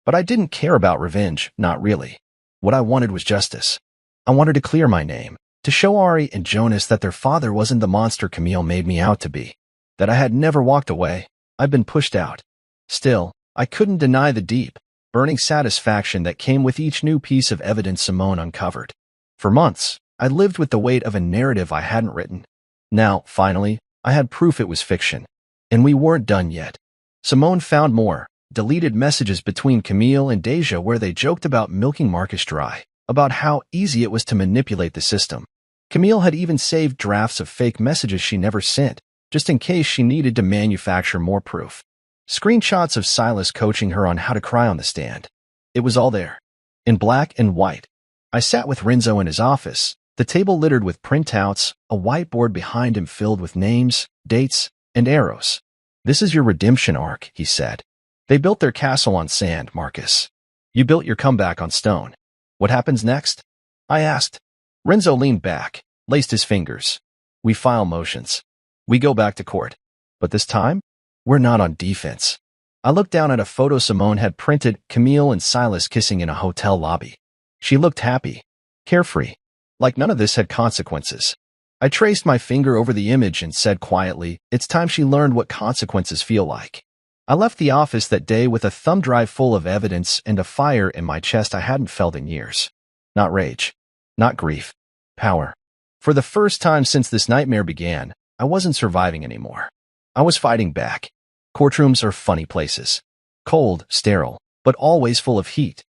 But I didn't care about revenge, not really. What I wanted was justice. I wanted to clear my name, to show Ari and Jonas that their father wasn't the monster Camille made me out to be, that I had never walked away. I'd been pushed out. Still, I couldn't deny the deep, burning satisfaction that came with each new piece of evidence Simone uncovered. For months, I lived with the weight of a narrative I hadn't written. Now, finally, I had proof it was fiction. And we weren't done yet. Simone found more, deleted messages between Camille and Deja where they joked about milking Marcus dry, about how easy it was to manipulate the system. Camille had even saved drafts of fake messages she never sent, just in case she needed to manufacture more proof. Screenshots of Silas coaching her on how to cry on the stand. It was all there, in black and white. I sat with Renzo in his office, the table littered with printouts, a whiteboard behind him filled with names, dates, and arrows. "This is your redemption arc," he said. "They built their castle on sand, Marcus. You built your comeback on stone. What happens next?" I asked. Renzo leaned back, laced his fingers. "We file motions. We go back to court. But this time, we're not on defense." I looked down at a photo Simone had printed, Camille and Silas kissing in a hotel lobby. She looked happy, carefree, like none of this had consequences. I traced my finger over the image and said quietly, "It's time she learned what consequences feel like." I left the office that day with a thumb drive full of evidence and a fire in my chest I hadn't felt in years. Not rage, not grief, power. For the first time since this nightmare began, I wasn't surviving anymore. I was fighting back. Courtrooms are funny places. Cold, sterile, but always full of heat.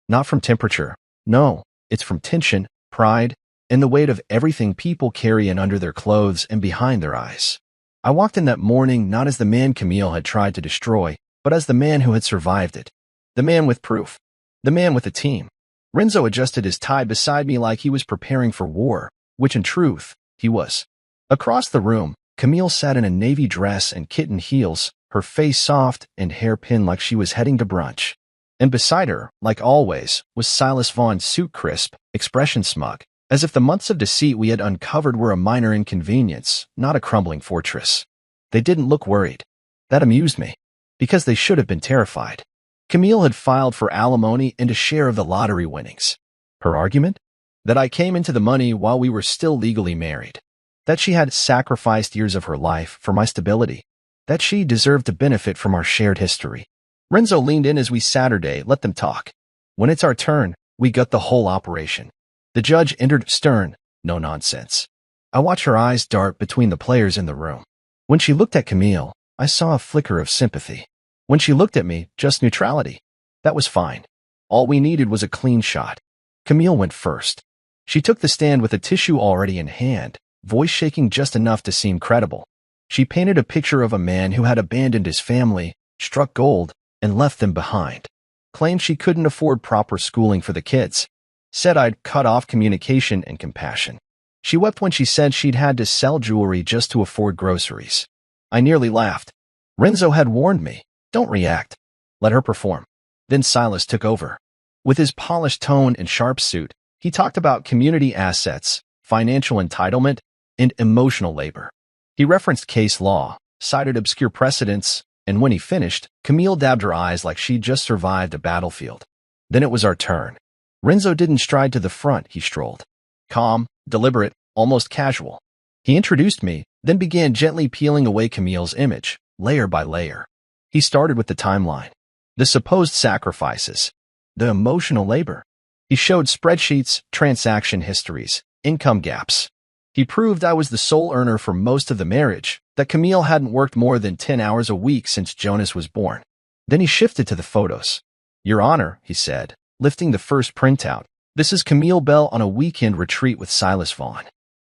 Not from temperature. No, it's from tension, pride, and the weight of everything people carry in under their clothes and behind their eyes. I walked in that morning not as the man Camille had tried to destroy, but as the man who had survived it. The man with proof. The man with a team. Renzo adjusted his tie beside me like he was preparing for war, which in truth, he was. Across the room, Camille sat in a navy dress and kitten heels, her face soft and hair pinned like she was heading to brunch. And beside her, like always, was Silas Vaughn's suit crisp, expression smug, as if the months of deceit we had uncovered were a minor inconvenience, not a crumbling fortress. They didn't look worried. That amused me, because they should have been terrified. Camille had filed for alimony and a share of the lottery winnings. Her argument? That I came into the money while we were still legally married. That she had sacrificed years of her life for my stability. That she deserved to benefit from our shared history. Renzo leaned in as we Saturday, let them talk. When it's our turn, we gut the whole operation. The judge entered stern, no nonsense. I watched her eyes dart between the players in the room. When she looked at Camille, I saw a flicker of sympathy. When she looked at me, just neutrality. That was fine. All we needed was a clean shot. Camille went first. She took the stand with a tissue already in hand, voice shaking just enough to seem credible. She painted a picture of a man who had abandoned his family, struck gold, and left them behind. Claimed she couldn't afford proper schooling for the kids. Said I'd cut off communication and compassion. She wept when she said she'd had to sell jewelry just to afford groceries. I nearly laughed. Renzo had warned me, don't react. Let her perform. Then Silas took over. With his polished tone and sharp suit, he talked about community assets, financial entitlement, and emotional labor. He referenced case law, cited obscure precedents, and when he finished, Camille dabbed her eyes like she'd just survived a battlefield. Then it was our turn. Renzo didn't stride to the front, he strolled. Calm, deliberate, almost casual. He introduced me, then began gently peeling away Camille's image, layer by layer. He started with the timeline. The supposed sacrifices. The emotional labor. He showed spreadsheets, transaction histories, income gaps. He proved I was the sole earner for most of the marriage, that Camille hadn't worked more than 10 hours a week since Jonas was born. Then he shifted to the photos. Your Honor, he said, lifting the first printout. This is Camille Bell on a weekend retreat with Silas Vaughn.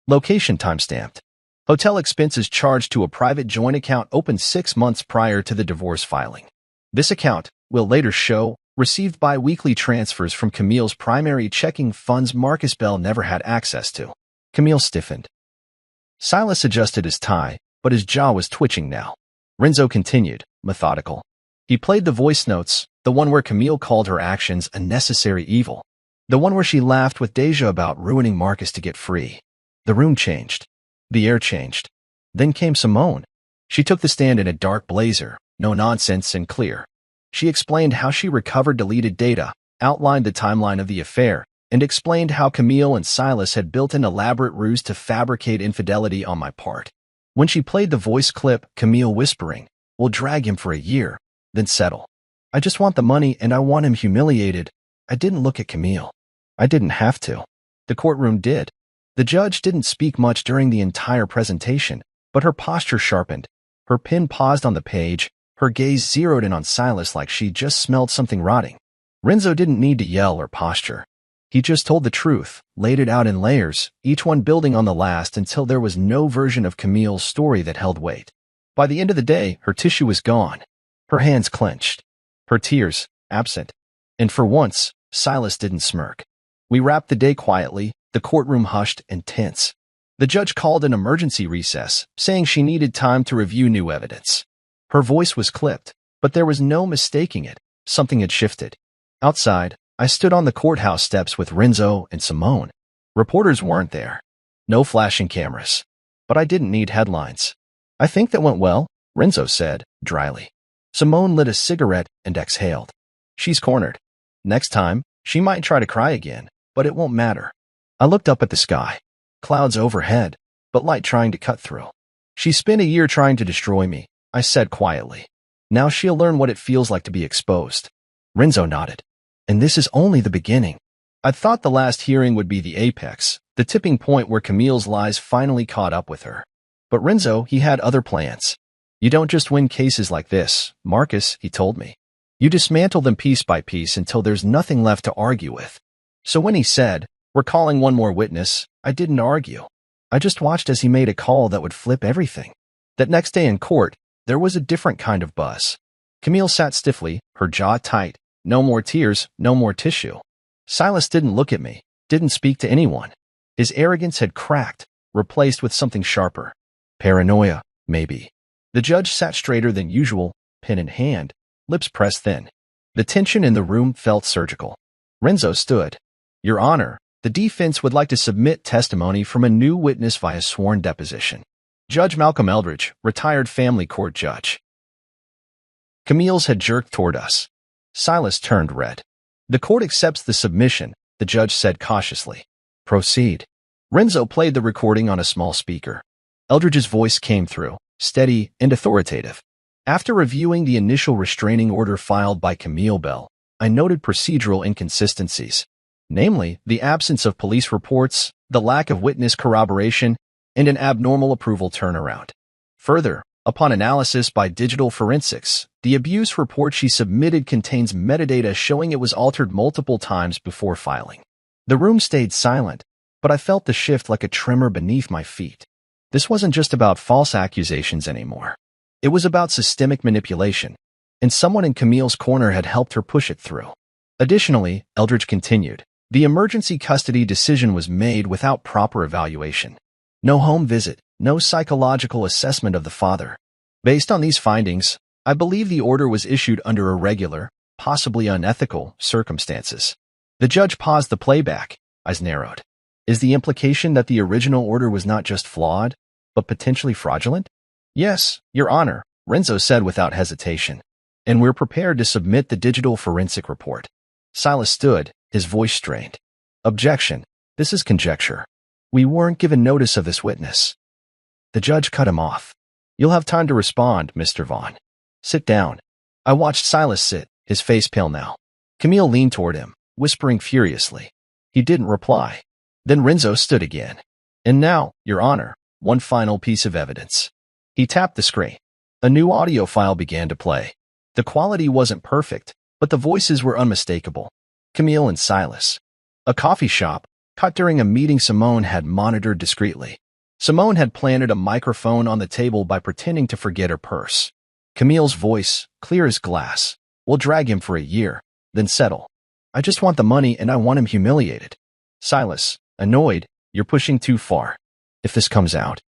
Location timestamped. Hotel expenses charged to a private joint account opened 6 months prior to the divorce filing. This account, will later show, received bi-weekly transfers from Camille's primary checking funds Marcus Bell never had access to. Camille stiffened. Silas adjusted his tie, but his jaw was twitching now. Renzo continued, methodical. He played the voice notes, the one where Camille called her actions a necessary evil. The one where she laughed with Deja about ruining Marcus to get free. The room changed. The air changed. Then came Simone. She took the stand in a dark blazer, no nonsense and clear. She explained how she recovered deleted data, outlined the timeline of the affair, and explained how Camille and Silas had built an elaborate ruse to fabricate infidelity on my part. When she played the voice clip, Camille whispering, "We'll drag him for a year, then settle. I just want the money and I want him humiliated." I didn't look at Camille. I didn't have to. The courtroom did. The judge didn't speak much during the entire presentation, but her posture sharpened. Her pen paused on the page, her gaze zeroed in on Silas like she just smelled something rotting. Renzo didn't need to yell or posture. He just told the truth, laid it out in layers, each one building on the last until there was no version of Camille's story that held weight. By the end of the day, her tissue was gone. Her hands clenched. Her tears, absent. And for once, Silas didn't smirk. We wrapped the day quietly, the courtroom hushed and tense. The judge called an emergency recess, saying she needed time to review new evidence. Her voice was clipped, but there was no mistaking it. Something had shifted. Outside, I stood on the courthouse steps with Renzo and Simone. Reporters weren't there. No flashing cameras. But I didn't need headlines. "I think that went well," Renzo said, dryly. Simone lit a cigarette and exhaled. "She's cornered. Next time, she might try to cry again, but it won't matter." I looked up at the sky. Clouds overhead, but light trying to cut through. "She spent a year trying to destroy me," I said quietly. "Now she'll learn what it feels like to be exposed." Renzo nodded. "And this is only the beginning." I thought the last hearing would be the apex, the tipping point where Camille's lies finally caught up with her. But Renzo, he had other plans. "You don't just win cases like this, Marcus," he told me. "You dismantle them piece by piece until there's nothing left to argue with." So when he said, "We're calling one more witness," I didn't argue. I just watched as he made a call that would flip everything. That next day in court, there was a different kind of buzz. Camille sat stiffly, her jaw tight. No more tears, no more tissue. Silas didn't look at me, didn't speak to anyone. His arrogance had cracked, replaced with something sharper. Paranoia, maybe. The judge sat straighter than usual, pen in hand, lips pressed thin. The tension in the room felt surgical. Renzo stood. "Your Honor, the defense would like to submit testimony from a new witness via sworn deposition. Judge Malcolm Eldridge, retired family court judge." Camille's had jerked toward us. Silas turned red. "The court accepts the submission," the judge said cautiously. "Proceed." Renzo played the recording on a small speaker. Eldridge's voice came through, steady and authoritative. "After reviewing the initial restraining order filed by Camille Bell, I noted procedural inconsistencies, namely the absence of police reports, the lack of witness corroboration, and an abnormal approval turnaround. Further, upon analysis by digital forensics, the abuse report she submitted contains metadata showing it was altered multiple times before filing." The room stayed silent, but I felt the shift like a tremor beneath my feet. This wasn't just about false accusations anymore. It was about systemic manipulation, and someone in Camille's corner had helped her push it through. Additionally, Eldridge continued, the emergency custody decision was made without proper evaluation. No home visit, no psychological assessment of the father. Based on these findings, I believe the order was issued under irregular, possibly unethical, circumstances. The judge paused the playback, eyes narrowed. Is the implication that the original order was not just flawed, but potentially fraudulent? Yes, Your Honor, Renzo said without hesitation. And we're prepared to submit the digital forensic report. Silas stood, his voice strained. Objection. This is conjecture. We weren't given notice of this witness. The judge cut him off. You'll have time to respond, Mr. Vaughn. Sit down. I watched Silas sit, his face pale now. Camille leaned toward him, whispering furiously. He didn't reply. Then Renzo stood again. And now, Your Honor, one final piece of evidence. He tapped the screen. A new audio file began to play. The quality wasn't perfect, but the voices were unmistakable. Camille and Silas. A coffee shop, caught during a meeting Simone had monitored discreetly. Simone had planted a microphone on the table by pretending to forget her purse. Camille's voice, clear as glass. We'll drag him for a year, then settle. I just want the money and I want him humiliated. Silas, annoyed, you're pushing too far. If this comes out.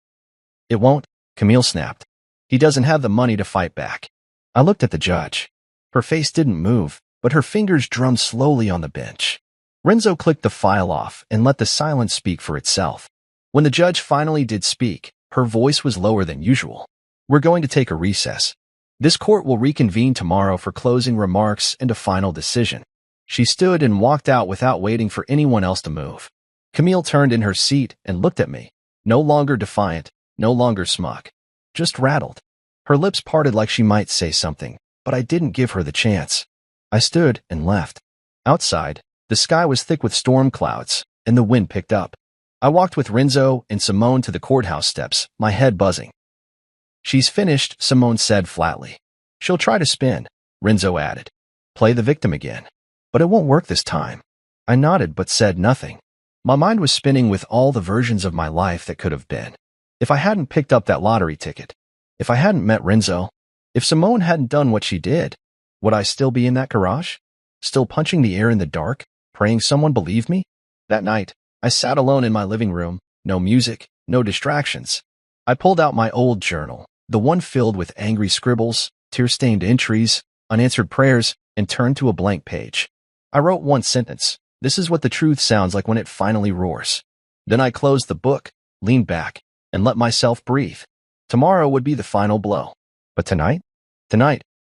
It won't, Camille snapped. He doesn't have the money to fight back. I looked at the judge. Her face didn't move, but her fingers drummed slowly on the bench. Renzo clicked the file off and let the silence speak for itself. When the judge finally did speak, her voice was lower than usual. We're going to take a recess. This court will reconvene tomorrow for closing remarks and a final decision. She stood and walked out without waiting for anyone else to move. Camille turned in her seat and looked at me, no longer defiant, no longer smug, just rattled. Her lips parted like she might say something, but I didn't give her the chance. I stood and left. Outside, the sky was thick with storm clouds, and the wind picked up. I walked with Renzo and Simone to the courthouse steps, my head buzzing. "She's finished," Simone said flatly. "She'll try to spin," Renzo added. "Play the victim again. But it won't work this time." I nodded but said nothing. My mind was spinning with all the versions of my life that could have been. If I hadn't picked up that lottery ticket, if I hadn't met Renzo, if Simone hadn't done what she did, would I still be in that garage? Still punching the air in the dark, praying someone believed me? That night, I sat alone in my living room, no music, no distractions. I pulled out my old journal, the one filled with angry scribbles, tear-stained entries, unanswered prayers, and turned to a blank page. I wrote one sentence: "This is what the truth sounds like when it finally roars." Then I closed the book, leaned back, and let myself breathe. Tomorrow would be the final blow. But tonight,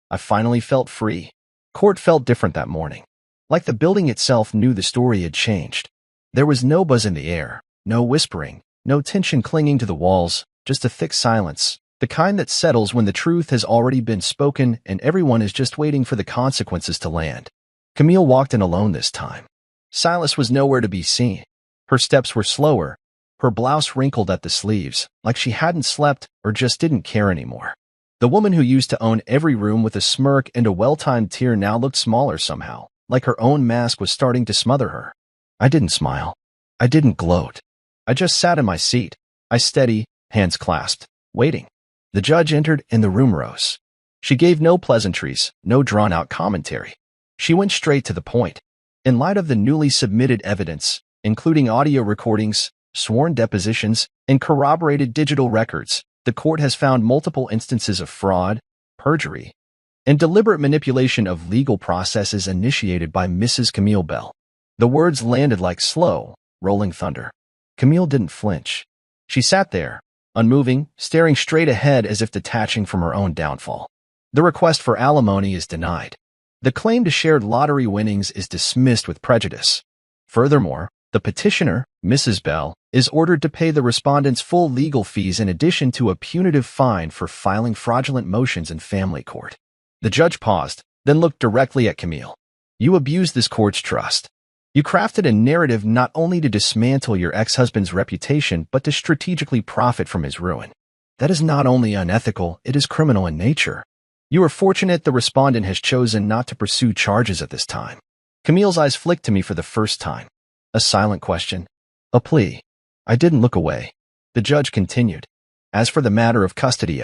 I finally felt free. Court felt different that morning. Like the building itself knew the story had changed. There was no buzz in the air, no whispering, no tension clinging to the walls, just a thick silence, the kind that settles when the truth has already been spoken and everyone is just waiting for the consequences to land. Camille walked in alone this time. Silas was nowhere to be seen. Her steps were slower, her blouse wrinkled at the sleeves, like she hadn't slept or just didn't care anymore. The woman who used to own every room with a smirk and a well-timed tear now looked smaller somehow, like her own mask was starting to smother her. I didn't smile. I didn't gloat. I just sat in my seat, eyes steady, hands clasped, waiting. The judge entered and the room rose. She gave no pleasantries, no drawn-out commentary. She went straight to the point. In light of the newly submitted evidence, including audio recordings, sworn depositions, and corroborated digital records, the court has found multiple instances of fraud, perjury, and deliberate manipulation of legal processes initiated by Mrs. Camille Bell. The words landed like slow, rolling thunder. Camille didn't flinch. She sat there, unmoving, staring straight ahead as if detaching from her own downfall. The request for alimony is denied. The claim to shared lottery winnings is dismissed with prejudice. Furthermore, the petitioner, Mrs. Bell, is ordered to pay the respondent's full legal fees in addition to a punitive fine for filing fraudulent motions in family court. The judge paused, then looked directly at Camille. "You abused this court's trust. You crafted a narrative not only to dismantle your ex-husband's reputation, but to strategically profit from his ruin. That is not only unethical, it is criminal in nature. You are fortunate the respondent has chosen not to pursue charges at this time." Camille's eyes flicked to me for the first time. A silent question. A plea. I didn't look away. The judge continued. "As for the matter of custody,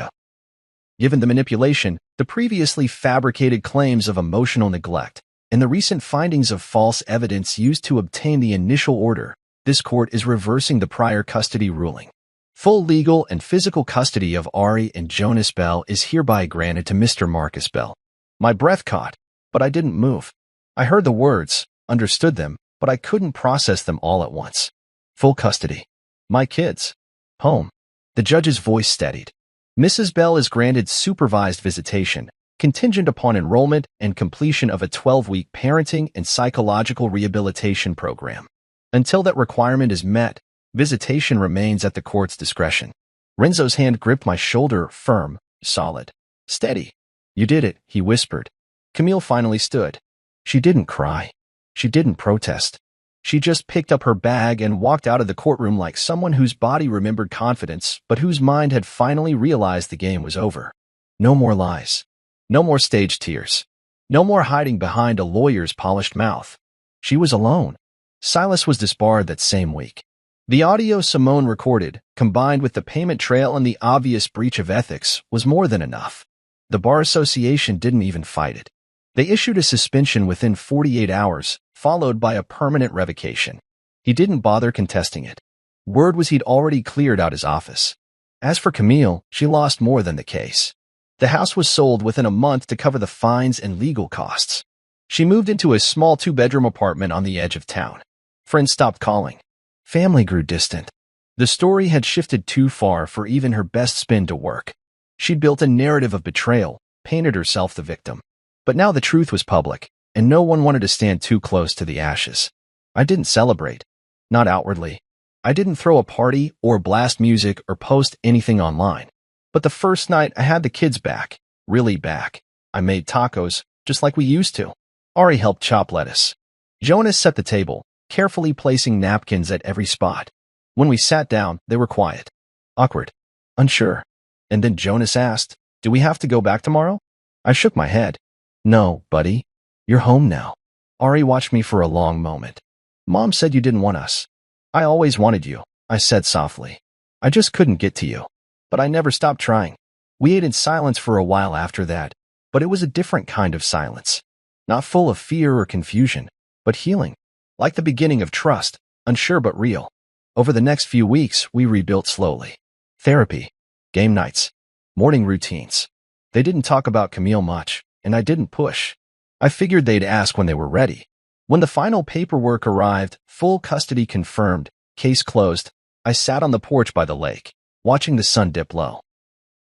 given the manipulation, the previously fabricated claims of emotional neglect, and the recent findings of false evidence used to obtain the initial order, this court is reversing the prior custody ruling. Full legal and physical custody of Ari and Jonas Bell is hereby granted to Mr. Marcus Bell." My breath caught, but I didn't move. I heard the words, understood them, but I couldn't process them all at once. Full custody. My kids. Home. The judge's voice steadied. "Mrs. Bell is granted supervised visitation, contingent upon enrollment and completion of a 12-week parenting and psychological rehabilitation program. Until that requirement is met, visitation remains at the court's discretion." Renzo's hand gripped my shoulder, firm, solid, steady. "You did it," he whispered. Camille finally stood. She didn't cry. She didn't protest. She just picked up her bag and walked out of the courtroom like someone whose body remembered confidence, but whose mind had finally realized the game was over. No more lies. No more staged tears. No more hiding behind a lawyer's polished mouth. She was alone. Silas was disbarred that same week. The audio Simone recorded, combined with the payment trail and the obvious breach of ethics, was more than enough. The Bar Association didn't even fight it. They issued a suspension within 48 hours, followed by a permanent revocation. He didn't bother contesting it. Word was he'd already cleared out his office. As for Camille, she lost more than the case. The house was sold within a month to cover the fines and legal costs. She moved into a small 2-bedroom apartment on the edge of town. Friends stopped calling. Family grew distant. The story had shifted too far for even her best spin to work. She'd built a narrative of betrayal, painted herself the victim. But now the truth was public, and no one wanted to stand too close to the ashes. I didn't celebrate. Not outwardly. I didn't throw a party or blast music or post anything online. But the first night I had the kids back, really back. I made tacos, just like we used to. Ari helped chop lettuce. Jonas set the table, carefully placing napkins at every spot. When we sat down, they were quiet. Awkward. Unsure. And then Jonas asked, "Do we have to go back tomorrow?" I shook my head. "No, buddy. You're home now." Ari watched me for a long moment. "Mom said you didn't want us." "I always wanted you," I said softly. "I just couldn't get to you." But I never stopped trying. We ate in silence for a while after that, but it was a different kind of silence. Not full of fear or confusion, but healing. Like the beginning of trust, unsure but real. Over the next few weeks, we rebuilt slowly. Therapy, game nights, morning routines. They didn't talk about Camille much, and I didn't push. I figured they'd ask when they were ready. When the final paperwork arrived, full custody confirmed, case closed, I sat on the porch by the lake, watching the sun dip low.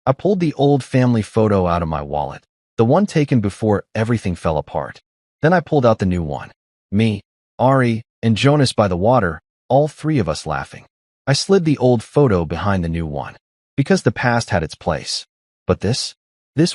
I pulled the old family photo out of my wallet, the one taken before everything fell apart. Then I pulled out the new one. Me, Ari, and Jonas by the water, all three of us laughing. I slid the old photo behind the new one, because the past had its place. But this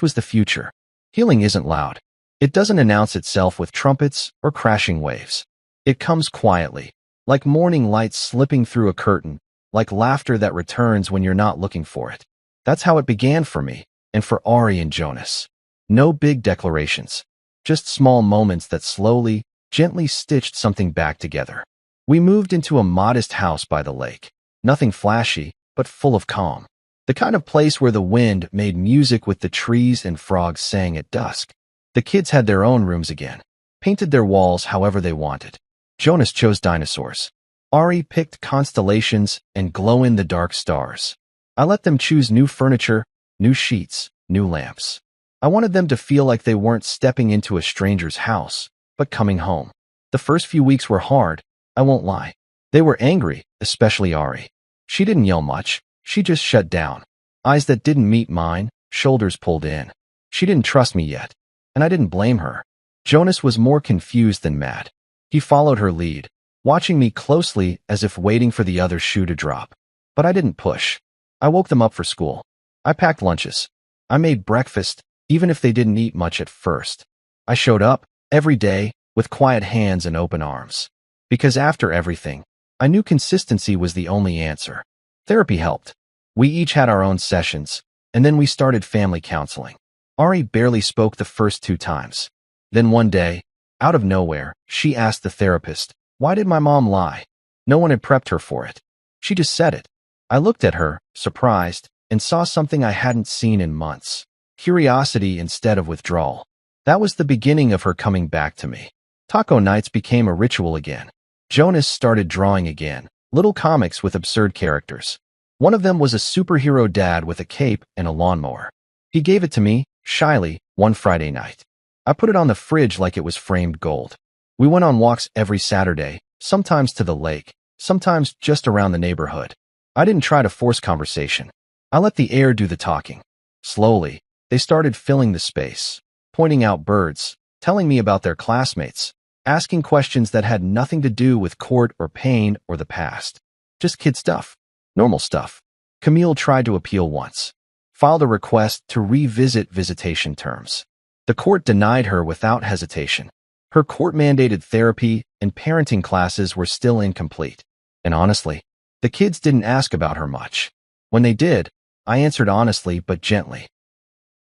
was the future. Healing isn't loud. It doesn't announce itself with trumpets or crashing waves. It comes quietly, like morning light slipping through a curtain, like laughter that returns when you're not looking for it. That's how it began for me, and for Ari and Jonas. No big declarations, just small moments that slowly, gently stitched something back together. We moved into a modest house by the lake. Nothing flashy, but full of calm. The kind of place where the wind made music with the trees and frogs sang at dusk. The kids had their own rooms again, painted their walls however they wanted. Jonas chose dinosaurs. Ari picked constellations and glow-in-the-dark stars. I let them choose new furniture, new sheets, new lamps. I wanted them to feel like they weren't stepping into a stranger's house, but coming home. The first few weeks were hard, I won't lie. They were angry, especially Ari. She didn't yell much, she just shut down. Eyes that didn't meet mine, shoulders pulled in. She didn't trust me yet, and I didn't blame her. Jonas was more confused than mad. He followed her lead, watching me closely as if waiting for the other shoe to drop. But I didn't push. I woke them up for school. I packed lunches. I made breakfast, even if they didn't eat much at first. I showed up, every day, with quiet hands and open arms. Because after everything, I knew consistency was the only answer. Therapy helped. We each had our own sessions, and then we started family counseling. Ari barely spoke the first 2 times. Then one day, out of nowhere, she asked the therapist, "Why did my mom lie?" No one had prepped her for it. She just said it. I looked at her, surprised, and saw something I hadn't seen in months. Curiosity instead of withdrawal. That was the beginning of her coming back to me. Taco nights became a ritual again. Jonas started drawing again, little comics with absurd characters. One of them was a superhero dad with a cape and a lawnmower. He gave it to me, shyly, one Friday night. I put it on the fridge like it was framed gold. We went on walks every Saturday, sometimes to the lake, sometimes just around the neighborhood. I didn't try to force conversation. I let the air do the talking. Slowly, they started filling the space, pointing out birds, telling me about their classmates, asking questions that had nothing to do with court or pain or the past. Just kid stuff. Normal stuff. Camille tried to appeal once. Filed a request to revisit visitation terms. The court denied her without hesitation. Her court-mandated therapy and parenting classes were still incomplete. And honestly, the kids didn't ask about her much. When they did, I answered honestly but gently.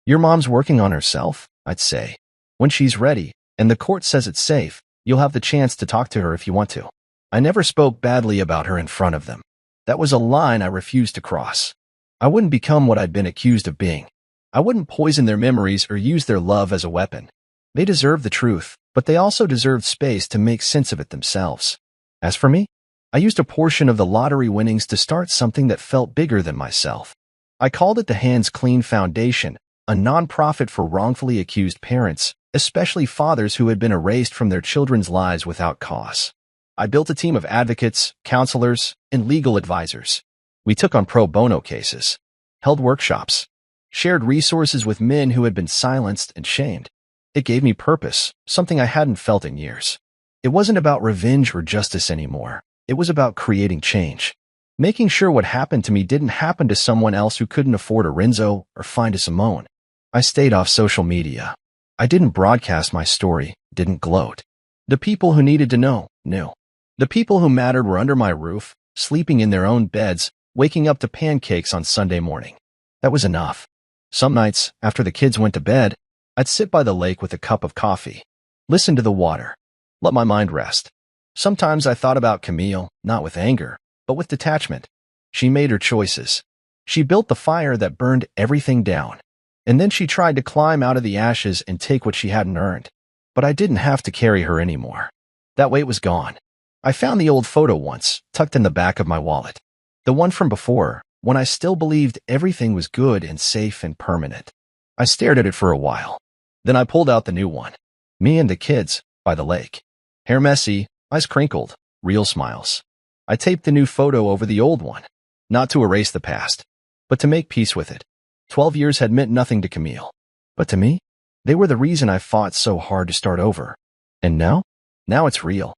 "Your mom's working on herself," I'd say. "When she's ready, and the court says it's safe, you'll have the chance to talk to her if you want to." I never spoke badly about her in front of them. That was a line I refused to cross. I wouldn't become what I'd been accused of being. I wouldn't poison their memories or use their love as a weapon. They deserved the truth, but they also deserved space to make sense of it themselves. As for me, I used a portion of the lottery winnings to start something that felt bigger than myself. I called it the Hands Clean Foundation, a nonprofit for wrongfully accused parents, especially fathers who had been erased from their children's lives without cause. I built a team of advocates, counselors, and legal advisors. We took on pro bono cases, held workshops, shared resources with men who had been silenced and shamed. It gave me purpose, something I hadn't felt in years. It wasn't about revenge or justice anymore. It was about creating change. Making sure what happened to me didn't happen to someone else who couldn't afford a Renzo or find a Simone. I stayed off social media. I didn't broadcast my story, didn't gloat. The people who needed to know, knew. The people who mattered were under my roof, sleeping in their own beds, waking up to pancakes on Sunday morning. That was enough. Some nights, after the kids went to bed, I'd sit by the lake with a cup of coffee, listen to the water, let my mind rest. Sometimes I thought about Camille, not with anger, but with detachment. She made her choices. She built the fire that burned everything down. And then she tried to climb out of the ashes and take what she hadn't earned. But I didn't have to carry her anymore. That weight was gone. I found the old photo once, tucked in the back of my wallet. The one from before, when I still believed everything was good and safe and permanent. I stared at it for a while. Then I pulled out the new one. Me and the kids, by the lake. Hair messy, eyes crinkled, real smiles. I taped the new photo over the old one. Not to erase the past, but to make peace with it. 12 years had meant nothing to Camille. But to me, they were the reason I fought so hard to start over. And now? Now it's real.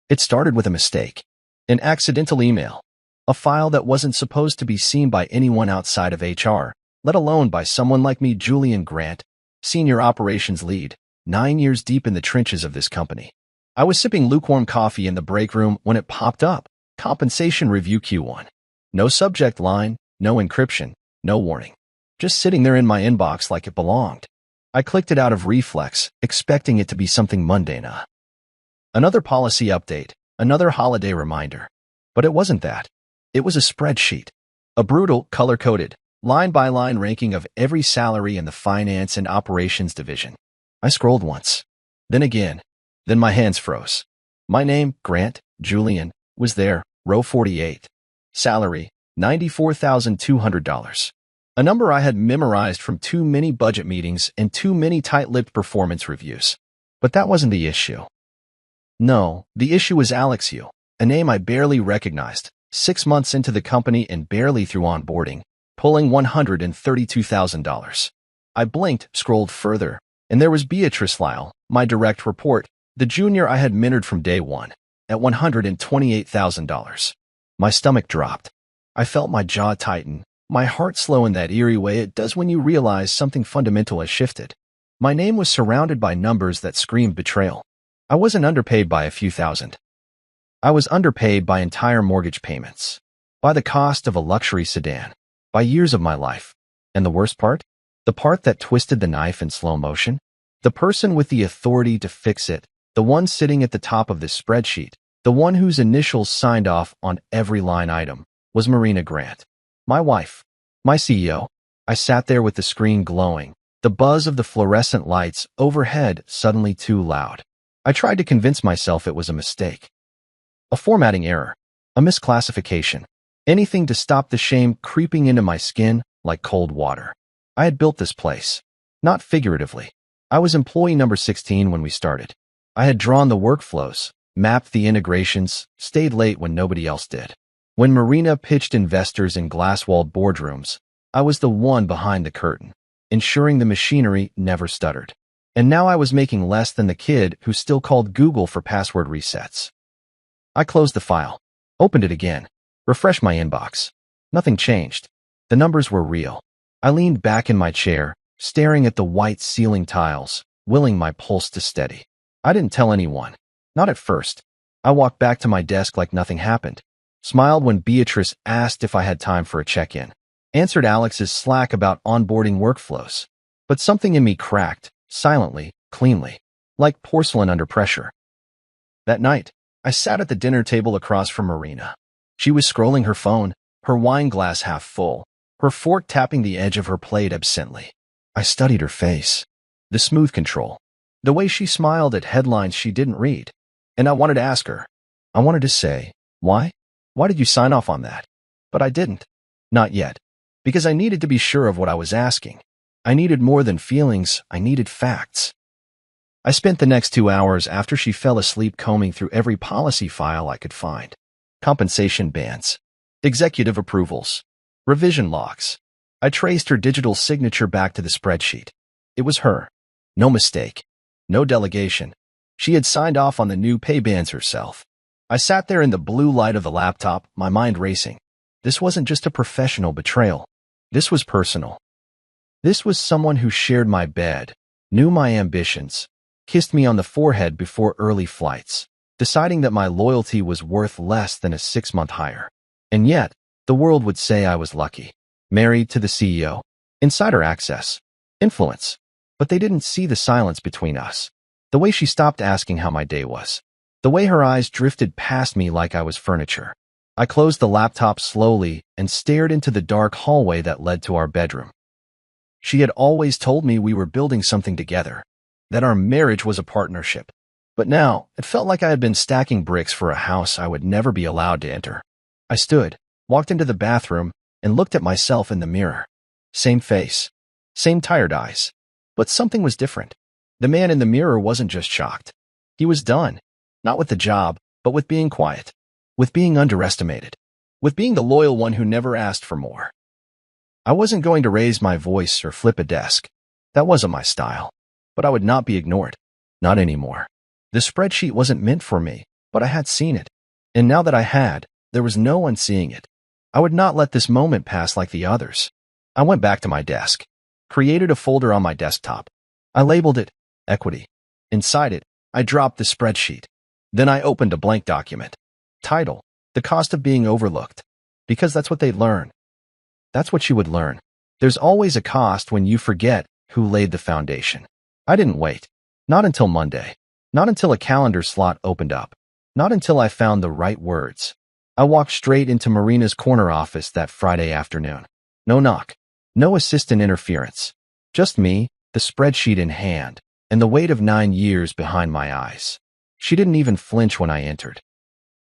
It started with a mistake. An accidental email. A file that wasn't supposed to be seen by anyone outside of HR, let alone by someone like me, Julian Grant, senior operations lead, 9 years deep in the trenches of this company. I was sipping lukewarm coffee in the break room when it popped up. Compensation review Q1. No subject line, no encryption, no warning. Just sitting there in my inbox like it belonged. I clicked it out of reflex, expecting it to be something mundane. Another policy update, another holiday reminder. But it wasn't that. It was a spreadsheet. A brutal, color-coded, line-by-line ranking of every salary in the finance and operations division. I scrolled once. Then again. Then my hands froze. My name, Grant, Julian, was there, row 48. Salary, $94,200. A number I had memorized from too many budget meetings and too many tight-lipped performance reviews. But that wasn't the issue. No, the issue was Alex Yu, a name I barely recognized, 6 months into the company and barely through onboarding, pulling $132,000. I blinked, scrolled further, and there was Beatrice Lyle, my direct report, the junior I had mentored from day one, at $128,000. My stomach dropped. I felt my jaw tighten, my heart slow in that eerie way it does when you realize something fundamental has shifted. My name was surrounded by numbers that screamed betrayal. I wasn't underpaid by a few thousand. I was underpaid by entire mortgage payments, by the cost of a luxury sedan, by years of my life. And the worst part? The part that twisted the knife in slow motion? The person with the authority to fix it, the one sitting at the top of this spreadsheet, the one whose initials signed off on every line item, was Marina Grant. My wife. My CEO. I sat there with the screen glowing, the buzz of the fluorescent lights overhead suddenly too loud. I tried to convince myself it was a mistake. A formatting error. A misclassification. Anything to stop the shame creeping into my skin like cold water. I had built this place. Not figuratively. I was employee number 16 when we started. I had drawn the workflows, mapped the integrations, stayed late when nobody else did. When Marina pitched investors in glass-walled boardrooms, I was the one behind the curtain, ensuring the machinery never stuttered. And now I was making less than the kid who still called Google for password resets. I closed the file, opened it again, refreshed my inbox. Nothing changed. The numbers were real. I leaned back in my chair, staring at the white ceiling tiles, willing my pulse to steady. I didn't tell anyone. Not at first. I walked back to my desk like nothing happened. Smiled when Beatrice asked if I had time for a check-in. Answered Alex's Slack about onboarding workflows. But something in me cracked, silently, cleanly, like porcelain under pressure. That night, I sat at the dinner table across from Marina. She was scrolling her phone, her wine glass half full, her fork tapping the edge of her plate absently. I studied her face. The smooth control. The way she smiled at headlines she didn't read. And I wanted to ask her. I wanted to say, why? Why did you sign off on that? But I didn't. Not yet. Because I needed to be sure of what I was asking. I needed more than feelings, I needed facts. I spent the next 2 hours after she fell asleep combing through every policy file I could find. Compensation bands. Executive approvals. Revision logs. I traced her digital signature back to the spreadsheet. It was her. No mistake. No delegation. She had signed off on the new pay bands herself. I sat there in the blue light of the laptop, my mind racing. This wasn't just a professional betrayal. This was personal. This was someone who shared my bed, knew my ambitions, kissed me on the forehead before early flights, deciding that my loyalty was worth less than a 6-month hire. And yet, the world would say I was lucky. Married to the CEO. Insider access. Influence. But they didn't see the silence between us. The way she stopped asking how my day was. The way her eyes drifted past me like I was furniture. I closed the laptop slowly and stared into the dark hallway that led to our bedroom. She had always told me we were building something together, that our marriage was a partnership. But now, it felt like I had been stacking bricks for a house I would never be allowed to enter. I stood, walked into the bathroom, and looked at myself in the mirror. Same face, same tired eyes. But something was different. The man in the mirror wasn't just shocked. He was done. Not with the job, but with being quiet. With being underestimated. With being the loyal one who never asked for more. I wasn't going to raise my voice or flip a desk. That wasn't my style. But I would not be ignored. Not anymore. The spreadsheet wasn't meant for me, but I had seen it. And now that I had, there was no one seeing it. I would not let this moment pass like the others. I went back to my desk. Created a folder on my desktop. I labeled it Equity. Inside it, I dropped the spreadsheet. Then I opened a blank document. Title, The Cost of Being Overlooked. Because that's what they'd learn. That's what you would learn. There's always a cost when you forget who laid the foundation. I didn't wait. Not until Monday. Not until a calendar slot opened up. Not until I found the right words. I walked straight into Marina's corner office that Friday afternoon. No knock. No assistant interference. Just me, the spreadsheet in hand, and the weight of 9 years behind my eyes. She didn't even flinch when I entered.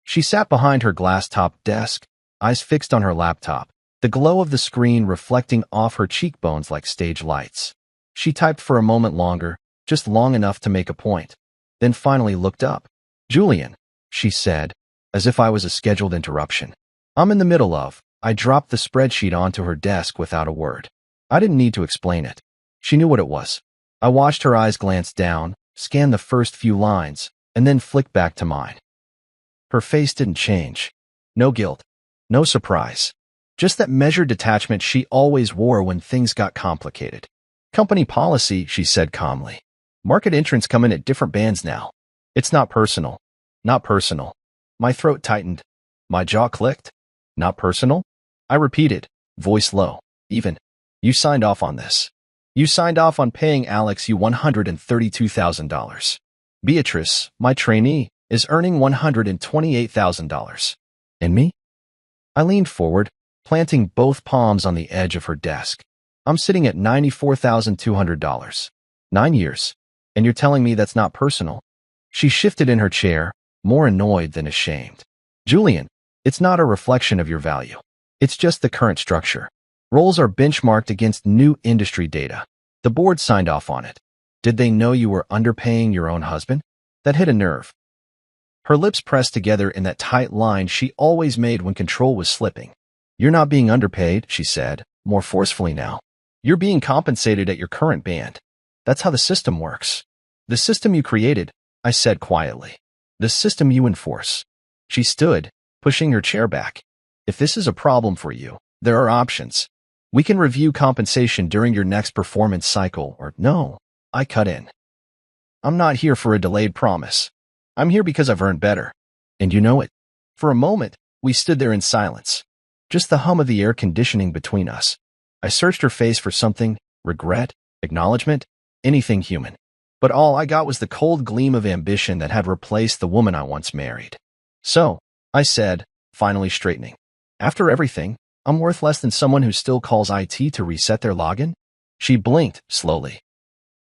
She sat behind her glass-topped desk, eyes fixed on her laptop, the glow of the screen reflecting off her cheekbones like stage lights. She typed for a moment longer, just long enough to make a point, then finally looked up. "Julian," she said, as if I was a scheduled interruption. "I'm in the middle of." I dropped the spreadsheet onto her desk without a word. I didn't need to explain it. She knew what it was. I watched her eyes glance down, scan the first few lines, and then flick back to mine. Her face didn't change. No guilt. No surprise. Just that measured detachment she always wore when things got complicated. "Company policy," she said calmly. "Market entrants come in at different bands now. It's not personal. Not personal." My throat tightened. My jaw clicked. "Not personal?" I repeated, voice low. "Even. You signed off on this. You signed off on paying Alex you $132,000. Beatrice, my trainee, is earning $128,000. And me?" I leaned forward, planting both palms on the edge of her desk. "I'm sitting at $94,200. 9 years. And you're telling me that's not personal?" She shifted in her chair, more annoyed than ashamed. "Julian, it's not a reflection of your value. It's just the current structure. Roles are benchmarked against new industry data. The board signed off on it. Did they know you were underpaying your own husband?" That hit a nerve. Her lips pressed together in that tight line she always made when control was slipping. "You're not being underpaid," she said, more forcefully now. "You're being compensated at your current band. That's how the system works." "The system you created," I said quietly. "The system you enforce." She stood, pushing her chair back. "If this is a problem for you, there are options. We can review compensation during your next performance cycle, or no." I cut in. "I'm not here for a delayed promise. I'm here because I've earned better. And you know it." For a moment, we stood there in silence. Just the hum of the air conditioning between us. I searched her face for something, regret, acknowledgement, anything human. But all I got was the cold gleam of ambition that had replaced the woman I once married. "So," I said, finally straightening, "after everything, I'm worth less than someone who still calls IT to reset their login?" She blinked slowly.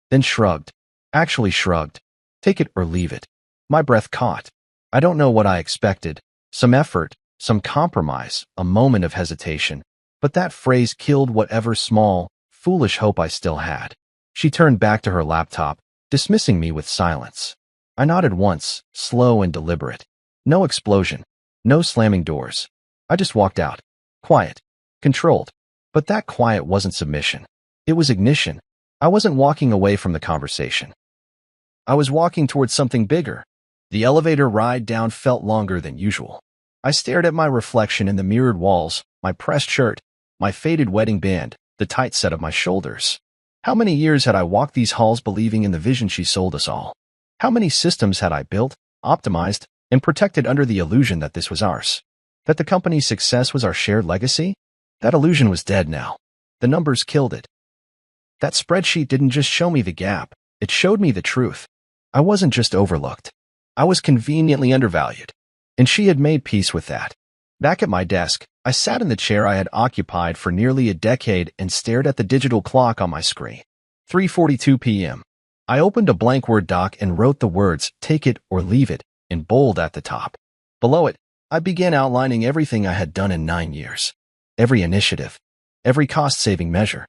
Then shrugged. Actually shrugged. Take it or leave it. My breath caught. I don't know what I expected. Some effort, some compromise, a moment of hesitation. But that phrase killed whatever small, foolish hope I still had. She turned back to her laptop, dismissing me with silence. I nodded once, slow and deliberate. No explosion. No slamming doors. I just walked out. Quiet. Controlled. But that quiet wasn't submission. It was ignition. I wasn't walking away from the conversation. I was walking towards something bigger. The elevator ride down felt longer than usual. I stared at my reflection in the mirrored walls, my pressed shirt, my faded wedding band, the tight set of my shoulders. How many years had I walked these halls believing in the vision she sold us all? How many systems had I built, optimized, and protected under the illusion that this was ours? That the company's success was our shared legacy? That illusion was dead now. The numbers killed it. That spreadsheet didn't just show me the gap, it showed me the truth. I wasn't just overlooked. I was conveniently undervalued. And she had made peace with that. Back at my desk, I sat in the chair I had occupied for nearly a decade and stared at the digital clock on my screen. 3:42 p.m. I opened a blank Word doc and wrote the words, "Take it or leave it," in bold at the top. Below it, I began outlining everything I had done in 9 years. Every initiative, every cost-saving measure,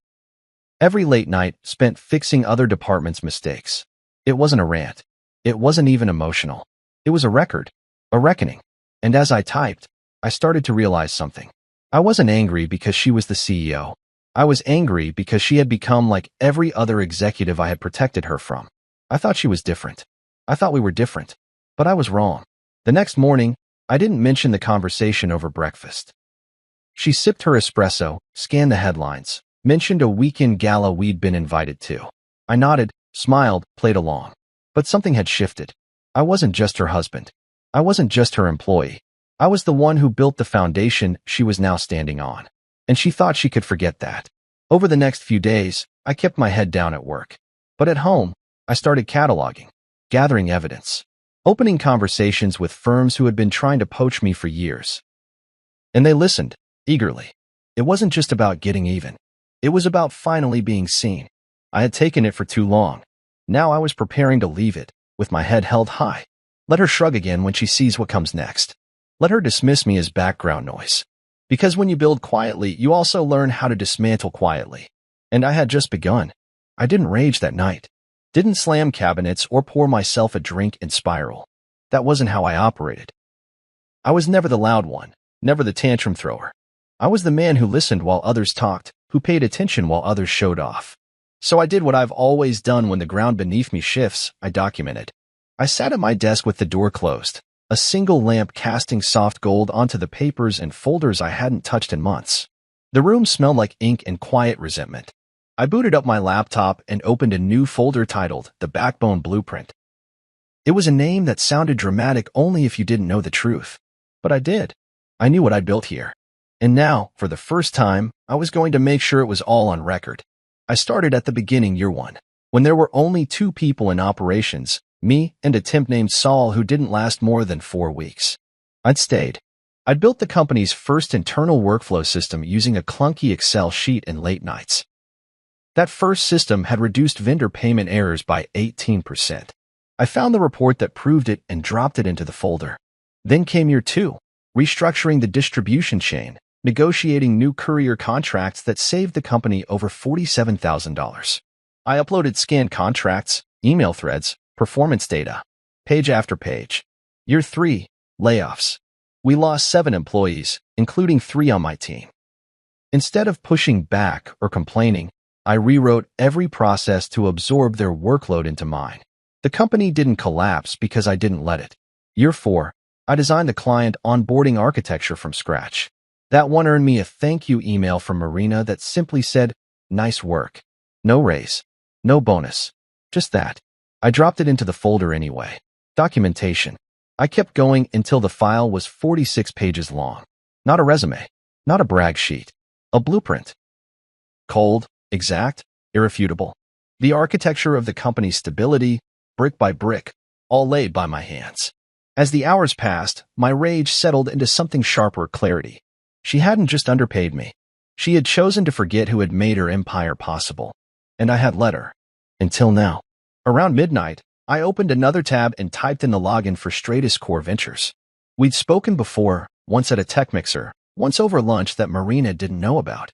every late night spent fixing other departments' mistakes. It wasn't a rant. It wasn't even emotional. It was a record, a reckoning. And as I typed, I started to realize something. I wasn't angry because she was the CEO. I was angry because she had become like every other executive I had protected her from. I thought she was different. I thought we were different. But I was wrong. The next morning, I didn't mention the conversation over breakfast. She sipped her espresso, scanned the headlines, mentioned a weekend gala we'd been invited to. I nodded, smiled, played along. But something had shifted. I wasn't just her husband. I wasn't just her employee. I was the one who built the foundation she was now standing on. And she thought she could forget that. Over the next few days, I kept my head down at work. But at home, I started cataloging, gathering evidence, opening conversations with firms who had been trying to poach me for years. And they listened, eagerly. It wasn't just about getting even. It was about finally being seen. I had taken it for too long. Now I was preparing to leave it, with my head held high. Let her shrug again when she sees what comes next. Let her dismiss me as background noise. Because when you build quietly, you also learn how to dismantle quietly. And I had just begun. I didn't rage that night. Didn't slam cabinets or pour myself a drink and spiral. That wasn't how I operated. I was never the loud one, never the tantrum thrower. I was the man who listened while others talked, who paid attention while others showed off. So I did what I've always done when the ground beneath me shifts, I documented. I sat at my desk with the door closed, a single lamp casting soft gold onto the papers and folders I hadn't touched in months. The room smelled like ink and quiet resentment. I booted up my laptop and opened a new folder titled The Backbone Blueprint. It was a name that sounded dramatic only if you didn't know the truth. But I did. I knew what I'd built here. And now, for the first time, I was going to make sure it was all on record. I started at the beginning, year one, when there were only 2 people in operations, me and a temp named Saul who didn't last more than 4 weeks. I'd stayed. I'd built the company's first internal workflow system using a clunky Excel sheet and late nights. That first system had reduced vendor payment errors by 18%. I found the report that proved it and dropped it into the folder. Then came year 2, restructuring the distribution chain, negotiating new courier contracts that saved the company over $47,000. I uploaded scanned contracts, email threads, performance data, page after page. Year 3, layoffs. We lost 7 employees, including 3 on my team. Instead of pushing back or complaining, I rewrote every process to absorb their workload into mine. The company didn't collapse because I didn't let it. Year 4, I designed the client onboarding architecture from scratch. That one earned me a thank you email from Marina that simply said, "Nice work." No raise, no bonus, just that. I dropped it into the folder anyway. Documentation. I kept going until the file was 46 pages long. Not a resume, not a brag sheet, a blueprint. Cold, exact, irrefutable. The architecture of the company's stability, brick by brick, all laid by my hands. As the hours passed, my rage settled into something sharper clarity. She hadn't just underpaid me. She had chosen to forget who had made her empire possible. And I had let her. Until now. Around midnight, I opened another tab and typed in the login for Stratus Core Ventures. We'd spoken before, once at a tech mixer, once over lunch that Marina didn't know about.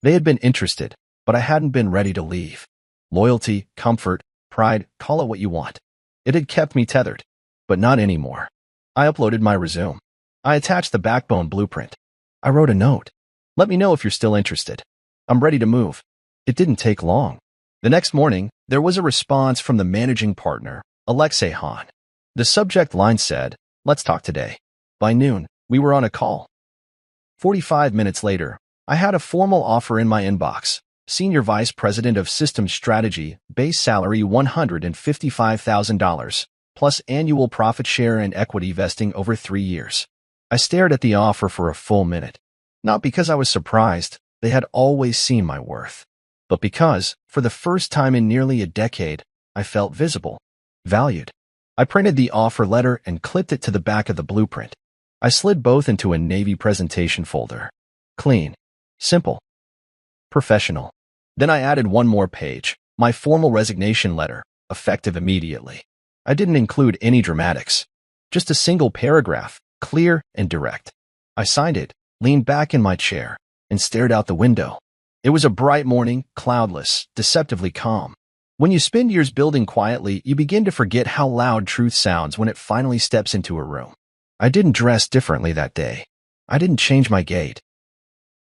They had been interested, but I hadn't been ready to leave. Loyalty, comfort, pride, call it what you want. It had kept me tethered. But not anymore. I uploaded my resume. I attached the backbone blueprint. I wrote a note. Let me know if you're still interested. I'm ready to move. It didn't take long. The next morning, there was a response from the managing partner, Alexei Hahn. The subject line said, "Let's talk today." By noon, we were on a call. 45 minutes later, I had a formal offer in my inbox. Senior Vice President of Systems Strategy, base salary $155,000, plus annual profit share and equity vesting over 3 years. I stared at the offer for a full minute. Not because I was surprised, they had always seen my worth, but because, for the first time in nearly a decade, I felt visible, valued. I printed the offer letter and clipped it to the back of the blueprint. I slid both into a navy presentation folder. Clean, simple, professional. Then I added one more page, my formal resignation letter, effective immediately. I didn't include any dramatics, just a single paragraph, clear and direct. I signed it, leaned back in my chair, and stared out the window. It was a bright morning, cloudless, deceptively calm. When you spend years building quietly, you begin to forget how loud truth sounds when it finally steps into a room. I didn't dress differently that day. I didn't change my gait.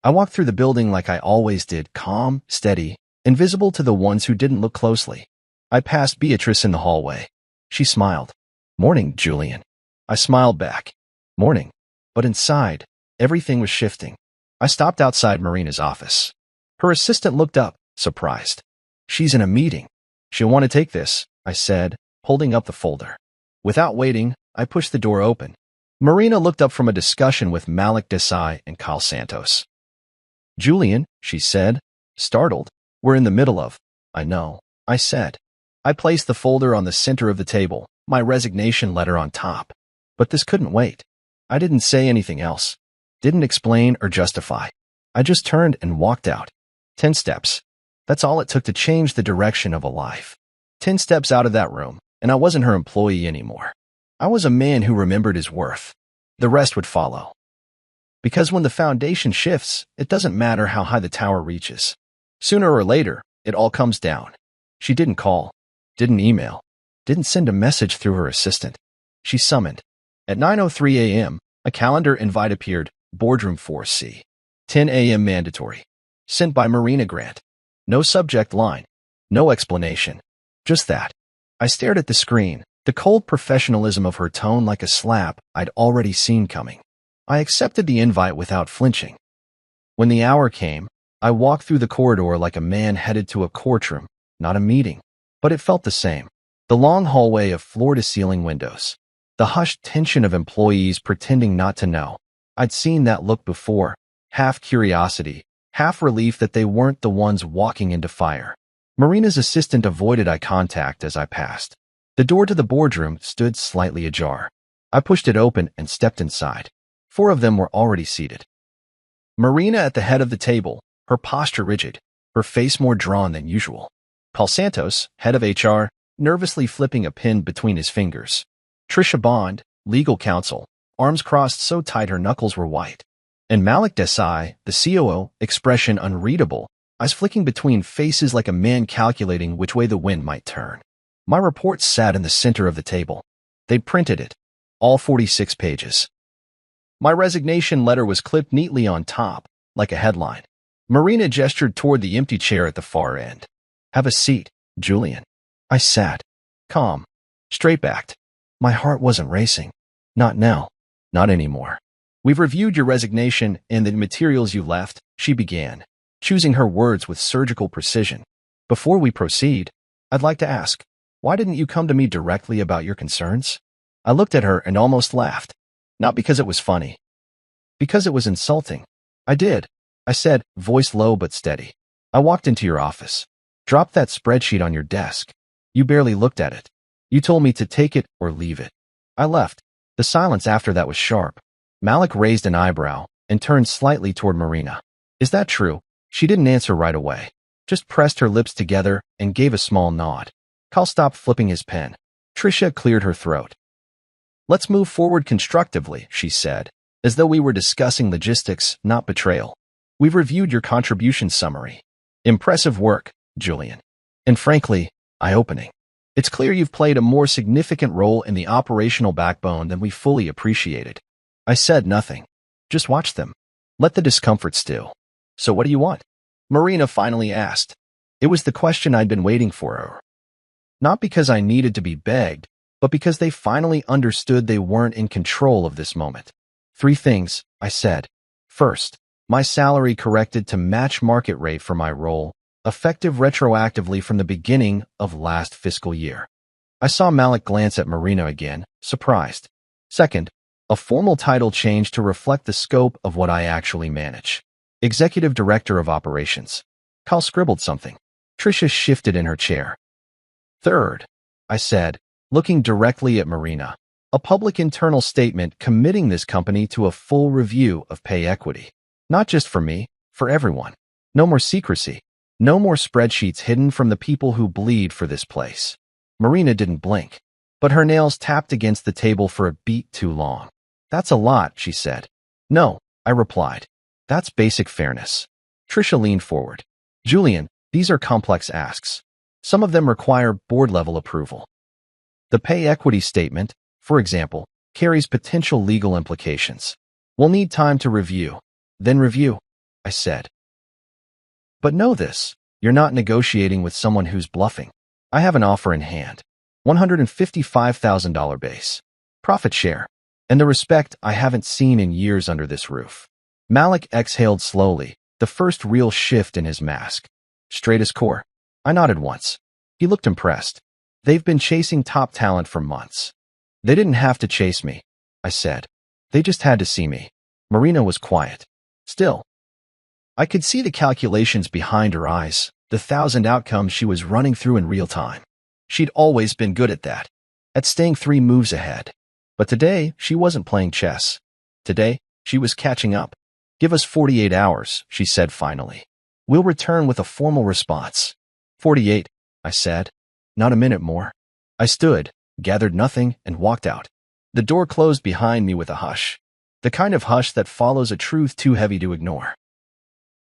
I walked through the building like I always did, calm, steady, invisible to the ones who didn't look closely. I passed Beatrice in the hallway. She smiled. "Morning, Julian." I smiled back. "Morning." But inside, everything was shifting. I stopped outside Marina's office. Her assistant looked up, surprised. "She's in a meeting. She'll want to take this," I said, holding up the folder. Without waiting, I pushed the door open. Marina looked up from a discussion with Malik Desai and Kyle Santos. "Julian," she said, startled. "We're in the middle of—" "I know," I said. I placed the folder on the center of the table, my resignation letter on top. But this couldn't wait. I didn't say anything else. Didn't explain or justify. I just turned and walked out. 10 steps. That's all it took to change the direction of a life. 10 steps out of that room, and I wasn't her employee anymore. I was a man who remembered his worth. The rest would follow. Because when the foundation shifts, it doesn't matter how high the tower reaches. Sooner or later, it all comes down. She didn't call, didn't email, didn't send a message through her assistant. She summoned. At 9:03 a.m., a calendar invite appeared, Boardroom 4C. 10 a.m. mandatory. Sent by Marina Grant. No subject line. No explanation. Just that. I stared at the screen, the cold professionalism of her tone like a slap I'd already seen coming. I accepted the invite without flinching. When the hour came, I walked through the corridor like a man headed to a courtroom, not a meeting. But it felt the same. The long hallway of floor-to-ceiling windows. The hushed tension of employees pretending not to know. I'd seen that look before, half curiosity, half relief that they weren't the ones walking into fire. Marina's assistant avoided eye contact as I passed. The door to the boardroom stood slightly ajar. I pushed it open and stepped inside. 4 of them were already seated. Marina at the head of the table, her posture rigid, her face more drawn than usual. Paul Santos, head of HR, nervously flipping a pen between his fingers. Trisha Bond, legal counsel, arms crossed so tight her knuckles were white. And Malik Desai, the COO, expression unreadable, eyes flicking between faces like a man calculating which way the wind might turn. My report sat in the center of the table. They'd printed it, all 46 pages. My resignation letter was clipped neatly on top, like a headline. Marina gestured toward the empty chair at the far end. "Have a seat, Julian." I sat, calm, straight-backed. My heart wasn't racing. Not now. Not anymore. "We've reviewed your resignation and the materials you left," she began, choosing her words with surgical precision. "Before we proceed, I'd like to ask, why didn't you come to me directly about your concerns?" I looked at her and almost laughed. Not because it was funny. Because it was insulting. "I did," I said, voice low but steady. "I walked into your office. Dropped that spreadsheet on your desk. You barely looked at it. You told me to take it or leave it. I left." The silence after that was sharp. Malik raised an eyebrow and turned slightly toward Marina. "Is that true?" She didn't answer right away, just pressed her lips together and gave a small nod. Kyle stopped flipping his pen. Trisha cleared her throat. "Let's move forward constructively," she said, as though we were discussing logistics, not betrayal. "We've reviewed your contribution summary. Impressive work, Julian. And frankly, eye-opening. It's clear you've played a more significant role in the operational backbone than we fully appreciated." I said nothing. Just watched them. Let the discomfort still. So what do you want? Marina finally asked. It was the question I'd been waiting for. Not because I needed to be begged, but because they finally understood they weren't in control of this moment. 3 things, I said. First, my salary corrected to match market rate for my role, effective retroactively from the beginning of last fiscal year. I saw Malik glance at Marina again, surprised. Second, a formal title change to reflect the scope of what I actually manage. Executive Director of Operations. Kyle scribbled something. Tricia shifted in her chair. Third, I said, looking directly at Marina, a public internal statement committing this company to a full review of pay equity. Not just for me, for everyone. No more secrecy. No more spreadsheets hidden from the people who bleed for this place. Marina didn't blink, but her nails tapped against the table for a beat too long. That's a lot, she said. No, I replied. That's basic fairness. Tricia leaned forward. Julian, these are complex asks. Some of them require board-level approval. The pay equity statement, for example, carries potential legal implications. We'll need time to review. Then review, I said. But know this, you're not negotiating with someone who's bluffing. I have an offer in hand. $155,000 base. Profit share. And the respect I haven't seen in years under this roof. Malik exhaled slowly, the first real shift in his mask. Straight as core. I nodded once. He looked impressed. They've been chasing top talent for months. They didn't have to chase me, I said. They just had to see me. Marina was quiet. Still. I could see the calculations behind her eyes, the 1,000 outcomes she was running through in real time. She'd always been good at that, at staying 3 moves ahead. But today, she wasn't playing chess. Today, she was catching up. Give us 48 hours, she said finally. We'll return with a formal response. 48, I said. Not a minute more. I stood, gathered nothing, and walked out. The door closed behind me with a hush. The kind of hush that follows a truth too heavy to ignore.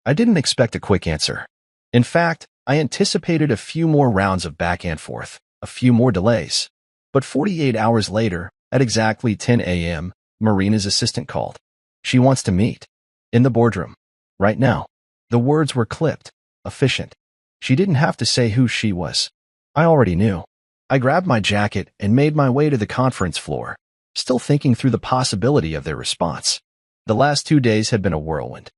I didn't expect a quick answer. In fact, I anticipated a few more rounds of back and forth, a few more delays. But 48 hours later, at exactly 10 a.m., Marina's assistant called. She wants to meet. In the boardroom. Right now. The words were clipped, efficient. She didn't have to say who she was. I already knew. I grabbed my jacket and made my way to the conference floor, still thinking through the possibility of their response. The last 2 days had been a whirlwind.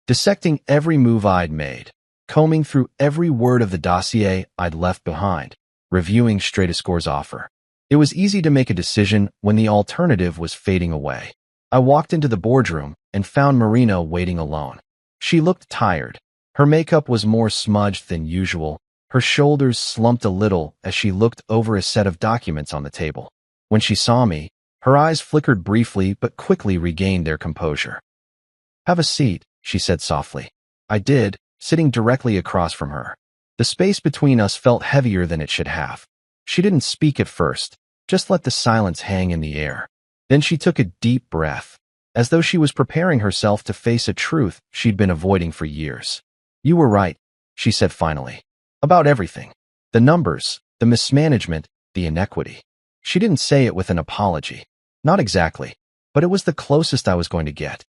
Dissecting every move I'd made, combing through every word of the dossier I'd left behind, reviewing Stratascore's offer. It was easy to make a decision when the alternative was fading away. I walked into the boardroom and found Marina waiting alone. She looked tired. Her makeup was more smudged than usual. Her shoulders slumped a little as she looked over a set of documents on the table. When she saw me, her eyes flickered briefly but quickly regained their composure. Have a seat, she said softly. I did, sitting directly across from her. The space between us felt heavier than it should have. She didn't speak at first, just let the silence hang in the air. Then she took a deep breath, as though she was preparing herself to face a truth she'd been avoiding for years. You were right, she said finally. About everything. The numbers, the mismanagement, the inequity. She didn't say it with an apology. Not exactly, but it was the closest I was going to get.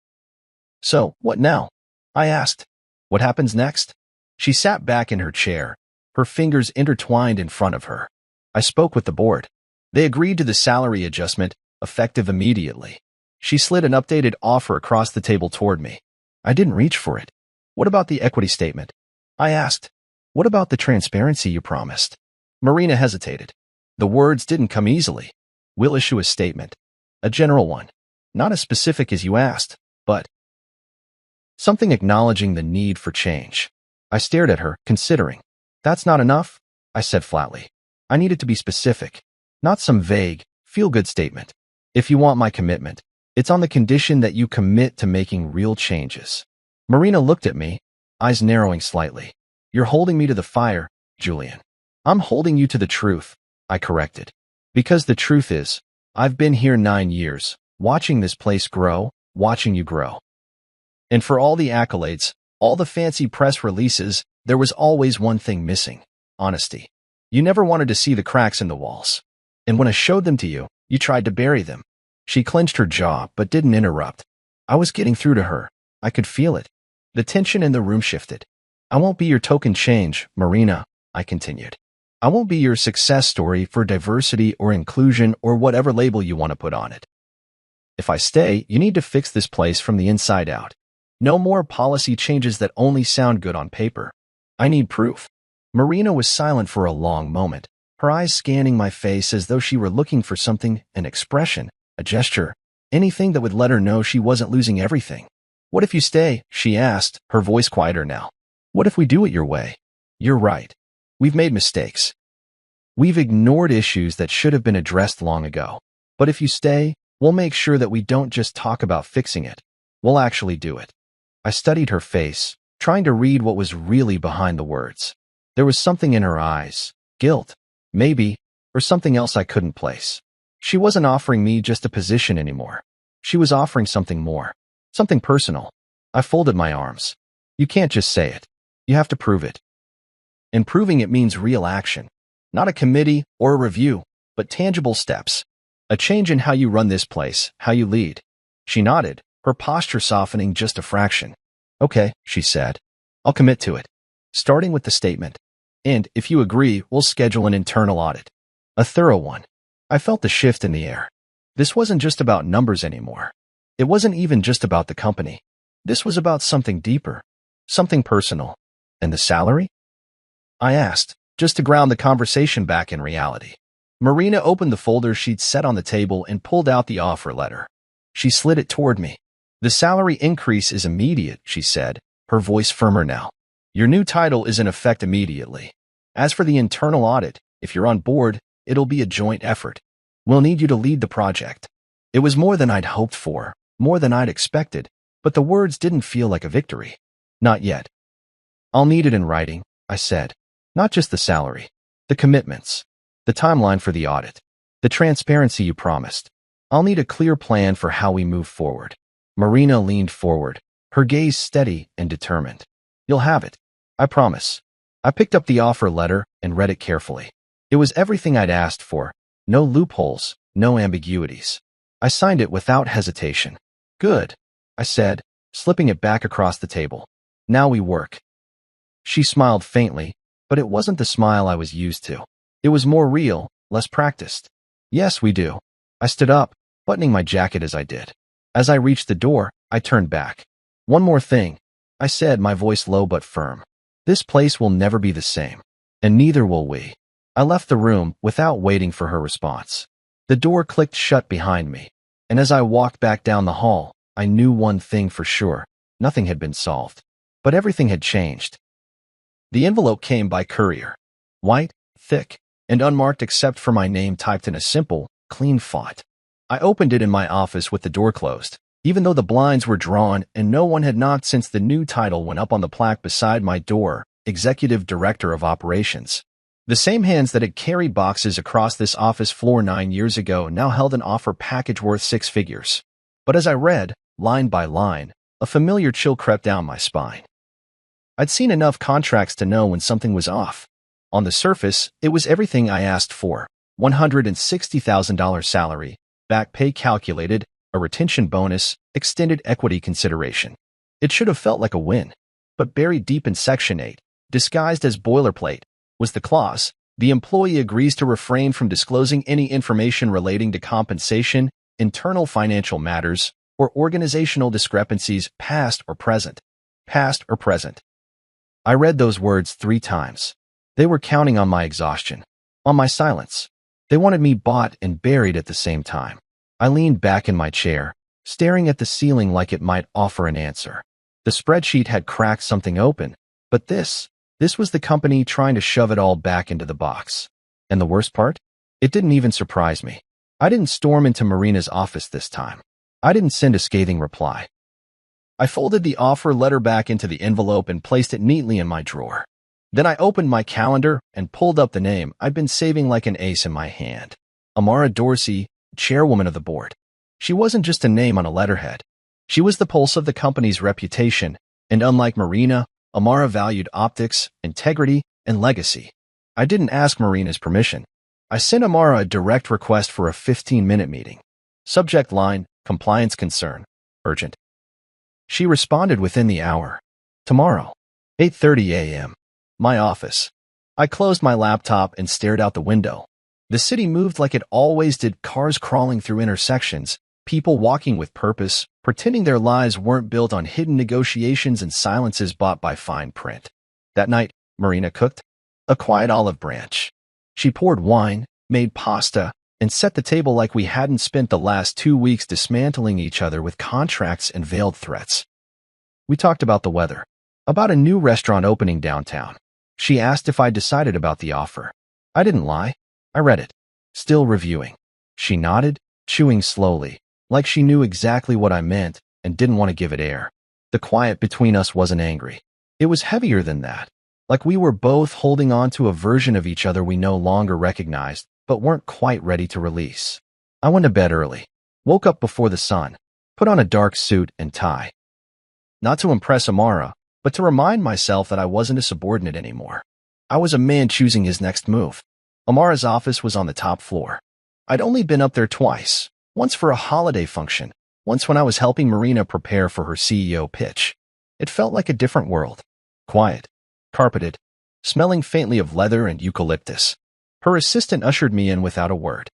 So, what now? I asked. What happens next? She sat back in her chair, her fingers intertwined in front of her. I spoke with the board. They agreed to the salary adjustment, effective immediately. She slid an updated offer across the table toward me. I didn't reach for it. What about the equity statement? I asked. What about the transparency you promised? Marina hesitated. The words didn't come easily. We'll issue a statement. A general one. Not as specific as you asked, but something acknowledging the need for change. I stared at her, considering. That's not enough, I said flatly. I need it to be specific, not some vague, feel-good statement. If you want my commitment, it's on the condition that you commit to making real changes. Marina looked at me, eyes narrowing slightly. You're holding me to the fire, Julian. I'm holding you to the truth, I corrected. Because the truth is, I've been here 9 years, watching this place grow, watching you grow. And for all the accolades, all the fancy press releases, there was always one thing missing: honesty. You never wanted to see the cracks in the walls. And when I showed them to you, you tried to bury them. She clenched her jaw but didn't interrupt. I was getting through to her. I could feel it. The tension in the room shifted. I won't be your token change, Marina, I continued. I won't be your success story for diversity or inclusion or whatever label you want to put on it. If I stay, you need to fix this place from the inside out. No more policy changes that only sound good on paper. I need proof. Marina was silent for a long moment, her eyes scanning my face as though she were looking for something, an expression, a gesture, anything that would let her know she wasn't losing everything. What if you stay? She asked, her voice quieter now. What if we do it your way? You're right. We've made mistakes. We've ignored issues that should have been addressed long ago. But if you stay, we'll make sure that we don't just talk about fixing it. We'll actually do it. I studied her face, trying to read what was really behind the words. There was something in her eyes, guilt, maybe, or something else I couldn't place. She wasn't offering me just a position anymore. She was offering something more, something personal. I folded my arms. You can't just say it. You have to prove it. And proving it means real action. Not a committee or a review, but tangible steps. A change in how you run this place, how you lead. She nodded, her posture softening just a fraction. Okay, she said. I'll commit to it. Starting with the statement. And, if you agree, we'll schedule an internal audit. A thorough one. I felt the shift in the air. This wasn't just about numbers anymore. It wasn't even just about the company. This was about something deeper. Something personal. And the salary? I asked, just to ground the conversation back in reality. Marina opened the folder she'd set on the table and pulled out the offer letter. She slid it toward me. The salary increase is immediate, she said, her voice firmer now. Your new title is in effect immediately. As for the internal audit, if you're on board, it'll be a joint effort. We'll need you to lead the project. It was more than I'd hoped for, more than I'd expected, but the words didn't feel like a victory. Not yet. I'll need it in writing, I said. Not just the salary, the commitments, the timeline for the audit, the transparency you promised. I'll need a clear plan for how we move forward. Marina leaned forward, her gaze steady and determined. You'll have it. I promise. I picked up the offer letter and read it carefully. It was everything I'd asked for. No loopholes, no ambiguities. I signed it without hesitation. Good, I said, slipping it back across the table. Now we work. She smiled faintly, but it wasn't the smile I was used to. It was more real, less practiced. Yes, we do. I stood up, buttoning my jacket as I did. As I reached the door, I turned back. One more thing, I said, my voice low but firm. This place will never be the same, and neither will we. I left the room without waiting for her response. The door clicked shut behind me, and as I walked back down the hall, I knew one thing for sure. Nothing had been solved, but everything had changed. The envelope came by courier. White, thick, and unmarked except for my name typed in a simple, clean font. I opened it in my office with the door closed, even though the blinds were drawn and no one had knocked since the new title went up on the plaque beside my door, Executive Director of Operations. The same hands that had carried boxes across this office floor 9 years ago now held an offer package worth 6 figures. But as I read, line by line, a familiar chill crept down my spine. I'd seen enough contracts to know when something was off. On the surface, it was everything I asked for. $160,000 salary, back pay calculated, a retention bonus, extended equity consideration. It should have felt like a win. But buried deep in Section 8, disguised as boilerplate, was the clause, the employee agrees to refrain from disclosing any information relating to compensation, internal financial matters, or organizational discrepancies past or present. Past or present. I read those words 3 times. They were counting on my exhaustion, on my silence. They wanted me bought and buried at the same time. I leaned back in my chair, staring at the ceiling like it might offer an answer. The spreadsheet had cracked something open, but this was the company trying to shove it all back into the box. And the worst part? It didn't even surprise me. I didn't storm into Marina's office this time. I didn't send a scathing reply. I folded the offer letter back into the envelope and placed it neatly in my drawer. Then I opened my calendar and pulled up the name I'd been saving like an ace in my hand. Amara Dorsey, chairwoman of the board. She wasn't just a name on a letterhead. She was the pulse of the company's reputation, and unlike Marina, Amara valued optics, integrity, and legacy. I didn't ask Marina's permission. I sent Amara a direct request for a 15-minute meeting. Subject line, compliance concern, urgent. She responded within the hour. Tomorrow, 8:30 a.m. My office. I closed my laptop and stared out the window. The city moved like it always did, cars crawling through intersections, people walking with purpose, pretending their lives weren't built on hidden negotiations and silences bought by fine print. That night, Marina cooked a quiet olive branch. She poured wine, made pasta, and set the table like we hadn't spent the last 2 weeks dismantling each other with contracts and veiled threats. We talked about the weather, about a new restaurant opening downtown. She asked if I'd decided about the offer. I didn't lie. I read it. Still reviewing. She nodded, chewing slowly, like she knew exactly what I meant and didn't want to give it air. The quiet between us wasn't angry. It was heavier than that, like we were both holding on to a version of each other we no longer recognized, but weren't quite ready to release. I went to bed early, woke up before the sun, put on a dark suit and tie. Not to impress Amara, but to remind myself that I wasn't a subordinate anymore. I was a man choosing his next move. Amara's office was on the top floor. I'd only been up there twice, once for a holiday function, once when I was helping Marina prepare for her CEO pitch. It felt like a different world. Quiet, carpeted, smelling faintly of leather and eucalyptus. Her assistant ushered me in without a word.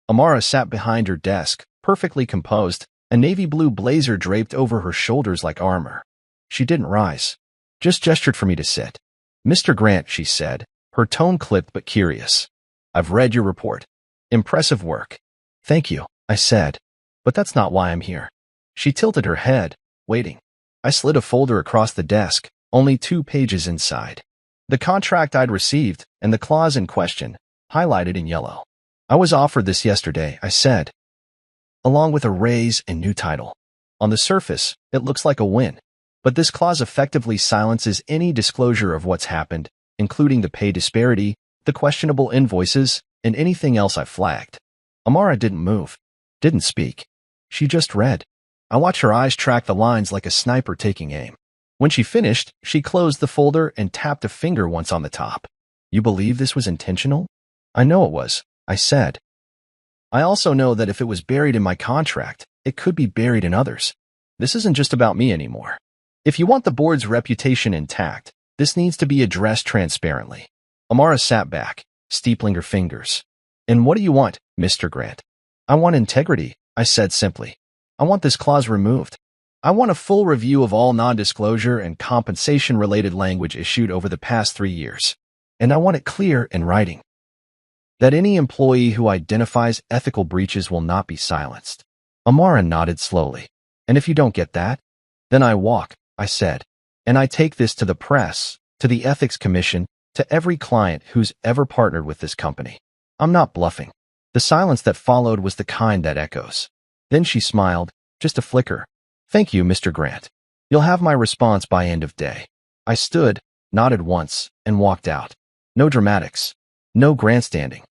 Amara sat behind her desk, perfectly composed, a navy blue blazer draped over her shoulders like armor. She didn't rise, just gestured for me to sit. "Mr. Grant," she said, her tone clipped but curious. "I've read your report. Impressive work." "Thank you," I said, "but that's not why I'm here." She tilted her head, waiting. I slid a folder across the desk, only 2 pages inside. The contract I'd received, and the clause in question, highlighted in yellow. "I was offered this yesterday," I said, "along with a raise and new title. On the surface, it looks like a win, but this clause effectively silences any disclosure of what's happened, including the pay disparity, the questionable invoices, and anything else I flagged." Amara didn't move, didn't speak. She just read. I watched her eyes track the lines like a sniper taking aim. When she finished, she closed the folder and tapped a finger once on the top. "You believe this was intentional?" "I know it was," I said. "I also know that if it was buried in my contract, it could be buried in others. This isn't just about me anymore. If you want the board's reputation intact, this needs to be addressed transparently." Amara sat back, steepling her fingers. "And what do you want, Mr. Grant?" "I want integrity," I said simply. "I want this clause removed. I want a full review of all non-disclosure and compensation-related language issued over the past 3 years. And I want it clear in writing that any employee who identifies ethical breaches will not be silenced." Amara nodded slowly. "And if you don't get that, then I walk," I said. "And I take this to the press, to the Ethics Commission, to every client who's ever partnered with this company. I'm not bluffing." The silence that followed was the kind that echoes. Then she smiled, just a flicker. "Thank you, Mr. Grant. You'll have my response by end of day." I stood, nodded once, and walked out. No dramatics. No grandstanding.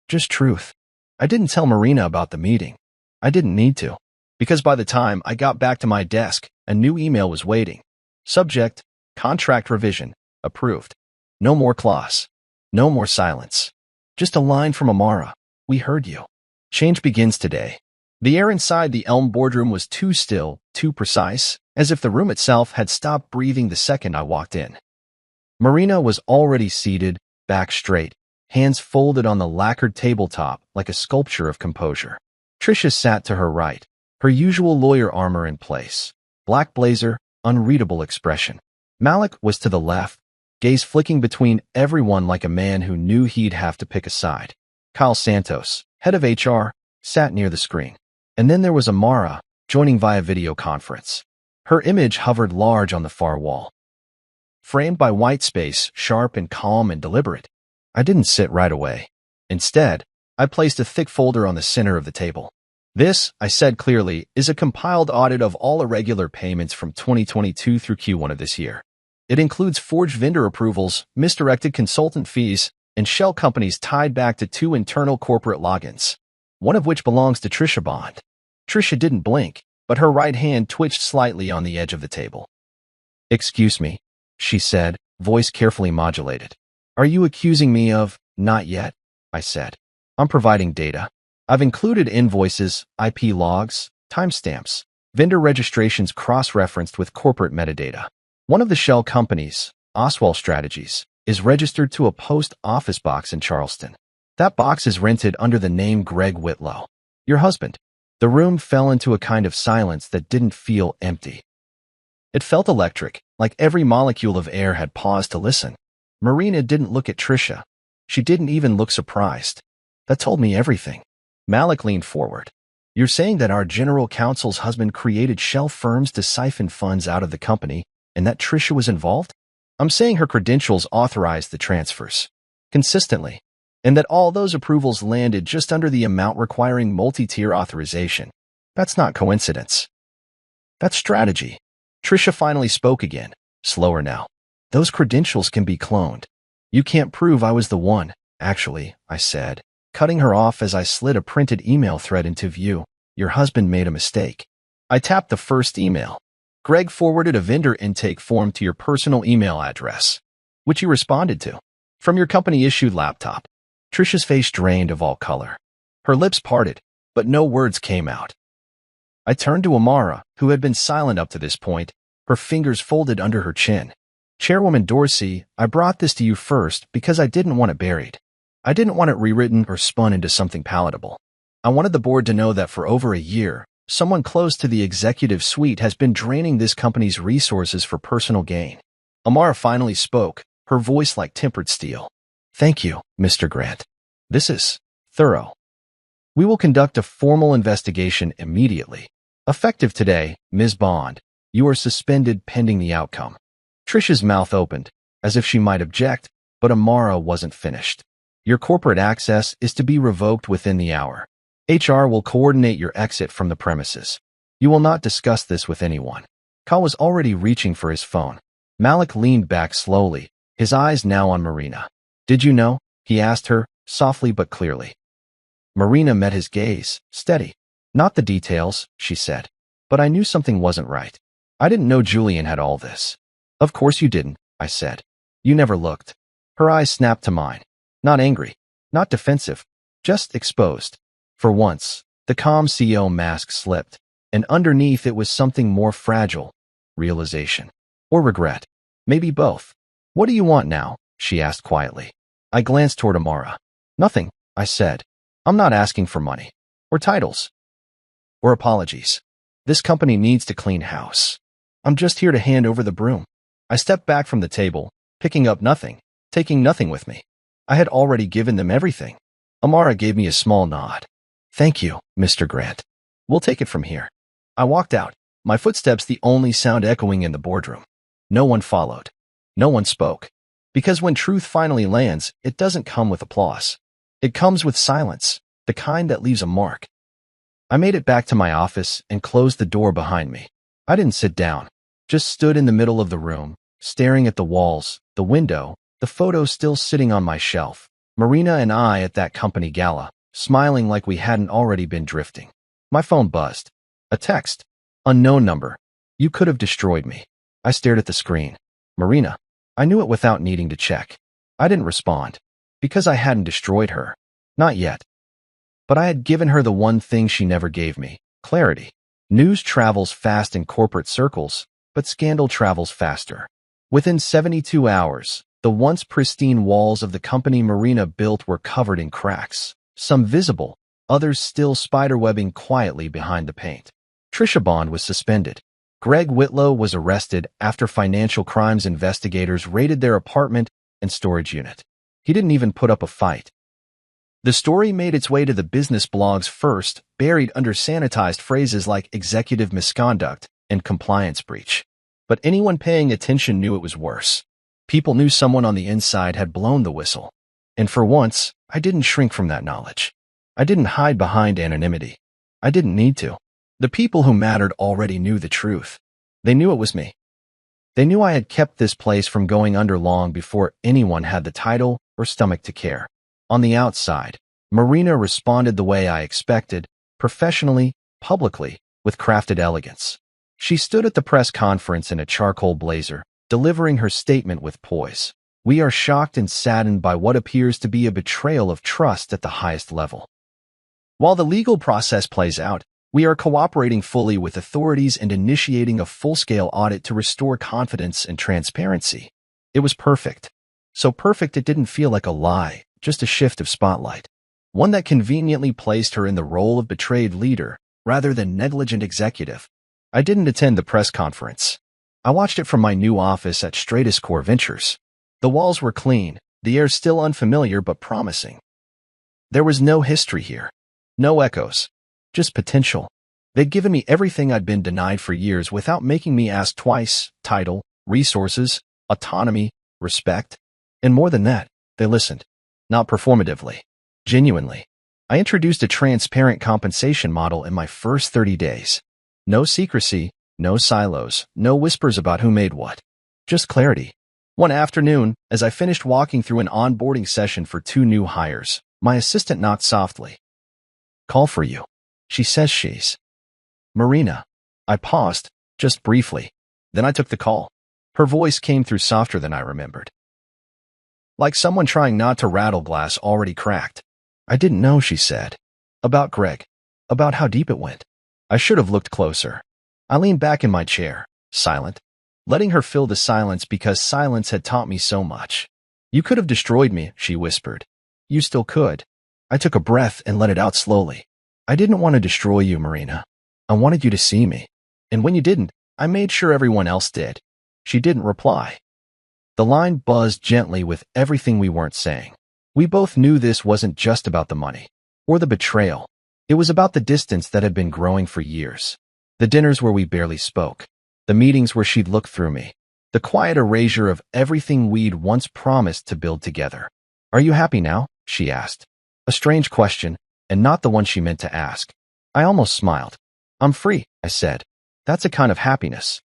Just truth. I didn't tell Marina about the meeting. I didn't need to, because by the time I got back to my desk, a new email was waiting. Subject, contract revision, approved. No more clause. No more silence. Just a line from Amara. "We heard you. Change begins today." The air inside the Elm boardroom was too still, too precise, as if the room itself had stopped breathing the second I walked in. Marina was already seated, back straight, hands folded on the lacquered tabletop like a sculpture of composure. Tricia sat to her right, her usual lawyer armor in place. Black blazer, unreadable expression. Malik was to the left, gaze flicking between everyone like a man who knew he'd have to pick a side. Kyle Santos, head of HR, sat near the screen. And then there was Amara, joining via video conference. Her image hovered large on the far wall, framed by white space, sharp and calm and deliberate. I didn't sit right away. Instead, I placed a thick folder on the center of the table. "This," I said clearly, "is a compiled audit of all irregular payments from 2022 through Q1 of this year. It includes forged vendor approvals, misdirected consultant fees, and shell companies tied back to 2 internal corporate logins, one of which belongs to Tricia Bond." Tricia didn't blink, but her right hand twitched slightly on the edge of the table. "Excuse me," she said, voice carefully modulated. "Are you accusing me of—" "Not yet," I said. "I'm providing data. I've included invoices, IP logs, timestamps. Vendor registrations cross-referenced with corporate metadata. One of the shell companies, Oswald Strategies, is registered to a post office box in Charleston. That box is rented under the name Greg Whitlow. Your husband. The room fell into a kind of silence that didn't feel empty. It felt electric, like every molecule of air had paused to listen. Marina didn't look at Trisha. She didn't even look surprised. That told me everything. Malik leaned forward. You're saying that our general counsel's husband created shell firms to siphon funds out of the company, and that Trisha was involved? I'm saying her credentials authorized the transfers. Consistently. And that all those approvals landed just under the amount requiring multi-tier authorization. That's not coincidence. That's strategy. Trisha finally spoke again, slower now. Those credentials can be cloned. You can't prove I was the one, actually, I said, cutting her off as I slid a printed email thread into view. Your husband made a mistake. I tapped the first email. Greg forwarded a vendor intake form to your personal email address, which you responded to, from your company-issued laptop. Trisha's face drained of all color. Her lips parted, but no words came out. I turned to Amara, who had been silent up to this point, her fingers folded under her chin. Chairwoman Dorsey, I brought this to you first because I didn't want it buried. I didn't want it rewritten or spun into something palatable. I wanted the board to know that for over a year, someone close to the executive suite has been draining this company's resources for personal gain. Amara finally spoke, her voice like tempered steel. Thank you, Mr. Grant. This is thorough. We will conduct a formal investigation immediately. Effective today, Ms. Bond, you are suspended pending the outcome. Trisha's mouth opened, as if she might object, but Amara wasn't finished. Your corporate access is to be revoked within the hour. HR will coordinate your exit from the premises. You will not discuss this with anyone. Kyle was already reaching for his phone. Malik leaned back slowly, his eyes now on Marina. Did you know? He asked her, softly but clearly. Marina met his gaze, steady. Not the details, she said. But I knew something wasn't right. I didn't know Julian had all this. Of course you didn't, I said. You never looked. Her eyes snapped to mine. Not angry, not defensive, just exposed. For once, the calm CEO mask slipped, and underneath it was something more fragile. Realization. Or regret. Maybe both. What do you want now? She asked quietly. I glanced toward Amara. Nothing, I said. I'm not asking for money. Or titles. Or apologies. This company needs to clean house. I'm just here to hand over the broom. I stepped back from the table, picking up nothing, taking nothing with me. I had already given them everything. Amara gave me a small nod. Thank you, Mr. Grant. We'll take it from here. I walked out, my footsteps the only sound echoing in the boardroom. No one followed. No one spoke. Because when truth finally lands, it doesn't come with applause. It comes with silence, the kind that leaves a mark. I made it back to my office and closed the door behind me. I didn't sit down, just stood in the middle of the room, staring at the walls, the window, the photos still sitting on my shelf. Marina and I at that company gala, smiling like we hadn't already been drifting. My phone buzzed. A text. Unknown number. You could have destroyed me. I stared at the screen. Marina. I knew it without needing to check. I didn't respond. Because I hadn't destroyed her. Not yet. But I had given her the one thing she never gave me. Clarity. News travels fast in corporate circles, but scandal travels faster. Within 72 hours, the once pristine walls of the company Marina built were covered in cracks, some visible, others still spiderwebbing quietly behind the paint. Trisha Bond was suspended. Greg Whitlow was arrested after financial crimes investigators raided their apartment and storage unit. He didn't even put up a fight. The story made its way to the business blogs first, buried under sanitized phrases like executive misconduct and compliance breach. But anyone paying attention knew it was worse. People knew someone on the inside had blown the whistle. And for once, I didn't shrink from that knowledge. I didn't hide behind anonymity. I didn't need to. The people who mattered already knew the truth. They knew it was me. They knew I had kept this place from going under long before anyone had the title or stomach to care. On the outside, Marina responded the way I expected, professionally, publicly, with crafted elegance. She stood at the press conference in a charcoal blazer, delivering her statement with poise. We are shocked and saddened by what appears to be a betrayal of trust at the highest level. While the legal process plays out, We are cooperating fully with authorities and initiating a full-scale audit to restore confidence and transparency. It was perfect. So perfect it didn't feel like a lie, just a shift of spotlight. One that conveniently placed her in the role of betrayed leader, rather than negligent executive. I didn't attend the press conference. I watched it from my new office at Stratus Core Ventures. The walls were clean, the air still unfamiliar but promising. There was no history here. No echoes. Just potential. They'd given me everything I'd been denied for years without making me ask twice: title, resources, autonomy, respect. And more than that, they listened. Not performatively. Genuinely. I introduced a transparent compensation model in my first 30 days. No secrecy, no silos, no whispers about who made what. Just clarity. One afternoon, as I finished walking through an onboarding session for 2 new hires, my assistant knocked softly. "Call for you," she says. She's Marina. I paused, just briefly. Then I took the call. Her voice came through softer than I remembered. Like someone trying not to rattle glass already cracked. "I didn't know," she said. "About Greg. About how deep it went." I should have looked closer. I leaned back in my chair, silent, letting her fill the silence because silence had taught me so much. "You could have destroyed me," she whispered. "You still could." I took a breath and let it out slowly. "I didn't want to destroy you, Marina. I wanted you to see me. And when you didn't, I made sure everyone else did." She didn't reply. The line buzzed gently with everything we weren't saying. We both knew this wasn't just about the money or the betrayal. It was about the distance that had been growing for years. The dinners where we barely spoke. The meetings where she'd look through me. The quiet erasure of everything we'd once promised to build together. "Are you happy now?" she asked. A strange question, and not the one she meant to ask. I almost smiled. "I'm free," I said. "That's a kind of happiness."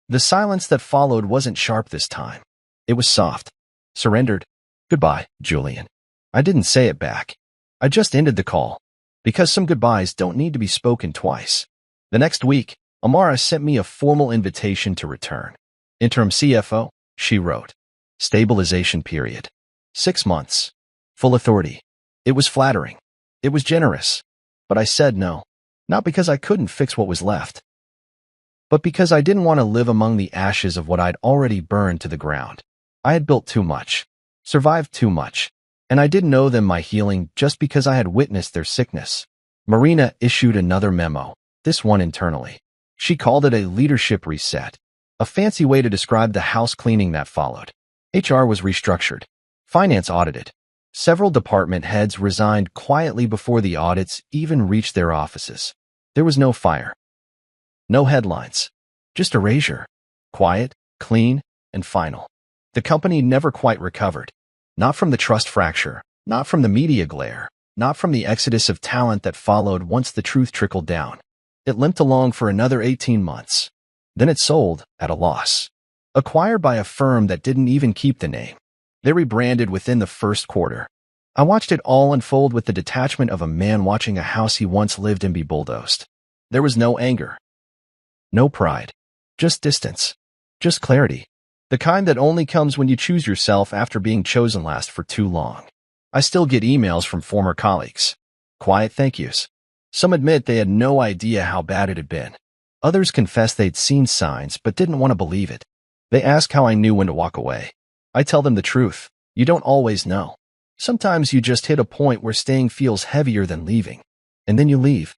The silence that followed wasn't sharp this time. It was soft. Surrendered. "Goodbye, Julian." I didn't say it back. I just ended the call. Because some goodbyes don't need to be spoken twice. The next week, Amara sent me a formal invitation to return. "Interim CFO," she wrote. "Stabilization period. 6 months. Full authority." It was flattering. It was generous. But I said no. Not because I couldn't fix what was left, but because I didn't want to live among the ashes of what I'd already burned to the ground. I had built too much, survived too much, and I didn't owe them my healing just because I had witnessed their sickness. Marina issued another memo, this one internally. She called it a leadership reset, a fancy way to describe the house cleaning that followed. HR was restructured, finance audited. Several department heads resigned quietly before the audits even reached their offices. There was no fire. No headlines. Just erasure. Quiet, clean, and final. The company never quite recovered. Not from the trust fracture, not from the media glare, not from the exodus of talent that followed once the truth trickled down. It limped along for another 18 months. Then it sold at a loss. Acquired by a firm that didn't even keep the name. They rebranded within the first quarter. I watched it all unfold with the detachment of a man watching a house he once lived in be bulldozed. There was no anger. No pride. Just distance. Just clarity. The kind that only comes when you choose yourself after being chosen last for too long. I still get emails from former colleagues. Quiet thank yous. Some admit they had no idea how bad it had been. Others confess they'd seen signs but didn't want to believe it. They ask how I knew when to walk away. I tell them the truth. You don't always know. Sometimes you just hit a point where staying feels heavier than leaving. And then you leave.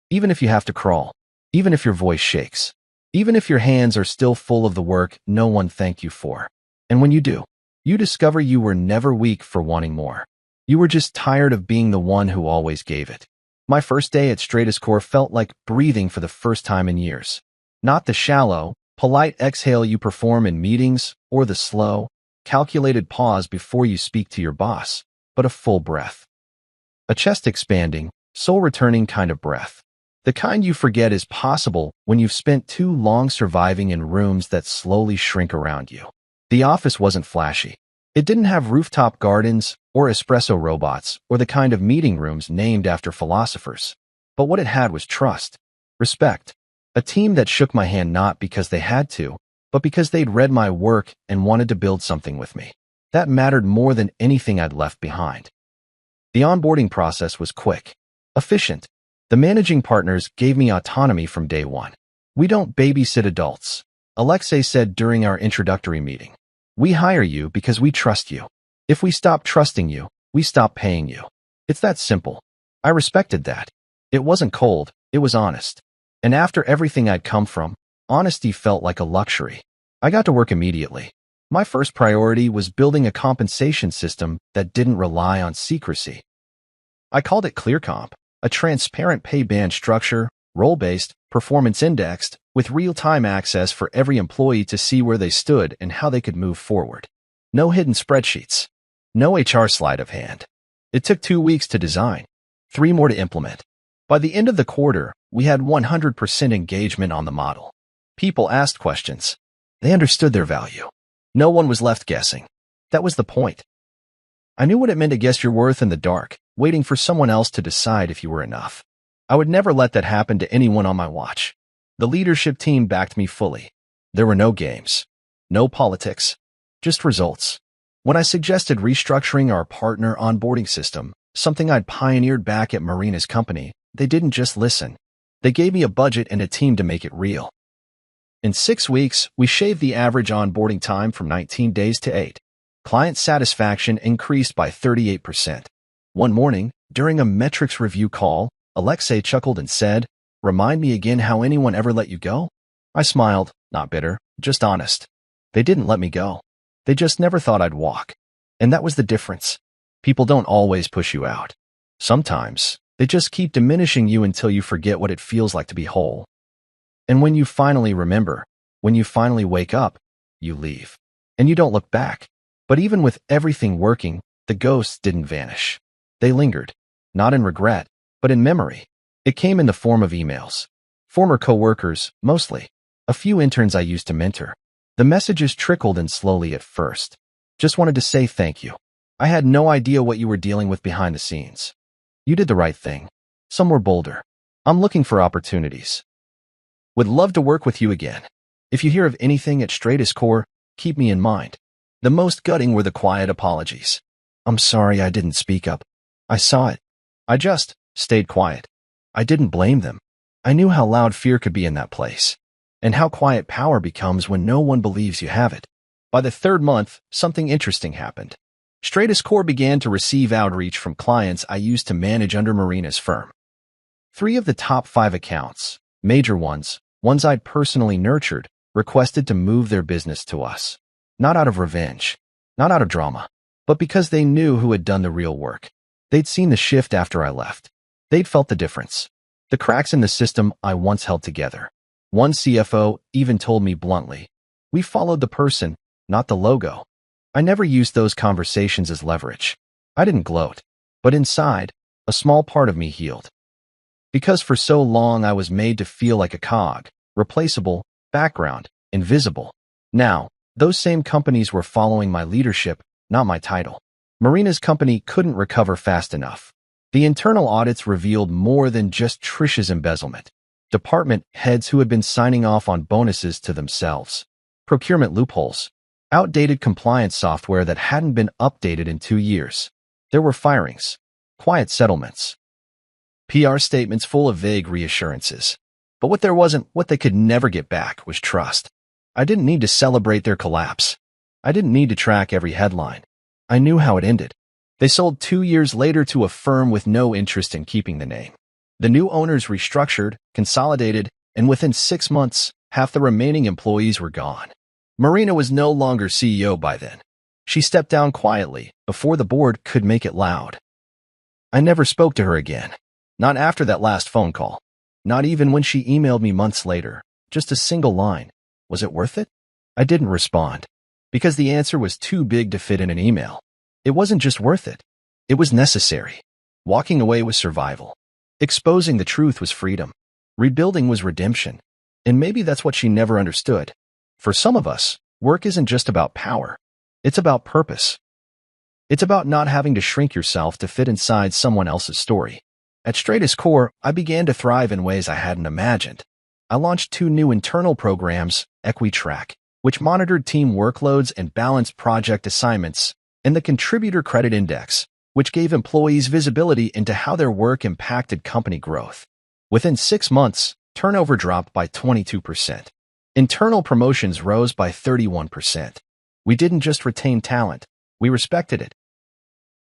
Even if you have to crawl. Even if your voice shakes. Even if your hands are still full of the work no one thanked you for. And when you do, you discover you were never weak for wanting more. You were just tired of being the one who always gave it. My first day at Stratus Core felt like breathing for the first time in years. Not the shallow, polite exhale you perform in meetings or the slow, calculated pause before you speak to your boss, but a full breath. A chest-expanding, soul-returning kind of breath. The kind you forget is possible when you've spent too long surviving in rooms that slowly shrink around you. The office wasn't flashy. It didn't have rooftop gardens or espresso robots or the kind of meeting rooms named after philosophers. But what it had was trust, respect, a team that shook my hand not because they had to, but because they'd read my work and wanted to build something with me. That mattered more than anything I'd left behind. The onboarding process was quick, efficient. The managing partners gave me autonomy from day one. We don't babysit adults, Alexei said during our introductory meeting. We hire you because we trust you. If we stop trusting you, we stop paying you. It's that simple. I respected that. It wasn't cold, it was honest. And after everything I'd come from, honesty felt like a luxury. I got to work immediately. My first priority was building a compensation system that didn't rely on secrecy. I called it ClearComp, a transparent pay band structure, role-based, performance-indexed, with real-time access for every employee to see where they stood and how they could move forward. No hidden spreadsheets. No HR sleight of hand. It took 2 weeks to design, 3 more to implement. By the end of the quarter, we had 100% engagement on the model. People asked questions. They understood their value. No one was left guessing. That was the point. I knew what it meant to guess your worth in the dark, waiting for someone else to decide if you were enough. I would never let that happen to anyone on my watch. The leadership team backed me fully. There were no games, no politics, just results. When I suggested restructuring our partner onboarding system, something I'd pioneered back at Marina's company, they didn't just listen. They gave me a budget and a team to make it real. In 6 weeks, we shaved the average onboarding time from 19 days to 8. Client satisfaction increased by 38%. One morning, during a metrics review call, Alexei chuckled and said, "Remind me again how anyone ever let you go?" I smiled, not bitter, just honest. They didn't let me go. They just never thought I'd walk. And that was the difference. People don't always push you out. Sometimes, they just keep diminishing you until you forget what it feels like to be whole. And when you finally remember, when you finally wake up, you leave. And you don't look back. But even with everything working, the ghosts didn't vanish. They lingered, not in regret, but in memory. It came in the form of emails. Former coworkers, mostly. A few interns I used to mentor. The messages trickled in slowly at first. Just wanted to say thank you. I had no idea what you were dealing with behind the scenes. You did the right thing. Some were bolder. I'm looking for opportunities. Would love to work with you again. If you hear of anything at Stratus Core, keep me in mind. The most gutting were the quiet apologies. I'm sorry I didn't speak up. I saw it. I just stayed quiet. I didn't blame them. I knew how loud fear could be in that place, and how quiet power becomes when no one believes you have it. By the 3rd month, something interesting happened. Stratus Core began to receive outreach from clients I used to manage under Marina's firm. 3 of the top 5 accounts, major ones I'd personally nurtured, requested to move their business to us. Not out of revenge, not out of drama, but because they knew who had done the real work. They'd seen the shift after I left. They'd felt the difference. The cracks in the system I once held together. One CFO even told me bluntly, "We followed the person, not the logo." I never used those conversations as leverage. I didn't gloat. But inside, a small part of me healed. Because for so long I was made to feel like a cog, replaceable, background, invisible. Now, those same companies were following my leadership, not my title. Marina's company couldn't recover fast enough. The internal audits revealed more than just Trish's embezzlement. Department heads who had been signing off on bonuses to themselves. Procurement loopholes. Outdated compliance software that hadn't been updated in 2 years. There were firings. Quiet settlements. PR statements full of vague reassurances. But what there wasn't, what they could never get back, was trust. I didn't need to celebrate their collapse. I didn't need to track every headline. I knew how it ended. They sold 2 years later to a firm with no interest in keeping the name. The new owners restructured, consolidated, and within 6 months, half the remaining employees were gone. Marina was no longer CEO by then. She stepped down quietly, before the board could make it loud. I never spoke to her again. Not after that last phone call. Not even when she emailed me months later. Just a single line. Was it worth it? I didn't respond. Because the answer was too big to fit in an email. It wasn't just worth it. It was necessary. Walking away was survival. Exposing the truth was freedom. Rebuilding was redemption. And maybe that's what she never understood. For some of us, work isn't just about power. It's about purpose. It's about not having to shrink yourself to fit inside someone else's story. At Stratus Core, I began to thrive in ways I hadn't imagined. I launched 2 new internal programs, EquiTrack, which monitored team workloads and balanced project assignments, and the Contributor Credit Index, which gave employees visibility into how their work impacted company growth. Within 6 months, turnover dropped by 22%. Internal promotions rose by 31%. We didn't just retain talent, we respected it.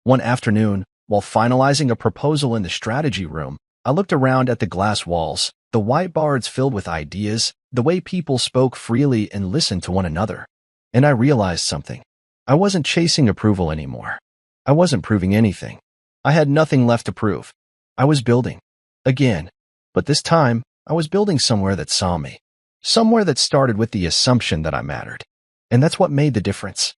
One afternoon, while finalizing a proposal in the strategy room, I looked around at the glass walls, the whiteboards filled with ideas, the way people spoke freely and listened to one another. And I realized something. I wasn't chasing approval anymore. I wasn't proving anything. I had nothing left to prove. I was building. Again. But this time, I was building somewhere that saw me. Somewhere that started with the assumption that I mattered. And that's what made the difference.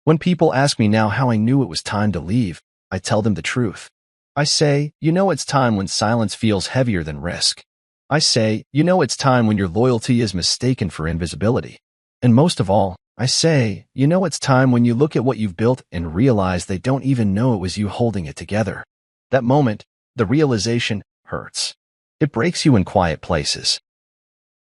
When people ask me now how I knew it was time to leave, I tell them the truth. I say, it's time when silence feels heavier than risk. I say, it's time when your loyalty is mistaken for invisibility. And most of all, I say, it's time when you look at what you've built and realize they don't even know it was you holding it together. That moment, the realization, hurts. It breaks you in quiet places.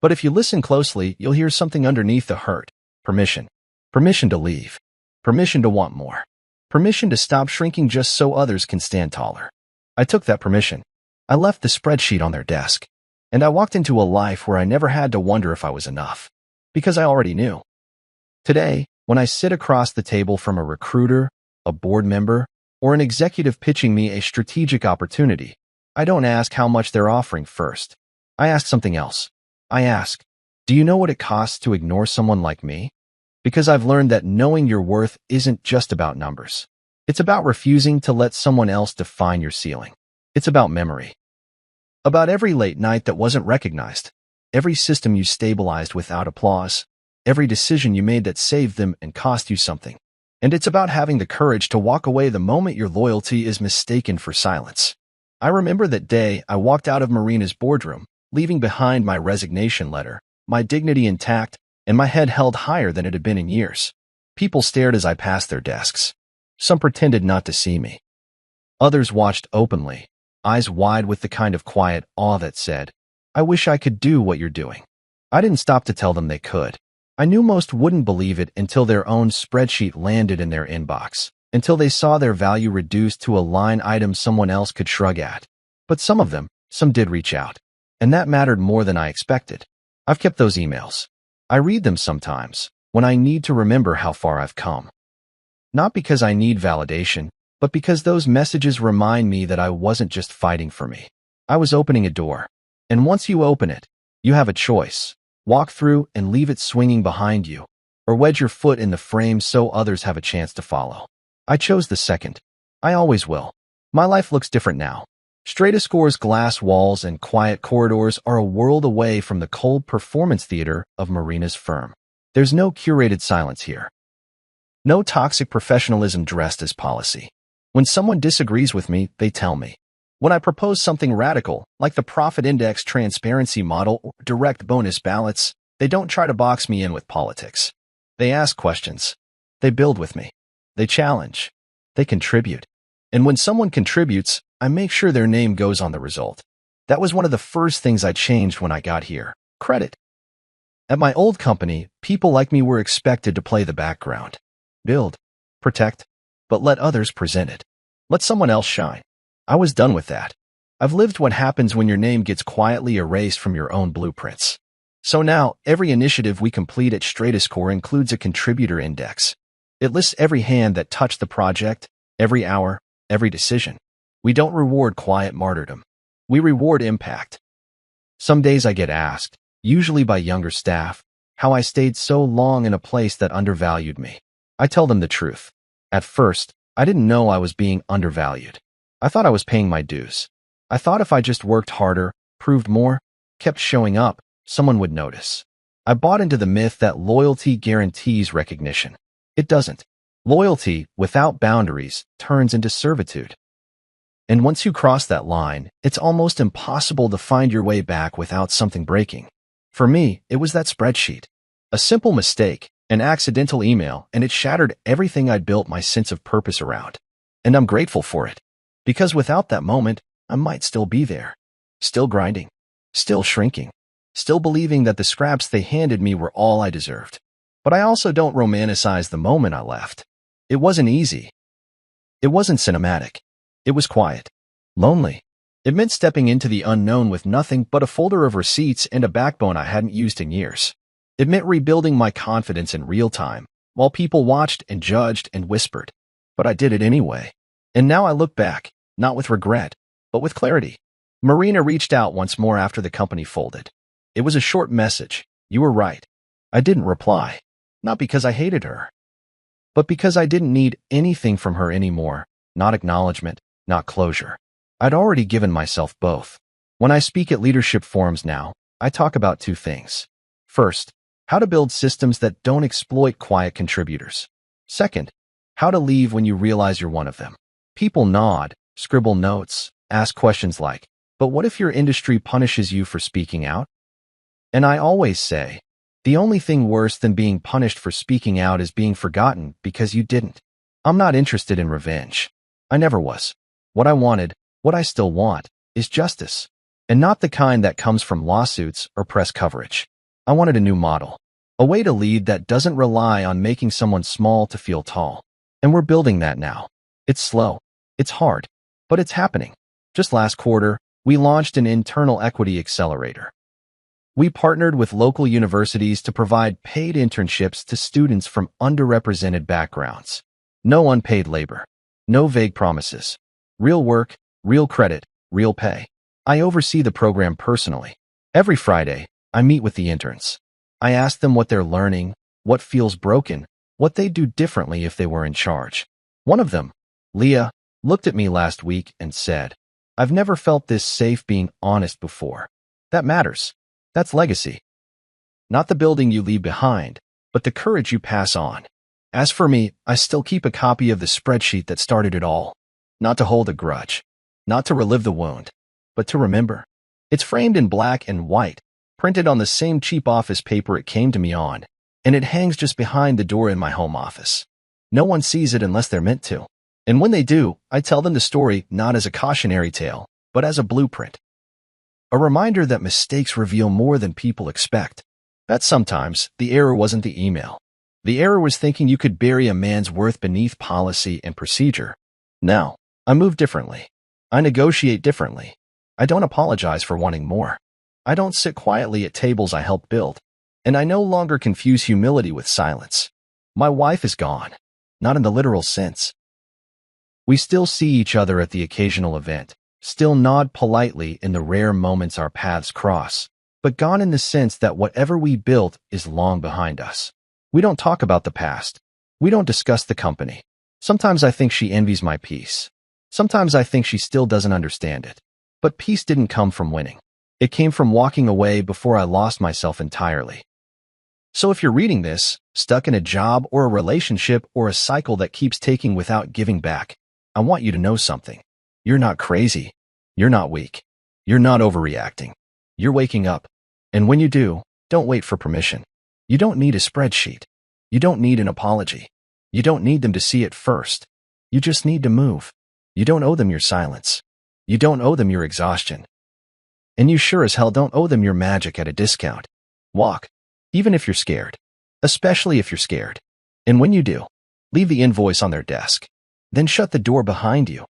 But if you listen closely, you'll hear something underneath the hurt. Permission. Permission to leave. Permission to want more. Permission to stop shrinking just so others can stand taller. I took that permission. I left the spreadsheet on their desk. And I walked into a life where I never had to wonder if I was enough. Because I already knew. Today, when I sit across the table from a recruiter, a board member, or an executive pitching me a strategic opportunity, I don't ask how much they're offering first. I ask something else. I ask, do you know what it costs to ignore someone like me? Because I've learned that knowing your worth isn't just about numbers. It's about refusing to let someone else define your ceiling. It's about memory. About every late night that wasn't recognized. Every system you stabilized without applause. Every decision you made that saved them and cost you something. And it's about having the courage to walk away the moment your loyalty is mistaken for silence. I remember that day I walked out of Marina's boardroom, leaving behind my resignation letter, my dignity intact, and my head held higher than it had been in years. People stared as I passed their desks. Some pretended not to see me. Others watched openly, eyes wide with the kind of quiet awe that said, I wish I could do what you're doing. I didn't stop to tell them they could. I knew most wouldn't believe it until their own spreadsheet landed in their inbox, until they saw their value reduced to a line item someone else could shrug at. But some did reach out. And that mattered more than I expected. I've kept those emails. I read them sometimes, when I need to remember how far I've come. Not because I need validation, but because those messages remind me that I wasn't just fighting for me. I was opening a door. And once you open it, you have a choice. Walk through and leave it swinging behind you, or wedge your foot in the frame so others have a chance to follow. I chose the second. I always will. My life looks different now. StrataScore's glass walls and quiet corridors are a world away from the cold performance theater of Marina's firm. There's no curated silence here. No toxic professionalism dressed as policy. When someone disagrees with me, they tell me. When I propose something radical, like the profit index transparency model or direct bonus ballots, they don't try to box me in with politics. They ask questions. They build with me. They challenge. They contribute. And when someone contributes, I make sure their name goes on the result. That was one of the first things I changed when I got here. Credit. At my old company, people like me were expected to play the background. Build. Protect. But let others present it. Let someone else shine. I was done with that. I've lived what happens when your name gets quietly erased from your own blueprints. So now, every initiative we complete at StrataScore includes a contributor index. It lists every hand that touched the project, every hour, every decision. We don't reward quiet martyrdom. We reward impact. Some days I get asked, usually by younger staff, how I stayed so long in a place that undervalued me. I tell them the truth. At first, I didn't know I was being undervalued. I thought I was paying my dues. I thought if I just worked harder, proved more, kept showing up, someone would notice. I bought into the myth that loyalty guarantees recognition. It doesn't. Loyalty, without boundaries, turns into servitude. And once you cross that line, it's almost impossible to find your way back without something breaking. For me, it was that spreadsheet. A simple mistake, an accidental email, and it shattered everything I'd built my sense of purpose around. And I'm grateful for it. Because without that moment, I might still be there. Still grinding. Still shrinking. Still believing that the scraps they handed me were all I deserved. But I also don't romanticize the moment I left. It wasn't easy. It wasn't cinematic. It was quiet. Lonely. It meant stepping into the unknown with nothing but a folder of receipts and a backbone I hadn't used in years. It meant rebuilding my confidence in real time, while people watched and judged and whispered. But I did it anyway. And now I look back, not with regret, but with clarity. Marina reached out once more after the company folded. It was a short message. You were right. I didn't reply. Not because I hated her, but because I didn't need anything from her anymore. Not acknowledgement, not closure. I'd already given myself both. When I speak at leadership forums now, I talk about two things. First, how to build systems that don't exploit quiet contributors. Second, how to leave when you realize you're one of them. People nod, scribble notes, ask questions like, but what if your industry punishes you for speaking out? And I always say, the only thing worse than being punished for speaking out is being forgotten because you didn't. I'm not interested in revenge. I never was. What I wanted, what I still want, is justice. And not the kind that comes from lawsuits or press coverage. I wanted a new model. A way to lead that doesn't rely on making someone small to feel tall. And we're building that now. It's slow. It's hard. But it's happening. Just last quarter, we launched an internal equity accelerator. We partnered with local universities to provide paid internships to students from underrepresented backgrounds. No unpaid labor. No vague promises. Real work, real credit, real pay. I oversee the program personally. Every Friday, I meet with the interns. I ask them what they're learning, what feels broken, what they'd do differently if they were in charge. One of them, Leah, looked at me last week and said, I've never felt this safe being honest before. That matters. That's legacy. Not the building you leave behind, but the courage you pass on. As for me, I still keep a copy of the spreadsheet that started it all. Not to hold a grudge. Not to relive the wound, but to remember. It's framed in black and white, printed on the same cheap office paper it came to me on, and it hangs just behind the door in my home office. No one sees it unless they're meant to. And when they do, I tell them the story not as a cautionary tale, but as a blueprint. A reminder that mistakes reveal more than people expect. That sometimes the error wasn't the email. The error was thinking you could bury a man's worth beneath policy and procedure. Now, I move differently. I negotiate differently. I don't apologize for wanting more. I don't sit quietly at tables I helped build. And I no longer confuse humility with silence. My wife is gone. Not in the literal sense. We still see each other at the occasional event, still nod politely in the rare moments our paths cross, but gone in the sense that whatever we built is long behind us. We don't talk about the past. We don't discuss the company. Sometimes I think she envies my peace. Sometimes I think she still doesn't understand it. But peace didn't come from winning. It came from walking away before I lost myself entirely. So if you're reading this, stuck in a job or a relationship or a cycle that keeps taking without giving back, I want you to know something. You're not crazy. You're not weak. You're not overreacting. You're waking up. And when you do, don't wait for permission. You don't need a spreadsheet. You don't need an apology. You don't need them to see it first. You just need to move. You don't owe them your silence. You don't owe them your exhaustion. And you sure as hell don't owe them your magic at a discount. Walk, even if you're scared. Especially if you're scared. And when you do, leave the invoice on their desk. Then shut the door behind you.